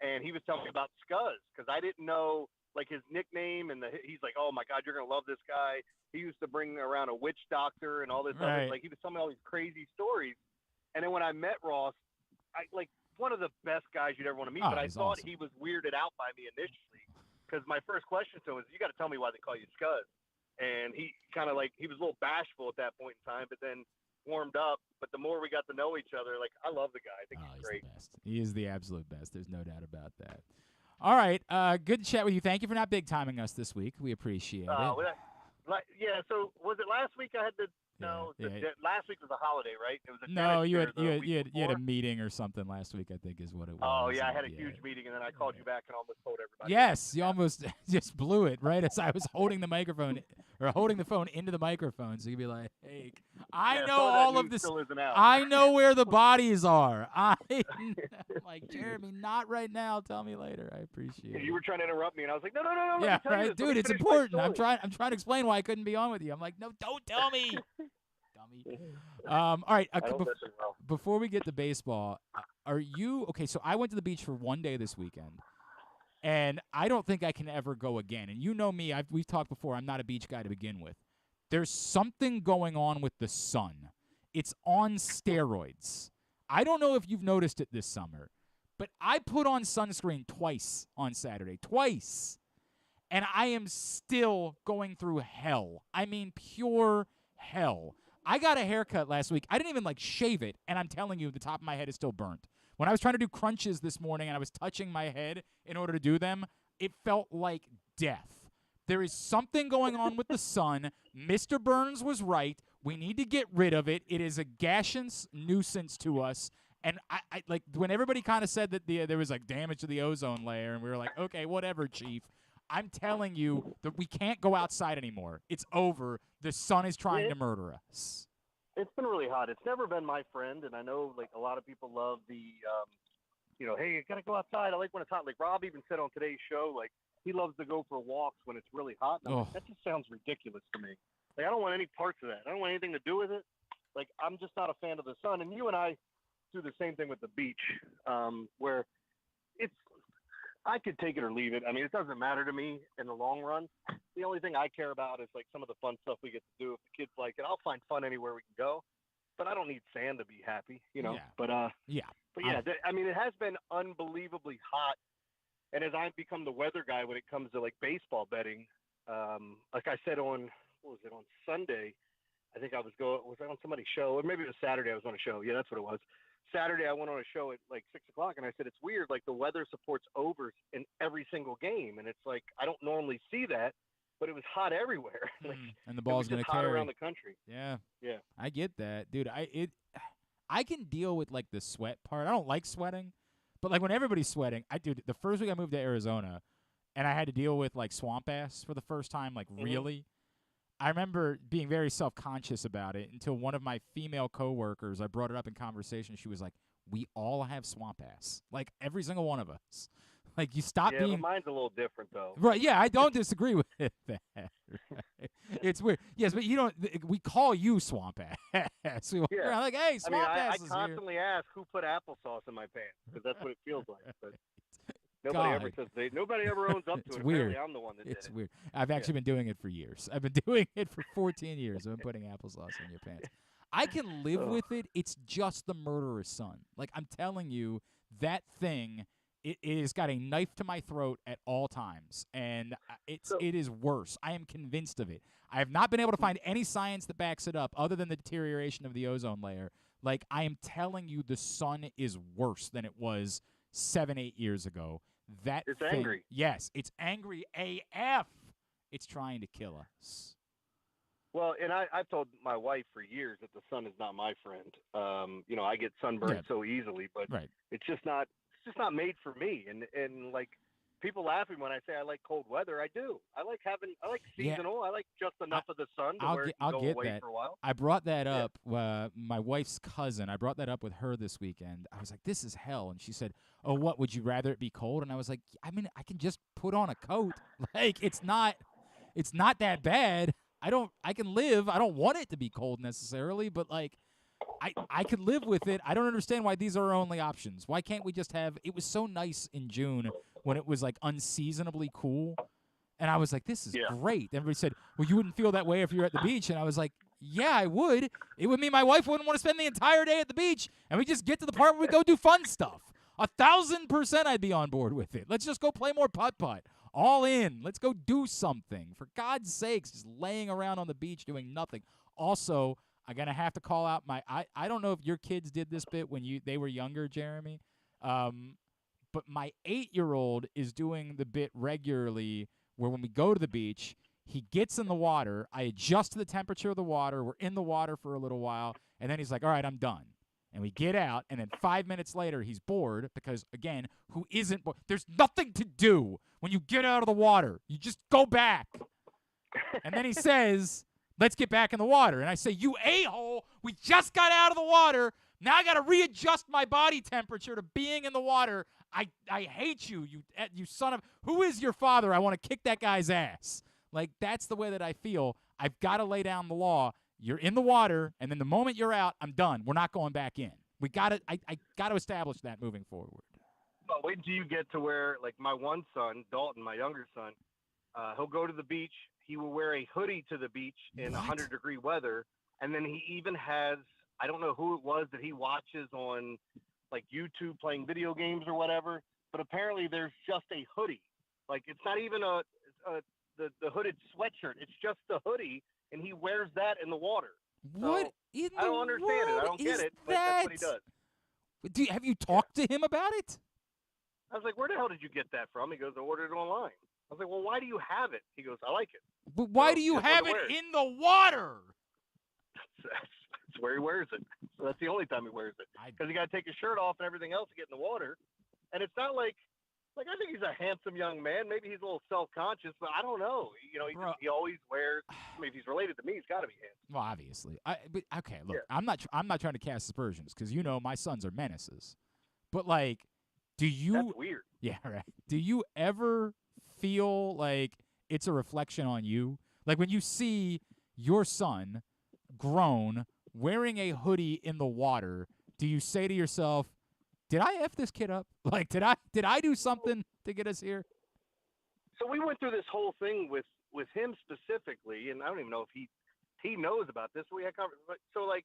and he was telling me about Scuzz because I didn't know like his nickname, and he's like, oh my God, you're gonna love this guy. He used to bring around a witch doctor and all this other, like he was telling me all these crazy stories. And then when I met Ross, one of the best guys you'd ever want to meet, but I thought he was weirded out by me initially because my first question to him was, you got to tell me why they call you Scuzz. And he kind of he was a little bashful at that point in time, but then warmed up, but the more we got to know each other, like, I love the guy. I think he's great. The best. He is the absolute best. There's no doubt about that. All right. Good to chat with you. Thank you for not big-timing us this week. We appreciate it. Yeah, so was it last week I had to – no, last week was a holiday, right? It was a No, you had a meeting or something last week, I think is what it was. Oh, yeah, I had a huge meeting, and then I called you back and almost told everybody. Yes, you almost just blew it right as I was holding the microphone or holding the phone into the microphone. So you'd be like, hey, I know all of this. I know where the bodies are. I'm like, Jeremy, not right now. Tell me later. I appreciate it. You were trying to interrupt me, and I was like, no. Yeah, right, dude, it's important. I'm trying to explain why I couldn't be on with you. I'm like, no, don't tell me. Dummy. All right. Before we get to baseball, are you okay? So I went to the beach for one day this weekend, and I don't think I can ever go again. And you know me, we've talked before. I'm not a beach guy to begin with. There's something going on with the sun. It's on steroids. I don't know if you've noticed it this summer, but I put on sunscreen twice on Saturday. Twice. And I am still going through hell. I mean, pure hell. I got a haircut last week. I didn't even, shave it, and I'm telling you, the top of my head is still burnt. When I was trying to do crunches this morning and I was touching my head in order to do them, it felt like death. There is something going on with the sun. Mr. Burns was right. We need to get rid of it. It is a gaseous nuisance to us. And I when everybody kind of said that there was, damage to the ozone layer, and we were like, okay, whatever, Chief. I'm telling you that we can't go outside anymore. It's over. The sun is trying to murder us. It's been really hot. It's never been my friend, and I know a lot of people love the, hey, you gotta go outside. I like when it's hot. Like Rob even said on today's show, he loves to go for walks when it's really hot. And that just sounds ridiculous to me. I don't want any parts of that. I don't want anything to do with it. I'm just not a fan of the sun. And you and I do the same thing with the beach, where I could take it or leave it. I mean, it doesn't matter to me in the long run. The only thing I care about is some of the fun stuff we get to do. If the kids like it, I'll find fun anywhere we can go. But I don't need sand to be happy, Yeah. But it has been unbelievably hot. And as I've become the weather guy when it comes to baseball betting, like I said on Sunday, I think was I on somebody's show, or maybe it was Saturday I was on a show. Yeah, that's what it was. Saturday I went on a show at 6 o'clock, and I said, it's weird, the weather supports overs in every single game. And it's I don't normally see that, but it was hot everywhere. And the ball's going to carry around the country. Yeah. Yeah. I get that. Dude, I can deal with the sweat part. I don't like sweating, but when everybody's sweating, the first week I moved to Arizona and I had to deal with swamp ass for the first time, really. I remember being very self-conscious about it until one of my female coworkers, I brought it up in conversation. She was like, we all have swamp ass. Every single one of us. You stop being. Yeah, but mine's a little different, though. Right, yeah, I don't disagree with that. Right? It's weird. Yes, but you don't. We call you swamp ass. We're like, hey, swamp ass is I constantly ask who put applesauce in my pants, because that's what it feels like. But nobody ever owns up to it. Weird. Apparently, I'm the one that did it. It's weird. I've actually been doing it for years. I've been doing it for 14 years. I've been putting applesauce in your pants. I can live with it. It's just the murderous sun. I'm telling you, that thing, it has got a knife to my throat at all times, and it is worse. I am convinced of it. I have not been able to find any science that backs it up other than the deterioration of the ozone layer. I am telling you, the sun is worse than it was 7-8 years ago. It's angry. Yes, it's angry AF. It's trying to kill us. Well, and I've told my wife for years that the sun is not my friend. I get sunburned so easily, but it's just not made for me. And people laugh at me when I say I like cold weather. I do. I like seasonal. I like just enough of the sun to where it can go away for a while. I brought that up. My wife's cousin, I brought that up with her this weekend. I was like, this is hell. And she said, oh, what, would you rather it be cold? And I was like, I mean, I can just put on a coat. It's not that bad. I can live. I don't want it to be cold necessarily, but I could live with it. I don't understand why these are our only options. Why can't we just have, it was so nice in June when it was unseasonably cool. And I was like, this is great. Everybody said, well, you wouldn't feel that way if you're at the beach. And I was like, yeah, I would. It would mean my wife wouldn't want to spend the entire day at the beach. And we just get to the part where we go do fun stuff. 1,000% I'd be on board with it. Let's just go play more putt-putt. All in. Let's go do something. For God's sakes, just laying around on the beach doing nothing. Also, I'm going to have to call out I don't know if your kids did this bit when they were younger, Jeremy, but my 8-year-old is doing the bit regularly where when we go to the beach, he gets in the water, I adjust the temperature of the water, we're in the water for a little while, and then he's like, all right, I'm done. And we get out, and then 5 minutes later, he's bored because, again, who isn't bored? There's nothing to do when you get out of the water. You just go back. And then he says, let's get back in the water. And I say, you a-hole, we just got out of the water. Now I got to readjust my body temperature to being in the water. I hate you, you son of – who is your father? I want to kick that guy's ass. Like, that's the way that I feel. I've got to lay down the law. You're in the water, and then the moment you're out, I'm done. We're not going back in. We got to. I got to establish that moving forward. But wait until you get to where, like, my one son, Dalton, my younger son, he'll go to the beach. He will wear a hoodie to the beach in 100-degree weather, and then he even has, I don't know who it was that he watches on, like, YouTube playing video games or whatever, but apparently there's just a hoodie. Like, it's not even the hooded sweatshirt. It's just the hoodie, and he wears that in the water. What in the I don't understand it. I don't get it, but that's what he does. Have you talked to him about it? I was like, where the hell did you get that from? He goes, I ordered it online. I was like, well, why do you have it? He goes, I like it. But why do you have it in the water? That's where he wears it. So that's the only time he wears it. Because he got to take his shirt off and everything else to get in the water. And it's not like I think he's a handsome young man. Maybe he's a little self-conscious, but I don't know. You know, he always wears. I mean, if he's related to me, he's got to be handsome. Well, obviously. But okay, look, yeah. I'm not trying to cast aspersions because you know my sons are menaces. But like, do you? That's weird. Yeah, right. Do you ever feel like it's a reflection on you? Like when you see your son, grown, wearing a hoodie in the water, do you say to yourself, did I F this kid up? Like, did I do something to get us here? So we went through this whole thing with him specifically, and I don't even know if he knows about this. We had so like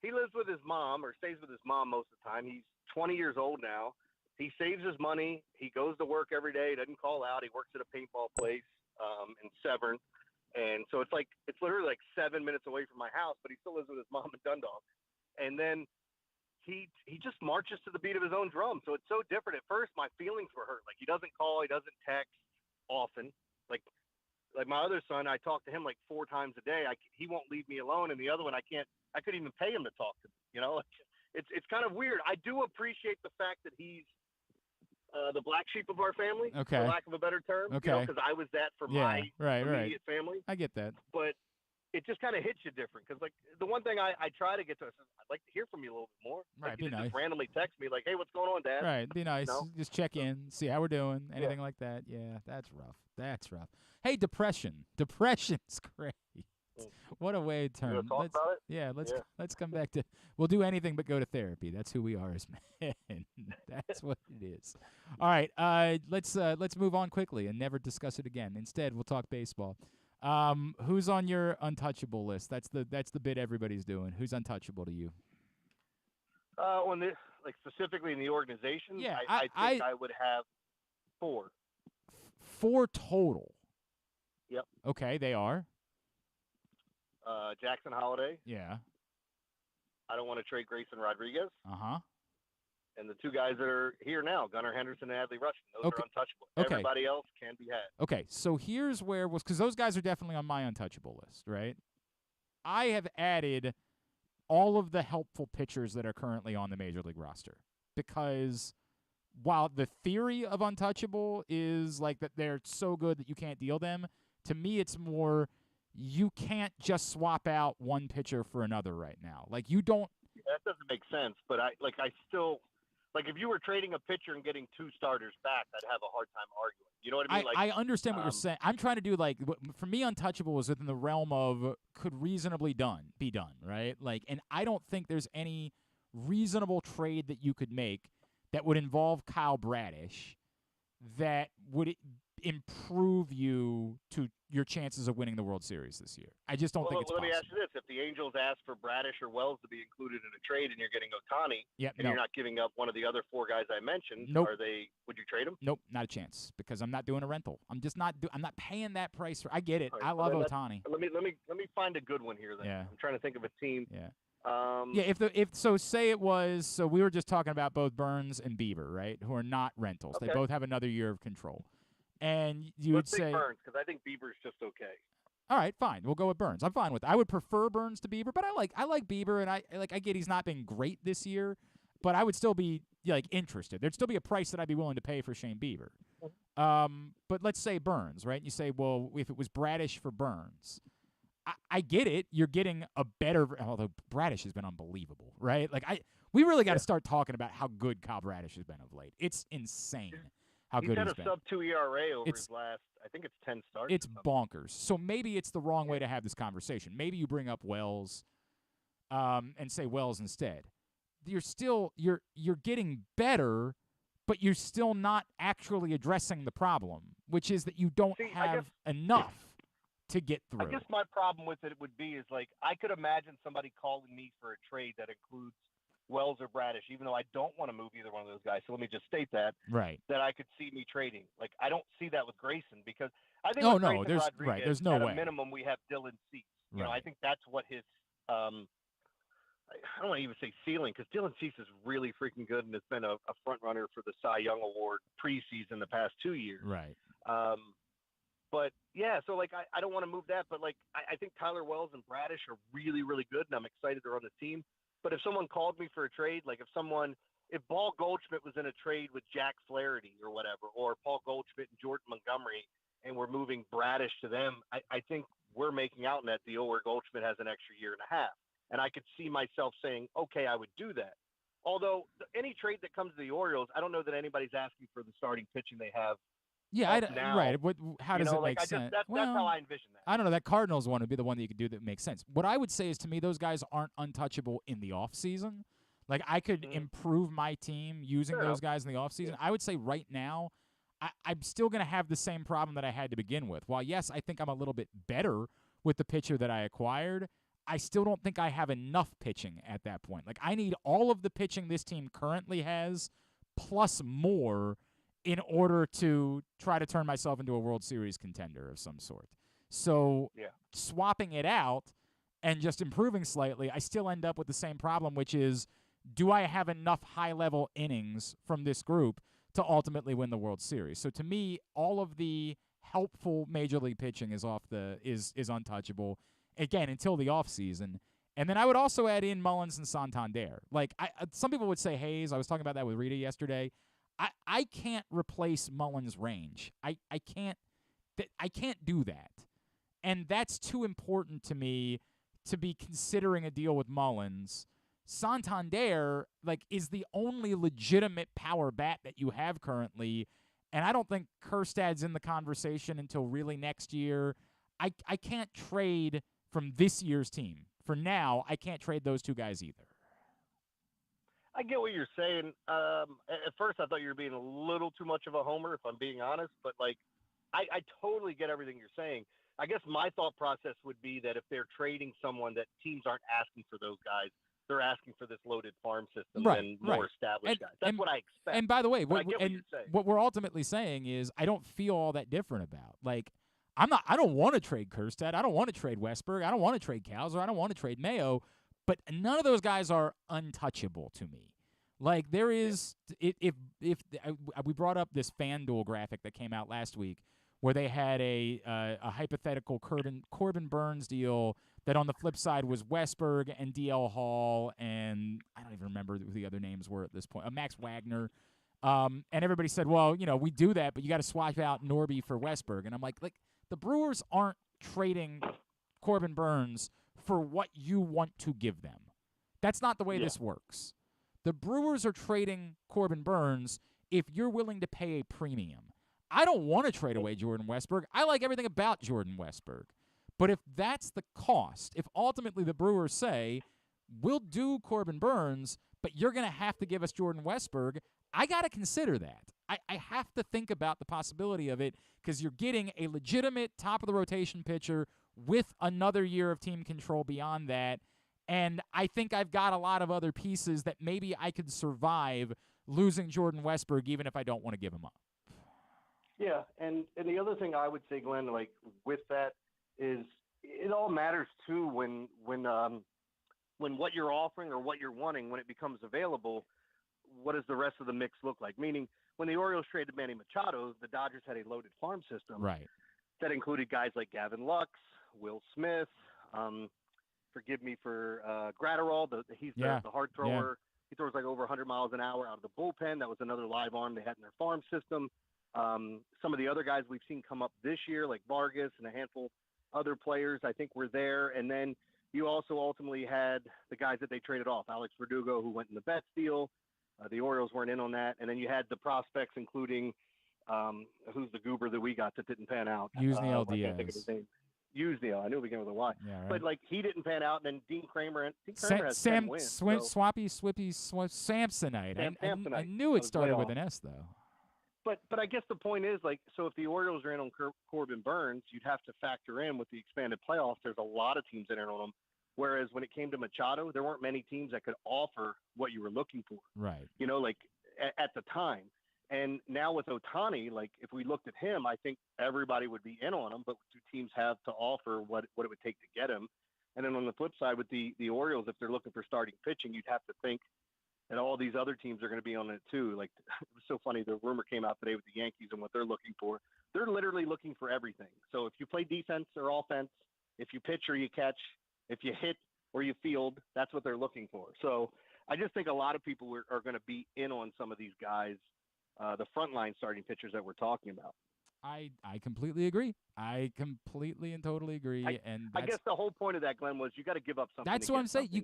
he lives with his mom or stays with his mom most of the time. He's 20 years old now. He saves his money. He goes to work every day. He doesn't call out. He works at a paintball place in Severn, and so it's literally like 7 minutes away from my house, but he still lives with his mom in Dundalk. And then he just marches to the beat of his own drum. So it's so different. At first, my feelings were hurt. Like, he doesn't call, he doesn't text often. Like my other son, I talk to him like 4 times a day. He won't leave me alone. And the other one, I couldn't even pay him to talk to me. You know, it's kind of weird. I do appreciate the fact that he's the black sheep of our family, okay, for lack of a better term. Okay. You know, because I was that for my immediate family. I get that. But it just kind of hits you different because, like, the one thing I try to get to is I'd like to hear from you a little bit more. Right, like, be you nice. Just randomly text me like, "Hey, what's going on, Dad?" Right, be nice. You know? Just check in, see how we're doing, anything like that. Yeah, that's rough. That's rough. Hey, depression. Depression's great. What a way to turn. You wanna talk about it? Yeah, let's come back to. We'll do anything but go to therapy. That's who we are as men. That's what it is. All right, let's move on quickly and never discuss it again. Instead, we'll talk baseball. Who's on your untouchable list? That's the bit everybody's doing. Who's untouchable to you? On this, like specifically in the organization, yeah, I think I would have 4. 4 total. Yep. Okay, they are. Jackson Holiday. Yeah. I don't want to trade Grayson Rodriguez. Uh-huh. And the 2 guys that are here now, Gunnar Henderson and Adley Rushing, those are untouchable. Okay. Everybody else can be had. Okay, so here's where because those guys are definitely on my untouchable list, right? I have added all of the helpful pitchers that are currently on the Major League roster because while the theory of untouchable is like that they're so good that you can't deal them, to me it's more you can't just swap out one pitcher for another right now. Like you don't. Yeah, that doesn't make sense, but I still. Like, if you were trading a pitcher and getting 2 starters back, I'd have a hard time arguing. You know what I mean? I understand what you're saying. I'm trying to do, like, for me, untouchable was within the realm of could reasonably be done, right? Like, and I don't think there's any reasonable trade that you could make that would involve Kyle Bradish that would improve you to your chances of winning the World Series this year. I just don't think it's let me possible. ask you this. If the Angels ask for Bradish or Wells to be included in a trade and you're getting Ohtani, and no. you're not giving up one of the other 4 guys I mentioned, Nope. would you trade them? Nope, not a chance, because I'm not doing a rental. I'm just not I'm not paying that price for. I get it. All right, I love then Ohtani. Let me find a good one here then. Yeah. I'm trying to think of a team. Yeah. Yeah, Say it was, so we were just talking about both Burns and Bieber, right, who are not rentals. Okay. They both have another year of control. And you Let's would say Burns, because I think Bieber's just okay. all right, fine. We'll go with Burns. I'm fine with it. I would prefer Burns to Bieber, but I like Bieber, and I get he's not been great this year, but I would still be interested. There'd still be a price that I'd be willing to pay for Shane Bieber. But let's say Burns, right? And you say, well, if it was Bradish for Burns, I get it. You're getting a better, although Bradish has been unbelievable, right? We really got to start talking about how good Kyle Bradish has been of late. It's insane how good he's been. He's had a sub-2 ERA over his last, I think it's 10 starts. It's bonkers. So maybe it's the wrong way to have this conversation. Maybe you bring up Wells and say Wells instead. You're getting better, but you're still not actually addressing the problem, which is that you don't have enough to get through. I guess my problem with it would be I could imagine somebody calling me for a trade that includes Wells or Bradish, even though I don't want to move either one of those guys. So let me just state that. Right. That I could see me trading. I don't see that with Grayson, because I think there's no at way. a minimum we have Dylan Cease. You know, Right. I think that's what his I don't want to even say ceiling, because Dylan Cease is really freaking good and has been a front runner for the Cy Young Award preseason the past 2 years. Right. But yeah, so I don't want to move that, but I think Tyler Wells and Bradish are really, really good, and I'm excited they're on the team. But if someone called me for a trade, if Paul Goldschmidt was in a trade with Jack Flaherty or whatever, or Paul Goldschmidt and Jordan Montgomery, and we're moving Bradish to them, I think we're making out in that deal where Goldschmidt has an extra year and a half. And I could see myself saying, okay, I would do that. Although any trade that comes to the Orioles, I don't know that anybody's asking for the starting pitching they have. Yeah, now. right. How does it make sense? That's how I envision that. I don't know. That Cardinals one would be the one that you could do that makes sense. What I would say is, to me, those guys aren't untouchable in the offseason. I could improve my team using those guys in the offseason. I would say right now, I'm still going to have the same problem that I had to begin with. While, yes, I think I'm a little bit better with the pitcher that I acquired, I still don't think I have enough pitching at that point. I need all of the pitching this team currently has plus more in order to try to turn myself into a World Series contender of some sort. So swapping it out and just improving slightly, I still end up with the same problem, which is, do I have enough high-level innings from this group to ultimately win the World Series? So to me, all of the helpful Major League pitching is untouchable, again, until the offseason. And then I would also add in Mullins and Santander. Some people would say Hayes. I was talking about that with Rita yesterday. I can't replace Mullins' range. I can't do that. And that's too important to me to be considering a deal with Mullins. Santander, is the only legitimate power bat that you have currently, and I don't think Kjerstad's in the conversation until really next year. I can't trade from this year's team. For now, I can't trade those two guys either. I get what you're saying. At first, I thought you were being a little too much of a homer, if I'm being honest. But I totally get everything you're saying. I guess my thought process would be that if they're trading someone, that teams aren't asking for those guys. They're asking for this loaded farm system and more established guys. That's what I expect. And by the way, what you're what we're ultimately saying is, I don't feel all that different about. I don't want to trade Kjerstad. I don't want to trade Westberg. I don't want to trade Cowser. I don't want to trade Mayo. But none of those guys are untouchable to me. There is, if we brought up this FanDuel graphic that came out last week, where they had a hypothetical Corbin Burns deal that on the flip side was Westberg and DL Hall and I don't even remember who the other names were at this point. Max Wagner. And everybody said, well, we do that, but you got to swap out Norby for Westberg. And I'm like, the Brewers aren't trading Corbin Burns for what you want to give them. That's not the way this works. The Brewers are trading Corbin Burns if you're willing to pay a premium. I don't want to trade away Jordan Westberg. I like everything about Jordan Westberg. But if that's the cost, if ultimately the Brewers say, we'll do Corbin Burns, but you're going to have to give us Jordan Westberg, I got to consider that. I have to think about the possibility of it because you're getting a legitimate top-of-the-rotation pitcher with another year of team control beyond that. And I think I've got a lot of other pieces that maybe I could survive losing Jordan Westburg even if I don't want to give him up. Yeah, and the other thing I would say, Glenn, like with that is it all matters too when what you're offering or what you're wanting, when it becomes available, what does the rest of the mix look like? Meaning when the Orioles traded Manny Machado, the Dodgers had a loaded farm system. Right. That included guys like Gavin Lux, Will Smith, forgive me for Gratterall, he's the hard thrower. Yeah. He throws like over 100 miles an hour out of the bullpen. That was another live arm they had in their farm system. Some of the other guys we've seen come up this year, like Vargas and a handful other players, I think were there. And then you also ultimately had the guys that they traded off, Alex Verdugo, who went in the Betts deal. The Orioles weren't in on that. And then you had the prospects, including who's the goober that we got that didn't pan out? Yusniel I can't think of his name. Yusniel. I knew it began with a Y. Yeah, right. But, like, he didn't pan out. And then Dean Kramer has 10 wins. Samsonite. I knew it started with an S, though. But I guess the point is, like, so if the Orioles are in on Corbin Burns, you'd have to factor in with the expanded playoffs. There's a lot of teams in on them. Whereas when it came to Machado, there weren't many teams that could offer what you were looking for. Right. You know, like at the time. And now with Ohtani, like if we looked at him, I think everybody would be in on him. But do teams have to offer what it would take to get him? And then on the flip side, with the Orioles, if they're looking for starting pitching, you'd have to think that all these other teams are going to be on it too. Like it was so funny. The rumor came out today with the Yankees and what they're looking for. They're literally looking for everything. So if you play defense or offense, if you pitch or you catch, if you hit or you field, that's what they're looking for. So I just think a lot of people are going to be in on some of these guys, the frontline starting pitchers that we're talking about. I completely agree. I completely and totally agree. I guess the whole point of that, Glenn, was you got to give up something. That's what I'm saying. You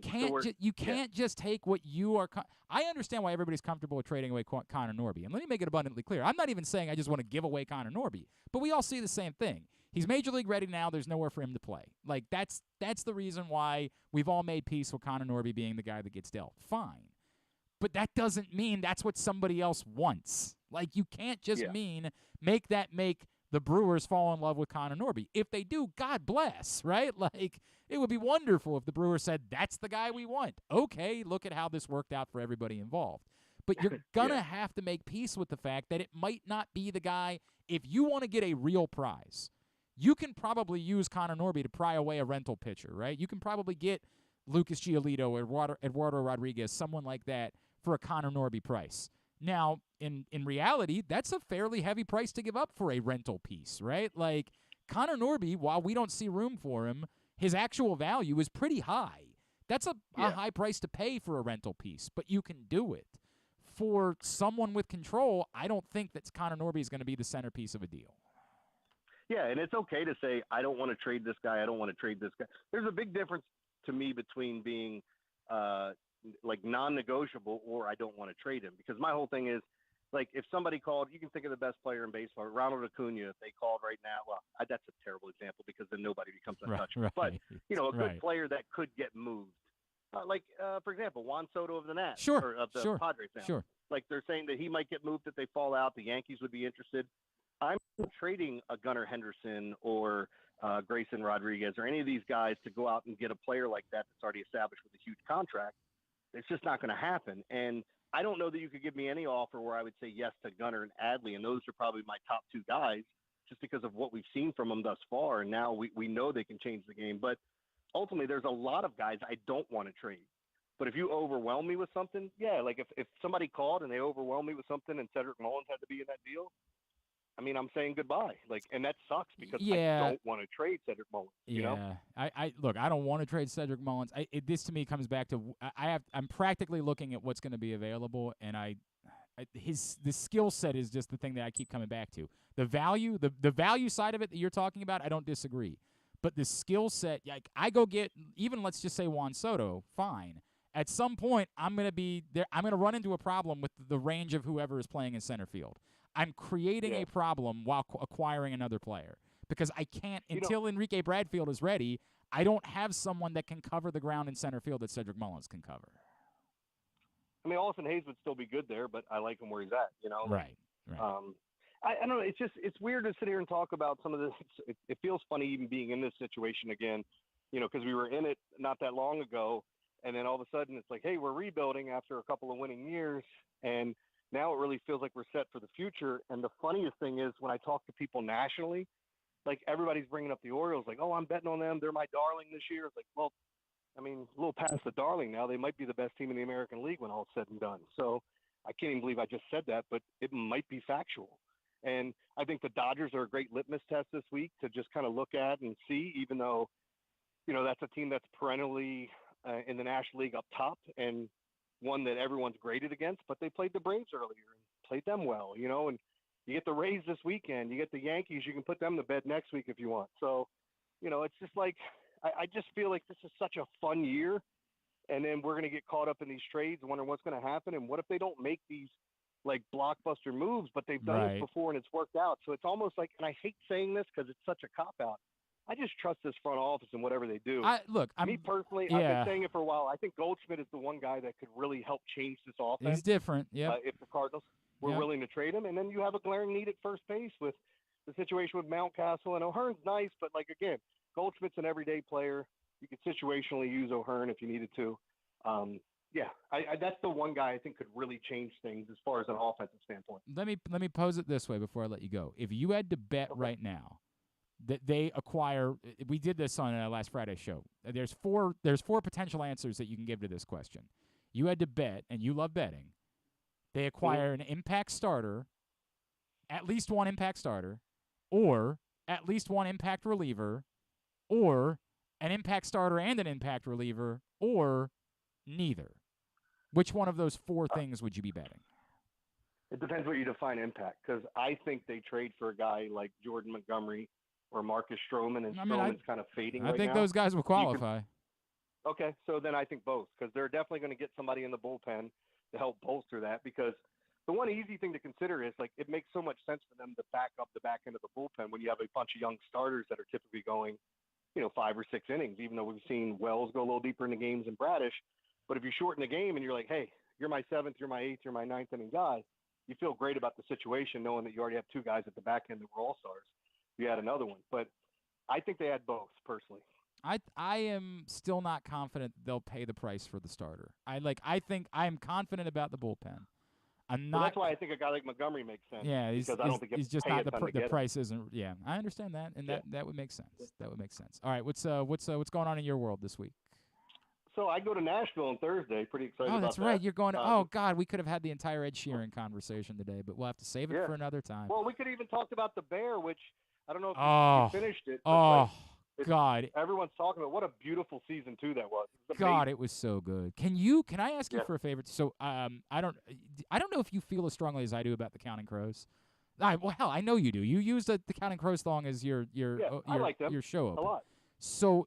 can't just take what you are. I understand why everybody's comfortable with trading away Connor Norby. And let me make it abundantly clear. I'm not even saying I just want to give away Connor Norby, but we all see the same thing. He's major league ready now. There's nowhere for him to play. Like that's the reason why we've all made peace with Connor Norby being the guy that gets dealt. Fine. But that doesn't mean that's what somebody else wants. Like, you can't just make the Brewers fall in love with Connor Norby. If they do, God bless, right? Like, it would be wonderful if the Brewers said, that's the guy we want. Okay, look at how this worked out for everybody involved. But you're going to have to make peace with the fact that it might not be the guy. If you want to get a real prize, you can probably use Connor Norby to pry away a rental pitcher, right? You can probably get Lucas Giolito or Eduardo Rodriguez, someone like that, for a Connor Norby price. Now, in reality, that's a fairly heavy price to give up for a rental piece, right? Like, Connor Norby, while we don't see room for him, his actual value is pretty high. That's a high price to pay for a rental piece, but you can do it. For someone with control, I don't think that Connor Norby is going to be the centerpiece of a deal. Yeah, and it's okay to say, I don't want to trade this guy, I don't want to trade this guy. There's a big difference to me between being like non-negotiable or I don't want to trade him, because my whole thing is, like, if somebody called, you can think of the best player in baseball, Ronald Acuna, if they called right now, well, that's a terrible example because then nobody becomes untouchable. But, you know, a good player that could get moved. For example, Juan Soto of the Nats. Or of the Padres now. Like, they're saying that he might get moved if they fall out. The Yankees would be interested. I'm trading a Gunnar Henderson or Grayson Rodriguez or any of these guys to go out and get a player like that that's already established with a huge contract. It's just not going to happen. And I don't know that you could give me any offer where I would say yes to Gunnar and Adley, and those are probably my top two guys just because of what we've seen from them thus far. And now we know they can change the game. But ultimately, there's a lot of guys I don't want to trade. But if you overwhelm me with something, like if somebody called and they overwhelmed me with something and Cedric Mullins had to be in that deal, I mean, I'm saying goodbye. Like, and that sucks because I don't want to trade Cedric Mullins. You know? Look, I don't want to trade Cedric Mullins. This to me comes back to I'm practically looking at what's going to be available, and the skill set is just the thing that I keep coming back to. The value, the value side of it that you're talking about, I don't disagree. But the skill set, like I go get even let's just say Juan Soto, fine. At some point, I'm going to be there. I'm going to run into a problem with the range of whoever is playing in center field. I'm creating a problem while acquiring another player because I can't until Enrique Bradfield is ready. I don't have someone that can cover the ground in center field that Cedric Mullins can cover. I mean, Austin Hayes would still be good there, but I like him where he's at. You know, right? Right. I don't know. It's weird to sit here and talk about some of this. It feels funny even being in this situation again, because we were in it not that long ago, and then all of a sudden it's like, hey, we're rebuilding after a couple of winning years, and now it really feels like we're set for the future. And the funniest thing is when I talk to people nationally, like everybody's bringing up the Orioles, like, oh, I'm betting on them. They're my darling this year. It's like, well, I mean, a little past the darling now. They might be the best team in the American League when all's said and done. So I can't even believe I just said that, but it might be factual. And I think the Dodgers are a great litmus test this week to just kind of look at and see, even though, that's a team that's perennially in the National League up top and one that everyone's graded against, but they played the Braves earlier and played them well, and you get the Rays this weekend, you get the Yankees, you can put them to bed next week if you want. So, it's just like, I just feel like this is such a fun year. And then we're going to get caught up in these trades and wondering what's going to happen. And what if they don't make these like blockbuster moves, but they've done this before and it's worked out. So it's almost like, and I hate saying this because it's such a cop out. I just trust this front office and whatever they do. Me personally, I've been saying it for a while. I think Goldschmidt is the one guy that could really help change this offense. He's different. Yeah. If the Cardinals were willing to trade him, and then you have a glaring need at first base with the situation with Mountcastle, and O'Hearn's nice, but like again, Goldschmidt's an everyday player. You could situationally use O'Hearn if you needed to. That's the one guy I think could really change things as far as an offensive standpoint. Let me pose it this way before I let you go. If you had to bet right now that they acquire, we did this on last Friday's show. There's four potential answers that you can give to this question. You had to bet, and you love betting. They acquire an impact starter, at least one impact starter, or at least one impact reliever, or an impact starter and an impact reliever, or neither. Which one of those four things would you be betting? It depends what you define impact, because I think they trade for a guy like Jordan Montgomery or Marcus Stroman, and Stroman's kind of fading right now. I think those guys will qualify. Okay, so then I think both, because they're definitely going to get somebody in the bullpen to help bolster that, because the one easy thing to consider is, like, it makes so much sense for them to back up the back end of the bullpen when you have a bunch of young starters that are typically going, 5 or 6 innings, even though we've seen Wells go a little deeper in the games and Bradish. But if you shorten the game and you're like, hey, you're my 7th, you're my 8th, you're my 9th inning guy, you feel great about the situation knowing that you already have 2 guys at the back end that were all-stars. You add another one. But I think they had both, personally. I am still not confident they'll pay the price for the starter. I think I'm confident about the bullpen. I'm not. Well, that's why I think a guy like Montgomery makes sense. Yeah, he's just not the price isn't. Yeah, I understand that, and that would make sense. That would make sense. All right, what's going on in your world this week? So I go to Nashville on Thursday. Pretty excited about that. Oh, that's right. You're going. Oh God, we could have had the entire Ed Sheeran conversation today, but we'll have to save it for another time. Well, we could even talk about the Bear, which I don't know if you finished it. Oh. God, everyone's talking about what a beautiful season 2 that was. God, it was so good. Can I ask you for a favor? So, I don't know if you feel as strongly as I do about the Counting Crows. Well, hell, I know you do. You used the Counting Crows song as your show opener. A lot. So,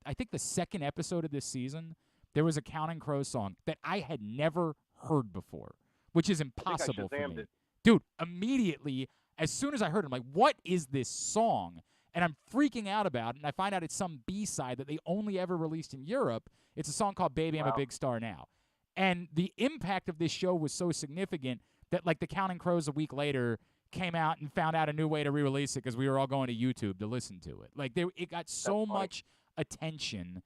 I think the second episode of this season, there was a Counting Crows song that I had never heard before, which is impossible for me. Dude, immediately, as soon as I heard it, I'm like, what is this song? And I'm freaking out about it, and I find out it's some B-side that they only ever released in Europe. It's a song called Baby, I'm a Big Star Now. And the impact of this show was so significant that, like, the Counting Crows a week later came out and found out a new way to re-release it because we were all going to YouTube to listen to it. Like, it got so much attention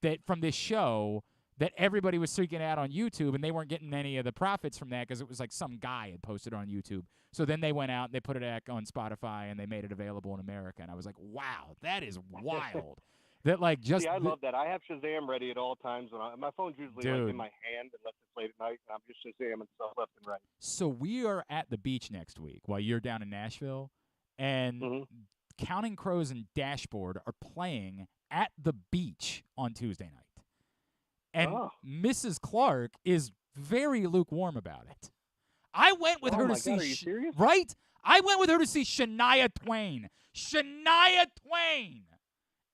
that from this show that everybody was freaking out on YouTube, and they weren't getting any of the profits from that because it was like some guy had posted it on YouTube. So then they went out and they put it back on Spotify and they made it available in America. And I was like, wow, that is wild. That like just. I love that. I have Shazam ready at all times. My phone's usually like in my hand unless it's late at night, and I'm just Shazamming stuff left and right. So we are at the beach next week while you're down in Nashville, and Counting Crows and Dashboard are playing at the beach on Tuesday night. And Mrs. Clark is very lukewarm about it. I went with her to see. God, are you serious? Right? I went with her to see Shania Twain. Shania Twain!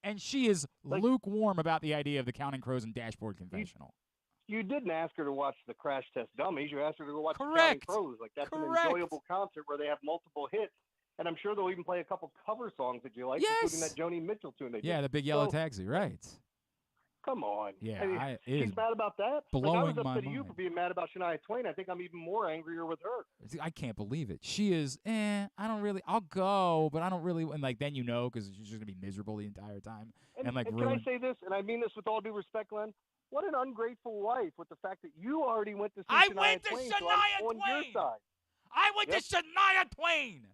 And she is lukewarm about the idea of the Counting Crows and Dashboard Confessional. You didn't ask her to watch the Crash Test Dummies. You asked her to go watch the Counting Crows. Like, that's an enjoyable concert where they have multiple hits. And I'm sure they'll even play a couple cover songs that you like, including that Joni Mitchell tune they did. Yeah, the Big Yellow Taxi, right. Come on. Yeah, I mean, it she's is mad about that? blowing I was my upset at you mind. for being mad about Shania Twain. I think I'm even more angrier with her. I can't believe it. She is, I don't really, I'll go, but I don't really, and like then because she's just going to be miserable the entire time. And like, can I say this, and I mean this with all due respect, Glenn? What an ungrateful wife with the fact that you already went to see Shania Twain, so I'm on your side. I went to Shania Twain!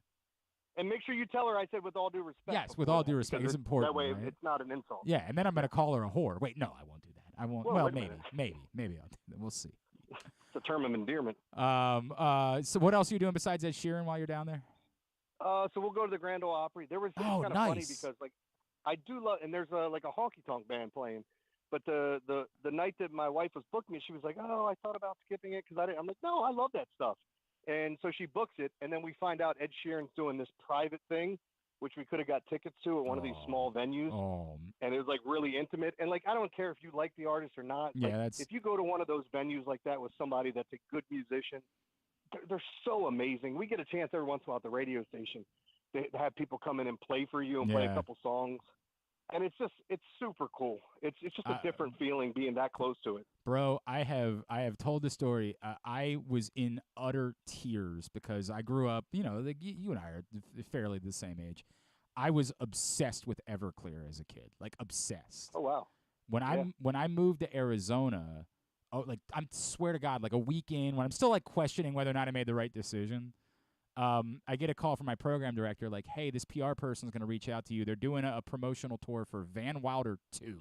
And make sure you tell her I said with all due respect. Yes, with all due respect. It's important. That way right? it's not an insult. Yeah, and then I'm going to call her a whore. Wait, no, I won't do that. I won't. Well, Well, wait a maybe I'll do that. We'll see. It's a term of endearment. So what else are you doing besides Ed Sheeran while you're down there? So we'll go to the Grand Ole Opry. There was it's kind of funny because like I do love, and there's like a honky tonk band playing. But the night that my wife was booking me, she was like, "Oh, I thought about skipping it because I didn't." I'm like, "No, I love that stuff." And so she books it, and then we find out Ed Sheeran's doing this private thing, which we could have got tickets to at one of these small venues. And it was like really intimate. And like, I don't care if you like the artist or not. Yeah, like, if you go to one of those venues like that with somebody that's a good musician, they're so amazing. We get a chance every once in a while at the radio station to have people come in and play for you and play a couple songs. And it's super cool. It's just a different feeling being that close to it. Bro, I have told the story. I was in utter tears because I grew up, you and I are fairly the same age. I was obsessed with Everclear as a kid, like obsessed. Oh, wow. When I moved to Arizona, I swear to God, like a week in, when I'm still like questioning whether or not I made the right decision, I get a call from my program director like, hey, this PR person's going to reach out to you. They're doing a promotional tour for Van Wilder 2.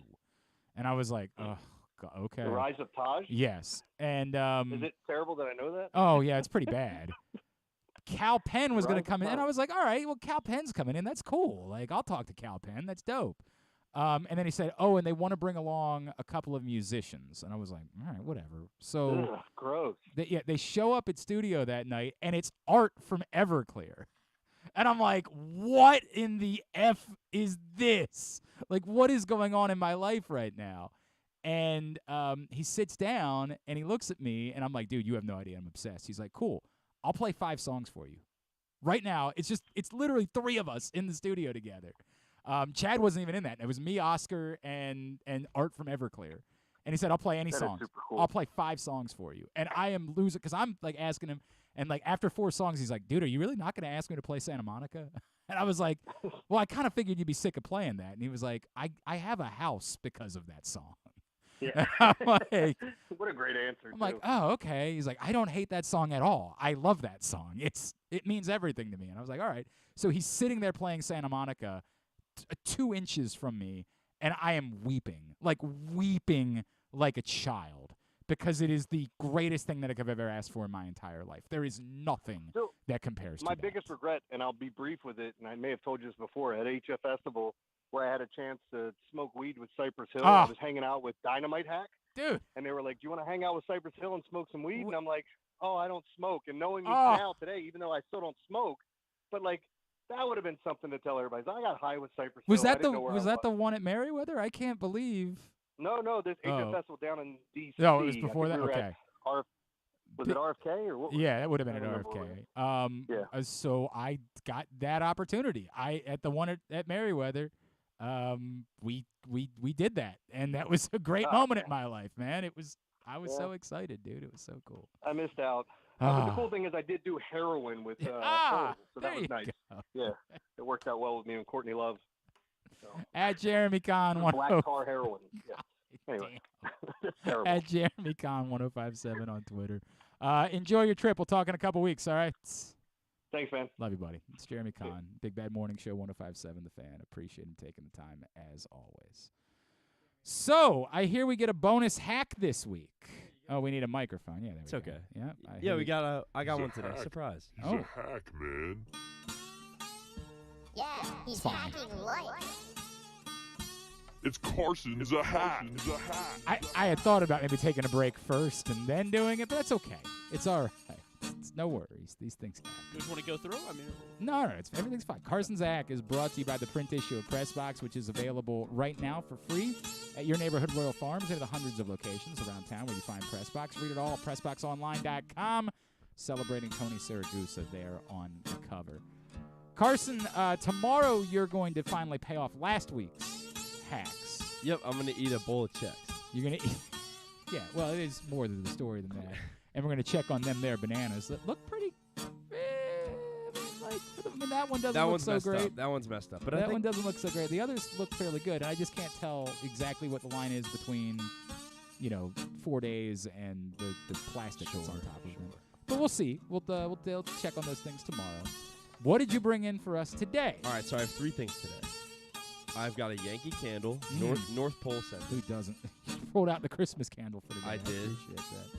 And I was like, oh, God, okay. The Rise of Taj? Yes. And is it terrible that I know that? Oh, yeah, it's pretty bad. Cal Penn was going to come in. And I was like, all right, well, Cal Penn's coming in. That's cool. Like, I'll talk to Cal Penn. That's dope. And then he said, oh, and they want to bring along a couple of musicians. And I was like, all right, whatever. So ugh, gross. They show up at studio that night, and it's Art from Everclear. And I'm like, what in the F is this? Like, what is going on in my life right now? And he sits down, and he looks at me, and I'm like, dude, you have no idea. I'm obsessed. He's like, cool. I'll play 5 songs for you. Right now, it's literally 3 of us in the studio together. Chad wasn't even in that. It was me, Oscar, and Art from Everclear. And he said, I'll play any songs. Super cool. I'll play 5 songs for you. And I am losing because I'm like asking him. And like after 4 songs, he's like, dude, are you really not going to ask me to play Santa Monica? And I was like, well, I kind of figured you'd be sick of playing that. And he was like, I have a house because of that song. Yeah. I'm like, what a great answer. I'm like, oh, okay. He's like, I don't hate that song at all. I love that song. It means everything to me. And I was like, all right. So he's sitting there playing Santa Monica 2 inches from me, and I am weeping like a child because it is the greatest thing that I could have ever asked for in my entire life. There is nothing that compares to my that. biggest regret, and I'll be brief with it, and I may have told you this before, at HF Festival, where I had a chance to smoke weed with Cypress Hill. I was hanging out with Dynamite Hack. Dude. And they were like, do you want to hang out with Cypress Hill and smoke some weed? And I'm like, oh, I don't smoke. And knowing me now today, even though I still don't smoke, but like, that would have been something to tell everybody. I got high with Cypress Hill. Was that the one at Merriweather? I can't believe. No, there's HF Festival down in D.C. No, it was before that? Okay. Was it RFK or what? Yeah, that would have been at RFK. So I got that opportunity. At the one at Merriweather, we did that, and that was a great moment in my life, man. I was so excited, dude. It was so cool. I missed out. But the cool thing is I did do heroin with Pearl, so that was nice. Go. Yeah, it worked out well with me and Courtney Love. So. At Jeremy Conn, black tar heroin. Yeah. Anyway, at Jeremy Conn 1057 on Twitter. Enjoy your trip. We'll talk in a couple weeks. All right. Thanks, man. Love you, buddy. It's Jeremy Conn, Big Bad Morning Show 1057 The Fan. Appreciate him taking the time as always. So I hear we get a bonus hack this week. Oh, we need a microphone. Yeah, there we go. Okay. Yeah, I got one today. Surprise. He's a hack, man. Yeah, he's hacking life. It's Carson is a hack. I had thought about maybe taking a break first and then doing it, but that's okay. It's all right. It's no worries. These things happen. You just want to go through? I mean, no, everything's fine. Carson's Hack is brought to you by the print issue of Pressbox, which is available right now for free at your neighborhood Royal Farms. There are the hundreds of locations around town where you find Pressbox. Read it all at PressBoxOnline.com. Celebrating Tony Siragusa there on the cover. Carson, tomorrow you're going to finally pay off last week's hacks. Yep, I'm going to eat a bowl of Chex. You're going to eat. Yeah, well, it is more than the story than that. And we're going to check on them there bananas that look pretty. That one doesn't look so great. Up. That one's messed up. But that one doesn't look so great. The others look fairly good. And I just can't tell exactly what the line is between, 4 days and the plastic that's on top of them. But we'll see. We'll check on those things tomorrow. What did you bring in for us today? All right, so I have 3 things today. I've got a Yankee candle, North Pole scented. Who doesn't? You rolled out the Christmas candle for today. I did. Appreciate that.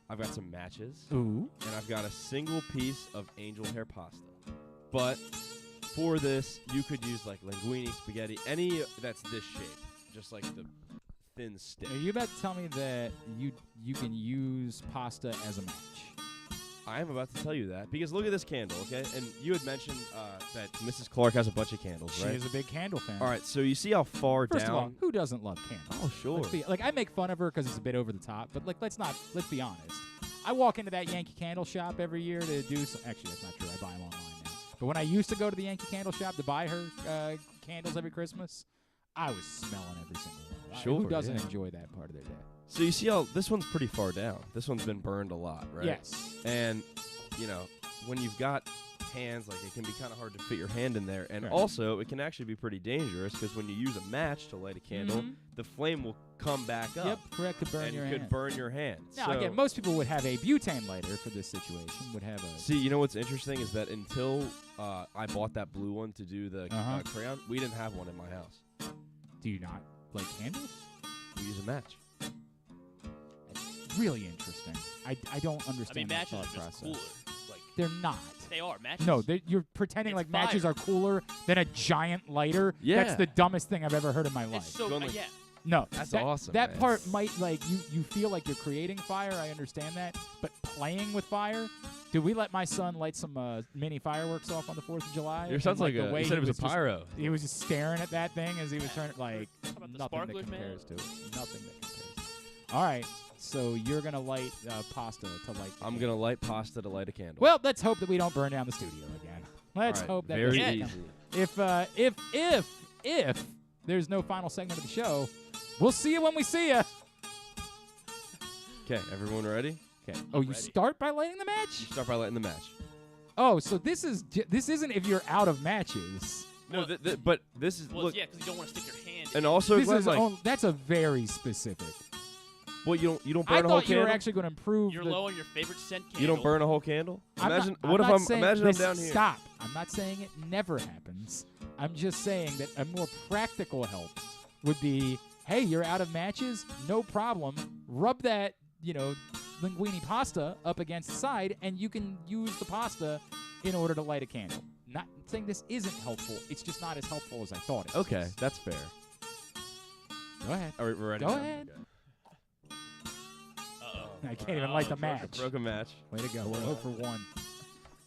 I've got some matches. Ooh. And I've got a single piece of angel hair pasta. But for this, you could use like linguine, spaghetti, any that's this shape, just like the thin stick. Are you about to tell me that you can use pasta as a match? I am about to tell you that because look at this candle, okay? And you had mentioned that Mrs. Clark has a bunch of candles, right? She is a big candle fan. All right, so you see how far First down? of all, who doesn't love candles? Oh, sure. I make fun of her because it's a bit over the top, but let's be honest. I walk into that Yankee candle shop every year to do some. Actually, that's not true. I buy them online now. But when I used to go to the Yankee candle shop to buy her candles every Christmas, I was smelling every single one. Sure. Who doesn't enjoy that part of their day? So you see how this one's pretty far down. This one's been burned a lot, right? Yes. And, when you've got hands, like it can be kind of hard to fit your hand in there. And Right. also, it can actually be pretty dangerous because when you use a match to light a candle, the flame will come back up. Yep, correct, to burn and your could hand. burn your hand. Now, So- again, most people would have a butane lighter for this situation. Would have a. See, you know what's interesting is that until I bought that blue one to do the crayon, we didn't have one in my house. Do you not like candles? We use a match. Really interesting. I don't understand. I mean, that matches are thought just process. cooler. Like They're not. They are matches. No, you're pretending It's like matches fire. are cooler than a giant lighter. Yeah. That's the dumbest thing I've ever heard in my life. It's so yeah. No, That's that, awesome, That man. part might you feel like you're creating fire. I understand that, but playing with fire. Did we let my son light some mini fireworks off on the 4th of July? Your son's And, like the a- way you said he it was a just- pyro. He was just staring at that thing as he was turning like about the nothing that sparklers, man? compares to it. Nothing that compares. All right, so you're gonna light pasta to light. the I'm candle. going to light pasta to light a candle. Well, let's hope that we don't burn down the studio again. Let's All right, hope that very doesn't easy. happen. If there's no final segment of the show, we'll see you when we see you. Okay, everyone ready? Okay. Oh, you start by lighting the match? You start by lighting the match. Oh, so this isn't if you're out of matches. No, but this is Well, look, yeah, because you don't want to stick your hand. and also This Glenn, is like, that's a very specific. well, you don't burn I a whole thought you candle. were actually going to improve. You're the, low on your favorite scent candle. You don't burn a whole candle. I'm Imagine not, what I'm if not I'm saying imagine this, I'm down here. Stop. I'm not saying it never happens. I'm just saying that a more practical help would be, hey, you're out of matches, no problem. Rub that, linguine pasta up against the side, and you can use the pasta in order to light a candle. Not saying this isn't helpful. It's just not as helpful as I thought it was. Okay, that's fair. Go ahead. All right, we're ready. Go now. ahead. Uh-oh. I can't even light the match. Broke a match. Way to go. We're 0 for 1.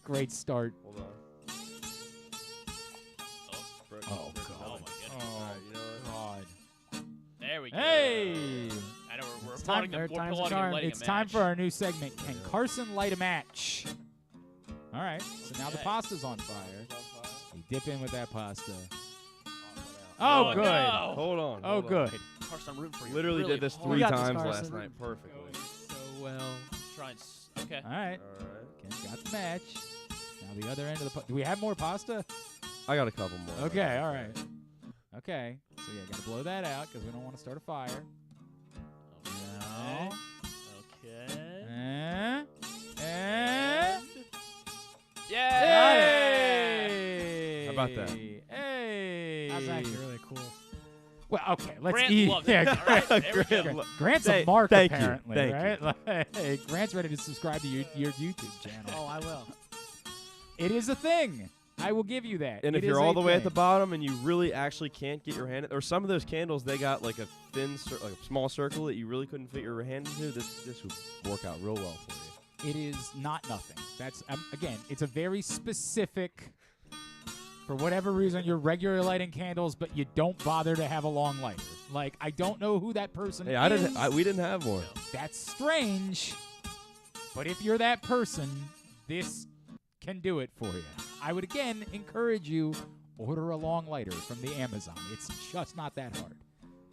Great start. Hold on. Oh, Oh, God. God. Oh, my goodness. Oh, you know God. There we go. Hey! I know we're It's applauding time, them. We're applauding them lighting it's a time match. for our new segment. Can Carson light a match? All right. So now the Okay. pasta's on fire. You dip in with that pasta. Oh, Oh, good. no. Hold on. Oh, hold on. good. Carson, I'm rooting for you. Literally really did this hard. 3 got this, times Carson. last night perfectly. So well. Try and okay. All right. All right. Ken got the match. Now the other end of the. Do we have more pasta? I got a couple more. Okay. All right. Okay. So yeah, gotta blow that out because we don't want to start a fire. Okay. Okay. And Yeah. Hey! How about that? Hey! That's actually really cool. Well, okay, let's Grant eat. loves it. All right, there we go. Grant lo- Grant's a Thank- mark, thank you, apparently, thank right? Like, hey, Grant's ready to subscribe to your YouTube channel. Oh, I will. It is a thing. I will give you that. And It if is you're a all the way at thing. the bottom and you really actually can't get your hand, or some of those candles, they got like a thin, like a small circle that you really couldn't fit your hand into. This would work out real well for you. It is not nothing. That's again, it's a very specific. For whatever reason, you're regular lighting candles, but you don't bother to have a long lighter. Like, I don't know who that person Hey, is. we didn't have one. That's strange. But if you're that person, this can do it for you. I would again encourage you, order a long lighter from the Amazon. It's just not that hard.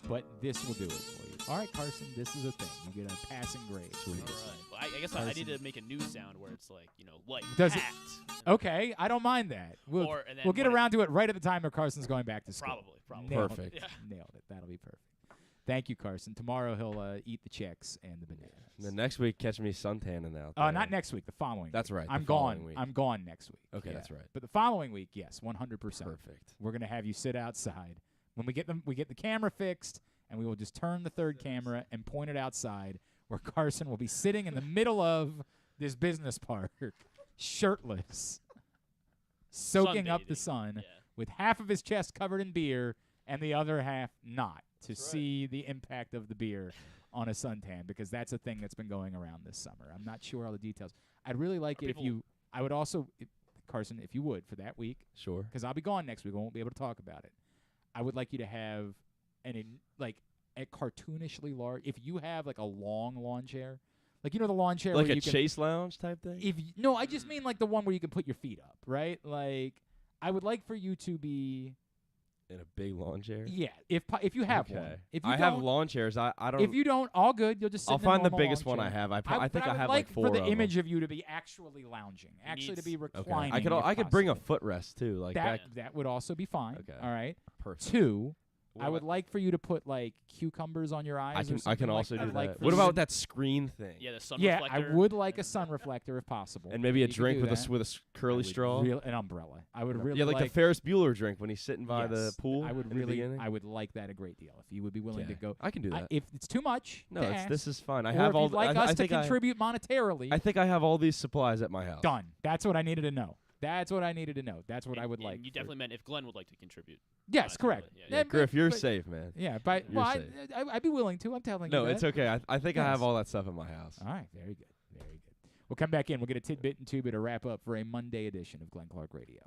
but this will do it for you. All right, Carson, this is a thing. You get a passing grade. All right. Well, I guess I need to make a new sound where it's like, like Does hat. it? Okay, I don't mind that. We'll get around to it right at the time where Carson's going back to school. Probably. Perfect. Nailed it. That'll be perfect. Thank you, Carson. Tomorrow he'll eat the checks and the bananas. The next week, catch me suntanning out there. Not next week. The following. That's week. right. I'm gone. I'm gone next week. Okay, yeah. that's right. But the following week, yes, 100%. Perfect. We're gonna have you sit outside. When we get the camera fixed, and we will just turn the third camera and point it outside, where Carson will be sitting in the middle of this business park, shirtless, soaking up the sun, with half of his chest covered in beer and the other half not, to see the impact of the beer on a suntan, because that's a thing that's been going around this summer. I'm not sure all the details. I'd really like it if you – I would also – Carson, if you would, for that week. Sure. Because I'll be gone next week. I won't be able to talk about it. I would like you to have a cartoonishly large – if you have, like, a long lawn chair – like, the lawn chair like where a chase lounge type thing? No, I just mean, like, the one where you can put your feet up, right? Like, I would like for you to be – in a big lawn chair? Yeah, if you have one. If you I have lawn chairs. I don't. If you don't, all good. You'll just sit I'll in find the normal biggest lawn one I chair. have. I think I have like 4 for the of image them. of you to be actually lounging, actually to be reclining. Okay. I could bring a footrest too, like that would also be fine. Okay. All right. Perfect. 2, I would like for you to put like cucumbers on your eyes. I can also do like that. What about that screen thing? Yeah, the sun Yeah, reflector. I would like a sun reflector if possible. And maybe a You could drink do with that. a curly straw. An umbrella. I would really like the Ferris Bueller drink when he's sitting by the pool. I would in the really. beginning. I would like that a great deal. If you would be willing to go, I can do that. If it's too much, No, to ask, this is fine. I or have if all. you'd like I us to think contribute monetarily. I think I have all these supplies at my house. Done. That's what I needed to know. That's what I needed to know. That's what I would like. You definitely meant if Glenn would like to contribute. Yes, correct. Yeah, Griff, you're safe, man. Yeah, but You're safe. I'd be willing to. I'm telling you. No, it's okay. I think I have Yes. all that stuff at my house. All right, very good, very good. We'll come back in. We'll get a tidbit and two-bit to wrap up for a Monday edition of Glenn Clark Radio.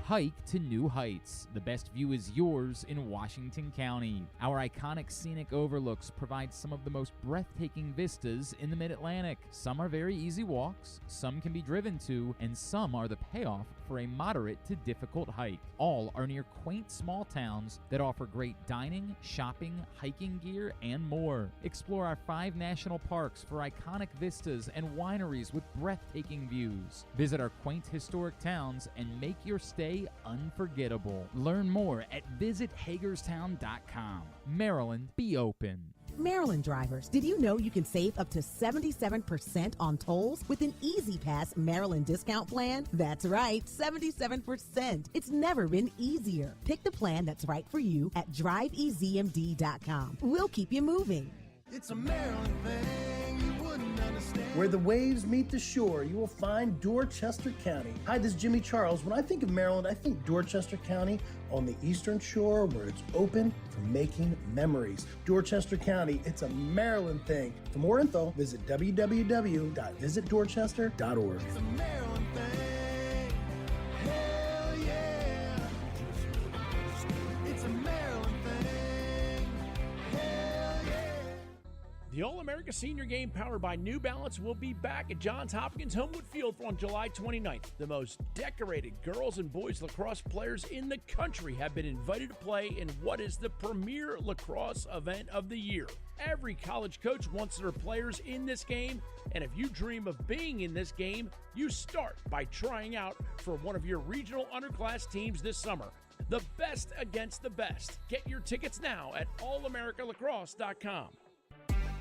Hike to new heights. The best view is yours in Washington County. Our iconic scenic overlooks provide some of the most breathtaking vistas in the Mid-Atlantic. Some are very easy walks, some can be driven to, and some are the payoff for a moderate to difficult hike. All are near quaint small towns that offer great dining, shopping, hiking gear, and more. Explore our 5 national parks for iconic vistas and wineries with breathtaking views. Visit our quaint historic towns and make your stay unforgettable. Learn more at visithagerstown.com. Maryland, be open. Maryland drivers, did you know you can save up to 77% on tolls with an Easy Pass Maryland discount plan? That's right, 77%. It's never been easier. Pick the plan that's right for you at driveezmd.com. We'll keep you moving. It's a Maryland thing you wouldn't understand. Where the waves meet the shore, you will find Dorchester County. Hi, this is Jimmy Charles. When I think of Maryland, I think Dorchester County on the Eastern Shore, where it's open for making memories. Dorchester County, it's a Maryland thing. For more info, visit www.visitdorchester.org. It's a Maryland thing. Hell yeah. It's a Maryland thing. Hell yeah. The All-America Senior Game powered by New Balance will be back at Johns Hopkins Homewood Field on July 29th. The most decorated girls and boys lacrosse players in the country have been invited to play in what is the premier lacrosse event of the year. Every college coach wants their players in this game, and if you dream of being in this game, you start by trying out for one of your regional underclass teams this summer. The best against the best. Get your tickets now at allamericalacrosse.com.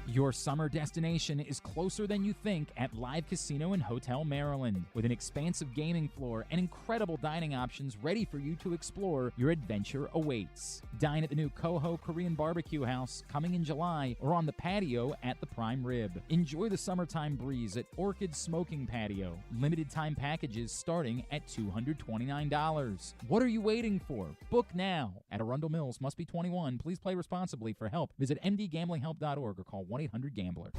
Your summer destination is closer than you think at Live Casino and Hotel Maryland. With an expansive gaming floor and incredible dining options ready for you to explore, your adventure awaits. Dine at the new Coho Korean Barbecue House coming in July or on the patio at the Prime Rib. Enjoy the summertime breeze at Orchid Smoking Patio. Limited time packages starting at $229. What are you waiting for? Book now. At Arundel Mills, must be 21. Please play responsibly. For help, visit mdgamblinghelp.org or call 1-800-GAMBLER.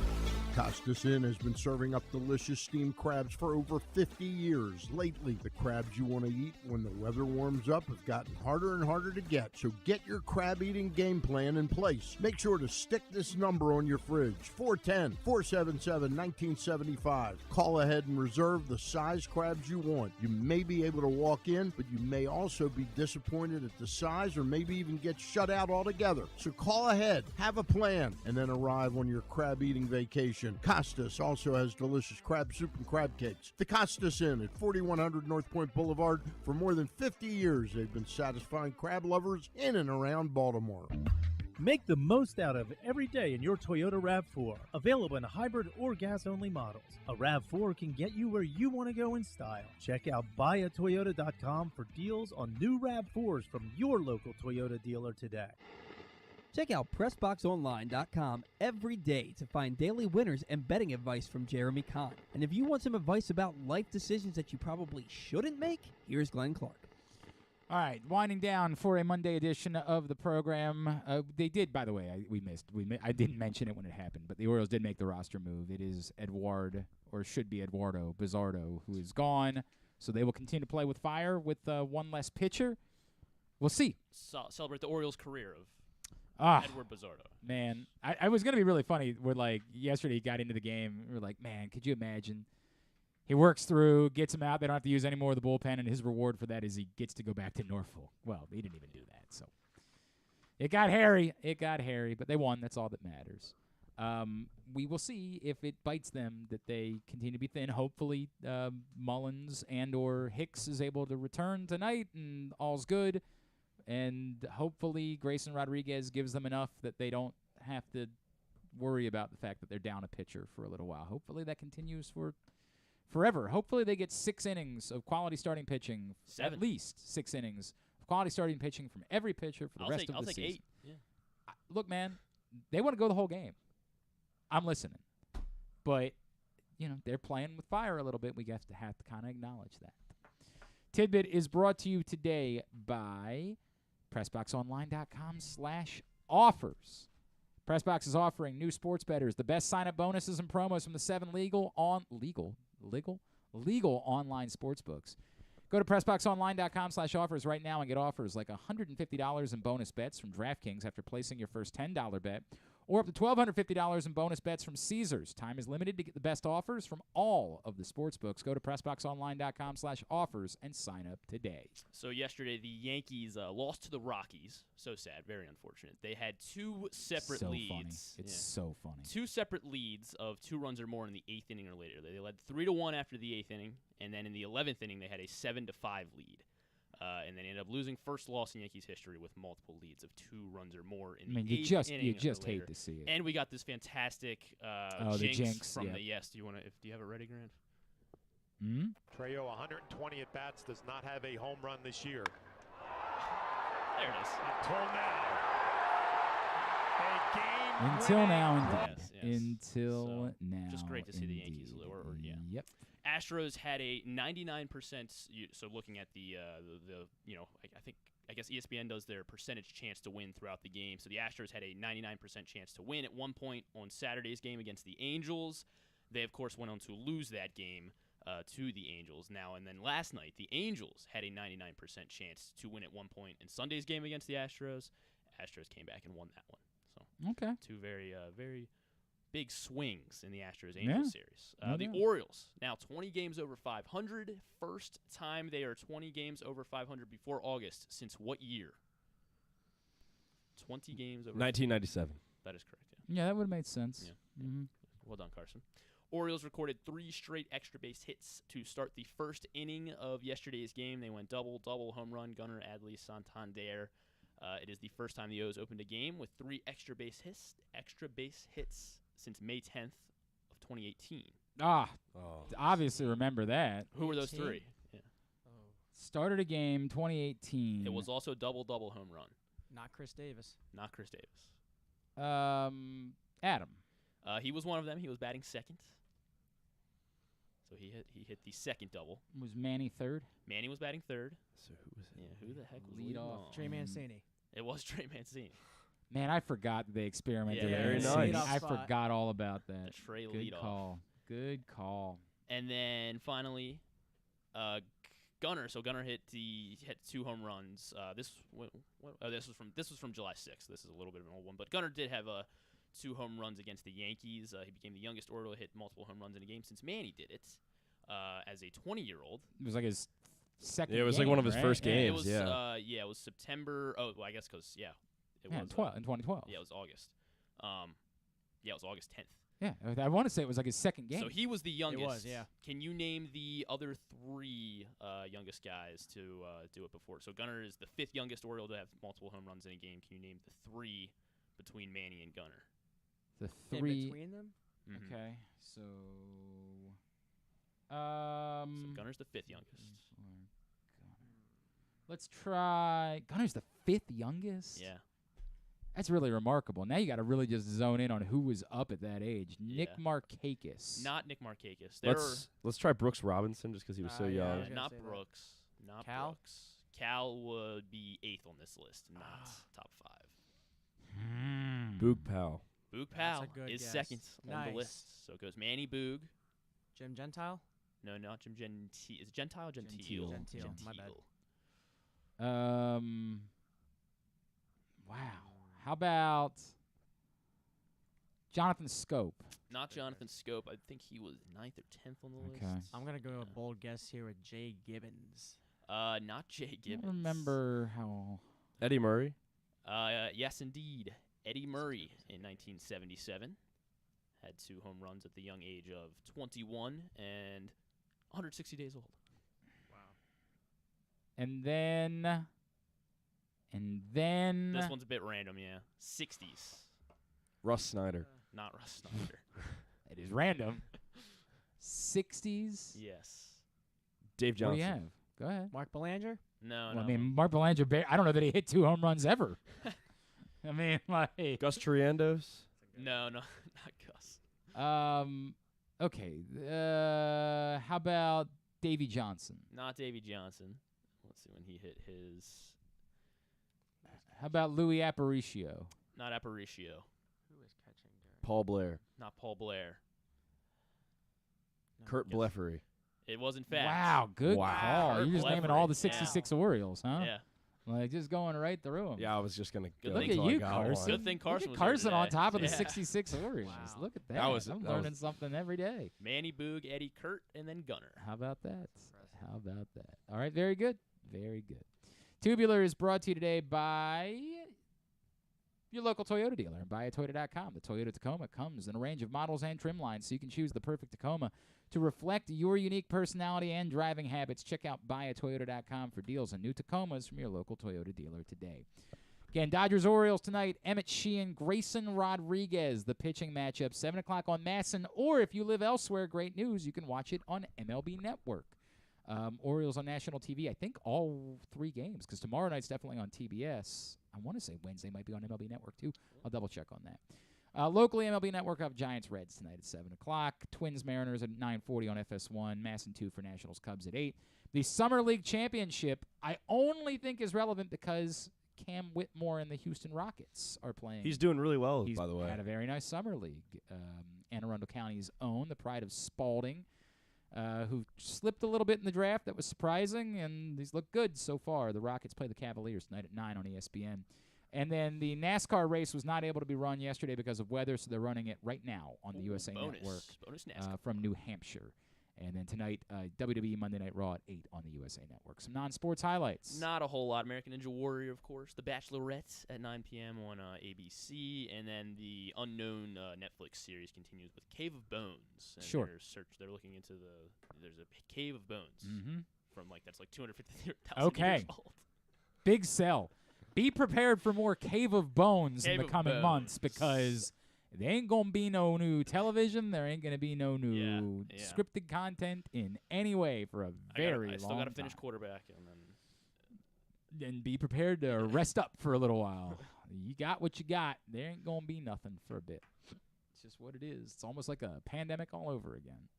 Costas Inn has been serving up delicious steamed crabs for over 50 years. Lately, the crabs you want to eat when the weather warms up have gotten harder and harder to get, so get your crab eating game plan in place. Make sure to stick this number on your fridge, 410-477-1975. Call ahead and reserve the size crabs you want. You may be able to walk in, but you may also be disappointed at the size or maybe even get shut out altogether. So call ahead, have a plan, and then arrive on your crab eating vacation. Costas also has delicious crab soup and crab cakes. The Costas Inn at 4100 North Point Boulevard. For more than 50 years, they've been satisfying crab lovers in and around Baltimore. Make the most out of every day in your Toyota RAV4. Available in hybrid or gas-only models. A RAV4 can get you where you want to go in style. Check out buyatoyota.com for deals on new RAV4s from your local Toyota dealer today. Check out PressBoxOnline.com every day to find daily winners and betting advice from Jeremy Conn. And if you want some advice about life decisions that you probably shouldn't make, here's Glenn Clark. All right, winding down for a Monday edition of the program. They did, by the way, I didn't mention it when it happened, but the Orioles did make the roster move. It is should be Eduardo Bizzardo, who is gone. So they will continue to play with fire with one less pitcher. We'll see. Celebrate the Orioles' career of Edward Bizzardo. Man, I was going to be really funny. We're like, yesterday he got into the game. We're like, man, could you imagine? He works through, gets him out. They don't have to use any more of the bullpen, and his reward for that is he gets to go back to Norfolk. Well, he didn't even do that. So it got hairy. But they won. That's all that matters. We will see if it bites them that they continue to be thin. Hopefully Mullins and or Hicks is able to return tonight, and all's good. And hopefully Grayson Rodriguez gives them enough that they don't have to worry about the fact that they're down a pitcher for a little while. Hopefully that continues for forever. Hopefully they get 6 innings of quality starting pitching. 7. At least 6 innings of quality starting pitching from every pitcher for the rest of the season. I'll take 8. Yeah. Look, man, they want to go the whole game. I'm listening. But, they're playing with fire a little bit. We have to kind of acknowledge that. Tidbit is brought to you today by PressBoxOnline.com/offers. PressBox is offering new sports bettors the best sign-up bonuses and promos from the 7 legal online sportsbooks. Go to PressBoxOnline.com/offers right now and get offers like $150 in bonus bets from DraftKings after placing your first $10 bet, or up to $1,250 in bonus bets from Caesars. Time is limited to get the best offers from all of the sports books. Go to PressBoxOnline.com/offers and sign up today. So yesterday, the Yankees lost to the Rockies. So sad, very unfortunate. They had 2 separate leads. Funny. It's so funny. 2 separate leads of 2 runs or more in the 8th inning or later. They led 3-1 after the 8th inning, and then in the 11th inning, they had a 7-5 lead. And then ended up losing first loss in Yankees history with multiple leads of 2 runs or more in the 8th inning. You just or later. hate to see it. And we got this fantastic jinx from the yes. Do you have it ready, Grant? Trejo, 120 at bats, does not have a home run this year. There it is. Until now, indeed. Yes. Until now. Just great to see the Yankees. Yep. Astros had a 99%. So looking at I guess ESPN does their percentage chance to win throughout the game. So the Astros had a 99% chance to win at one point on Saturday's game against the Angels. They of course went on to lose that game to the Angels. And then last night the Angels had a 99% chance to win at one point in Sunday's game against the Astros. Astros came back and won that one. So okay, 2 very very big swings in the Astros-Angels series. No the doubt. Orioles, now 20 games over 500. First time they are 20 games over 500 before August. Since what year? 20 games over 1997. That is correct, Yeah, that would have made sense. Yeah. Mm-hmm. Well done, Carson. Orioles recorded 3 straight extra base hits to start the first inning of yesterday's game. They went double, home run, Gunnar, Adley, Santander. It is the first time the O's opened a game with 3 extra base hits since May 10th of 2018. Obviously remember that. Who were those 3? Yeah. Started a game 2018. It was also double home run. Not Chris Davis. Adam. He was one of them. He was batting second. So he hit the second double. Was Manny third? Manny was batting third. So who was it? Yeah, who the heck was lead off? Trey Mancini. It was Trey Mancini. Man, I forgot that they experimented. Yeah, with very that. nice. I Spot. forgot all about that. The Trey Good leadoff. call. Good call. And then finally, Gunnar. So Gunnar hit 2 home runs. This was from July 6th. This is a little bit of an old one, but Gunnar did have 2 home runs against the Yankees. He became the youngest Oriole to hit multiple home runs in a game since Manny did it. As a 20-year-old. It was like his second. Yeah, it was game, like one of his right? first games. It was, yeah. It was September. Oh, well, I guess because it was in 2012. Yeah, it was August. It was August 10th. Yeah, I want to say it was like his second game. So he was the youngest. It was, yeah. Can you name the other 3 youngest guys to do it before? So Gunnar is the 5th youngest Oriole to have multiple home runs in a game. Can you name the 3 between Manny and Gunnar? The In 3. between them? Mhm. Okay, so. So Gunnar's the 5th youngest. Let's try. Gunner's the 5th youngest? Yeah. That's really remarkable. Now you got to really just zone in on who was up at that age. Nick Yeah. Markakis. Not Nick Markakis. Let's try Brooks Robinson just because he was so young. was gonna Not say that. Brooks. Not Cal? Brooks. Cal would be 8th on this list, not top 5. Boog Powell. Boog That's Powell a good is guess. 2nd on Nice. the list. So it goes Manny Boog. Jim Gentile? No, not Jim Gentile. Is it Gentile or Gentile? Gentile, my bad. Wow. How about Jonathan Scope? Not Jonathan Scope. I think he was 9th or 10th on the list. Okay. I'm going to go a bold guess here with Jay Gibbons. Not Jay I Gibbons. don't remember how. Eddie Murray. Yes, indeed. Eddie Murray in 1977 had 2 home runs at the young age of 21 and 160 days old. And then. This one's a bit random, yeah. 60s. Russ Snyder. Not Russ Snyder. It is random. 60s. Yes. Dave What Johnson. do you have? Go ahead. Mark Belanger? No, Well, no. I mean, Mark Belanger. I don't know that he hit 2 home runs ever. I mean, like. Gus Triendos. No, not Gus. Okay. How about Davey Johnson? Not Davey Johnson. Let's see when he hit his. How about Louis Aparicio? Not Aparicio. Who was catching during? Paul Blair. Not Paul Blair. Kurt Blefary. It was in fact. Wow, good call. Kurt You're just naming all the Blefary. 66 Orioles, huh? Yeah. Like just going right through them. Yeah, I was just gonna go Look at until I you, got Carson. one. Good thing Carson Look was at here Carson on today. top of the Yeah. 66 Orioles. Wow. Look at that. That was- I'm that was- learning something every day. Manny Boog, Eddie Kurt, and then Gunnar. How about that? How about that? All right, very good. Very good. Tubular is brought to you today by your local Toyota dealer and buyatoyota.com. The Toyota Tacoma comes in a range of models and trim lines, so you can choose the perfect Tacoma to reflect your unique personality and driving habits. Check out buyatoyota.com for deals on new Tacomas from your local Toyota dealer today. Again, Dodgers-Orioles tonight. Emmett Sheehan, Grayson Rodriguez, the pitching matchup, 7 o'clock on Masson. Or if you live elsewhere, great news, you can watch it on MLB Network. Orioles on national TV, I think all 3 games, because tomorrow night's definitely on TBS. I want to say Wednesday might be on MLB Network, too. I'll double-check on that. Locally, MLB Network up Giants-Reds tonight at 7 o'clock. Twins-Mariners at 9:40 on FS1. Masson 2 for Nationals-Cubs at 8. The Summer League Championship, I only think is relevant because Cam Whitmore and the Houston Rockets are playing. He's doing really well, He's by the way. had a very nice summer league. Anne Arundel County's own, the pride of Spalding, who slipped a little bit in the draft. That was surprising, and he's looked good so far. The Rockets play the Cavaliers tonight at 9 on ESPN. And then the NASCAR race was not able to be run yesterday because of weather, so they're running it right now on the USA bonus. Network Bonus NASCAR. from New Hampshire. And then tonight, WWE Monday Night Raw at 8 on the USA Network. Some non-sports highlights. Not a whole lot. American Ninja Warrior, of course. The Bachelorette at 9 p.m. on ABC. And then the unknown Netflix series continues with Cave of Bones. And Sure. They're looking into there's a Cave of Bones from that's like 250,000 Okay. years old. Big sell. Be prepared for more Cave of Bones Cave in the of coming months Bones. because there ain't going to be no new television. There ain't going to be no new Yeah. scripted content in any way for a very long I still got to finish time. quarterback. And then And be prepared to rest up for a little while. You got what you got. There ain't going to be nothing for a bit. It's just what it is. It's almost like a pandemic all over again.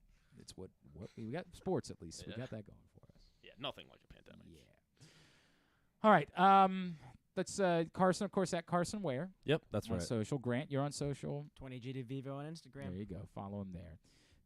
It's what we got sports at least. We Yeah. got that going for us. yeah, nothing like a pandemic. Yeah. All right. That's Carson, of course, at Carson Waire. Yep, that's on right. social. Grant, you're on social. 20G DeVivo on Instagram. There you go. Follow him there.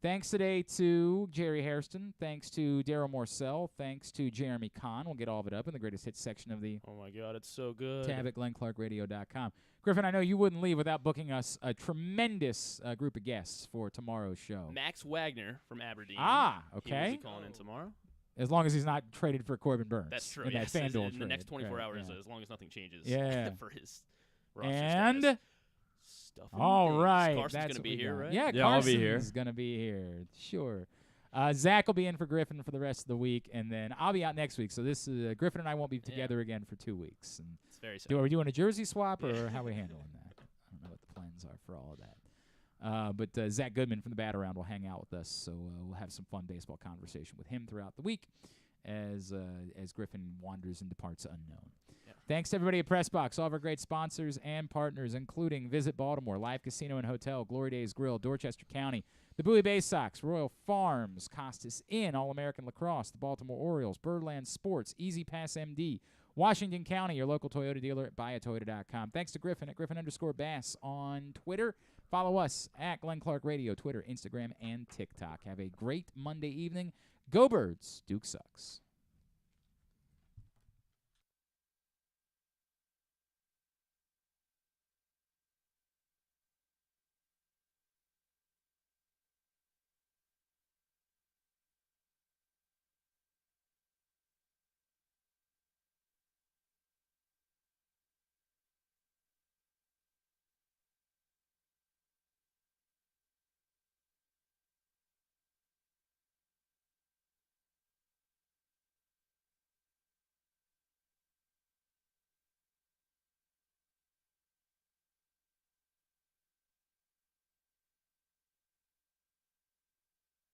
Thanks today to Jerry Hairston. Thanks to Darryl Morsell. Thanks to Jeremy Conn. We'll get all of it up in the greatest hits section of the Oh, my God, it's so good. tab at GlennClarkRadio.com. Griffin, I know you wouldn't leave without booking us a tremendous group of guests for tomorrow's show. Max Wagner from Aberdeen. Ah, He okay. will be calling in tomorrow. As long as he's not traded for Corbin Burns. That's true. In Yes, that FanDuel in the next trade. 24 Right, hours, yeah. as long as nothing changes Yeah. for his roster And status. Stuff and all things. right. Carson's that's going to what be we here, got. right? Yeah, Yeah, I'll be here. Carson's going to be here. Sure. Zach will be in for Griffin for the rest of the week, and then I'll be out next week. So this is Griffin and I won't be together again for 2 weeks. And It's very sad. are we doing a jersey swap, or how are we handling that? I don't know what the plans are for all of that. But Zach Goodman from the Bat Around will hang out with us, so we'll have some fun baseball conversation with him throughout the week as Griffin wanders and departs unknown. Yeah. Thanks to everybody at PressBox, all of our great sponsors and partners, including Visit Baltimore, Live Casino and Hotel, Glory Days Grill, Dorchester County, the Bowie Bay Sox, Royal Farms, Costas Inn, All-American Lacrosse, the Baltimore Orioles, Birdland Sports, Easy Pass MD, Washington County, your local Toyota dealer at buyatoyota.com. Thanks to Griffin at Griffin_Bass on Twitter. Follow us at Glenn Clark Radio, Twitter, Instagram, and TikTok. Have a great Monday evening. Go Birds. Duke sucks.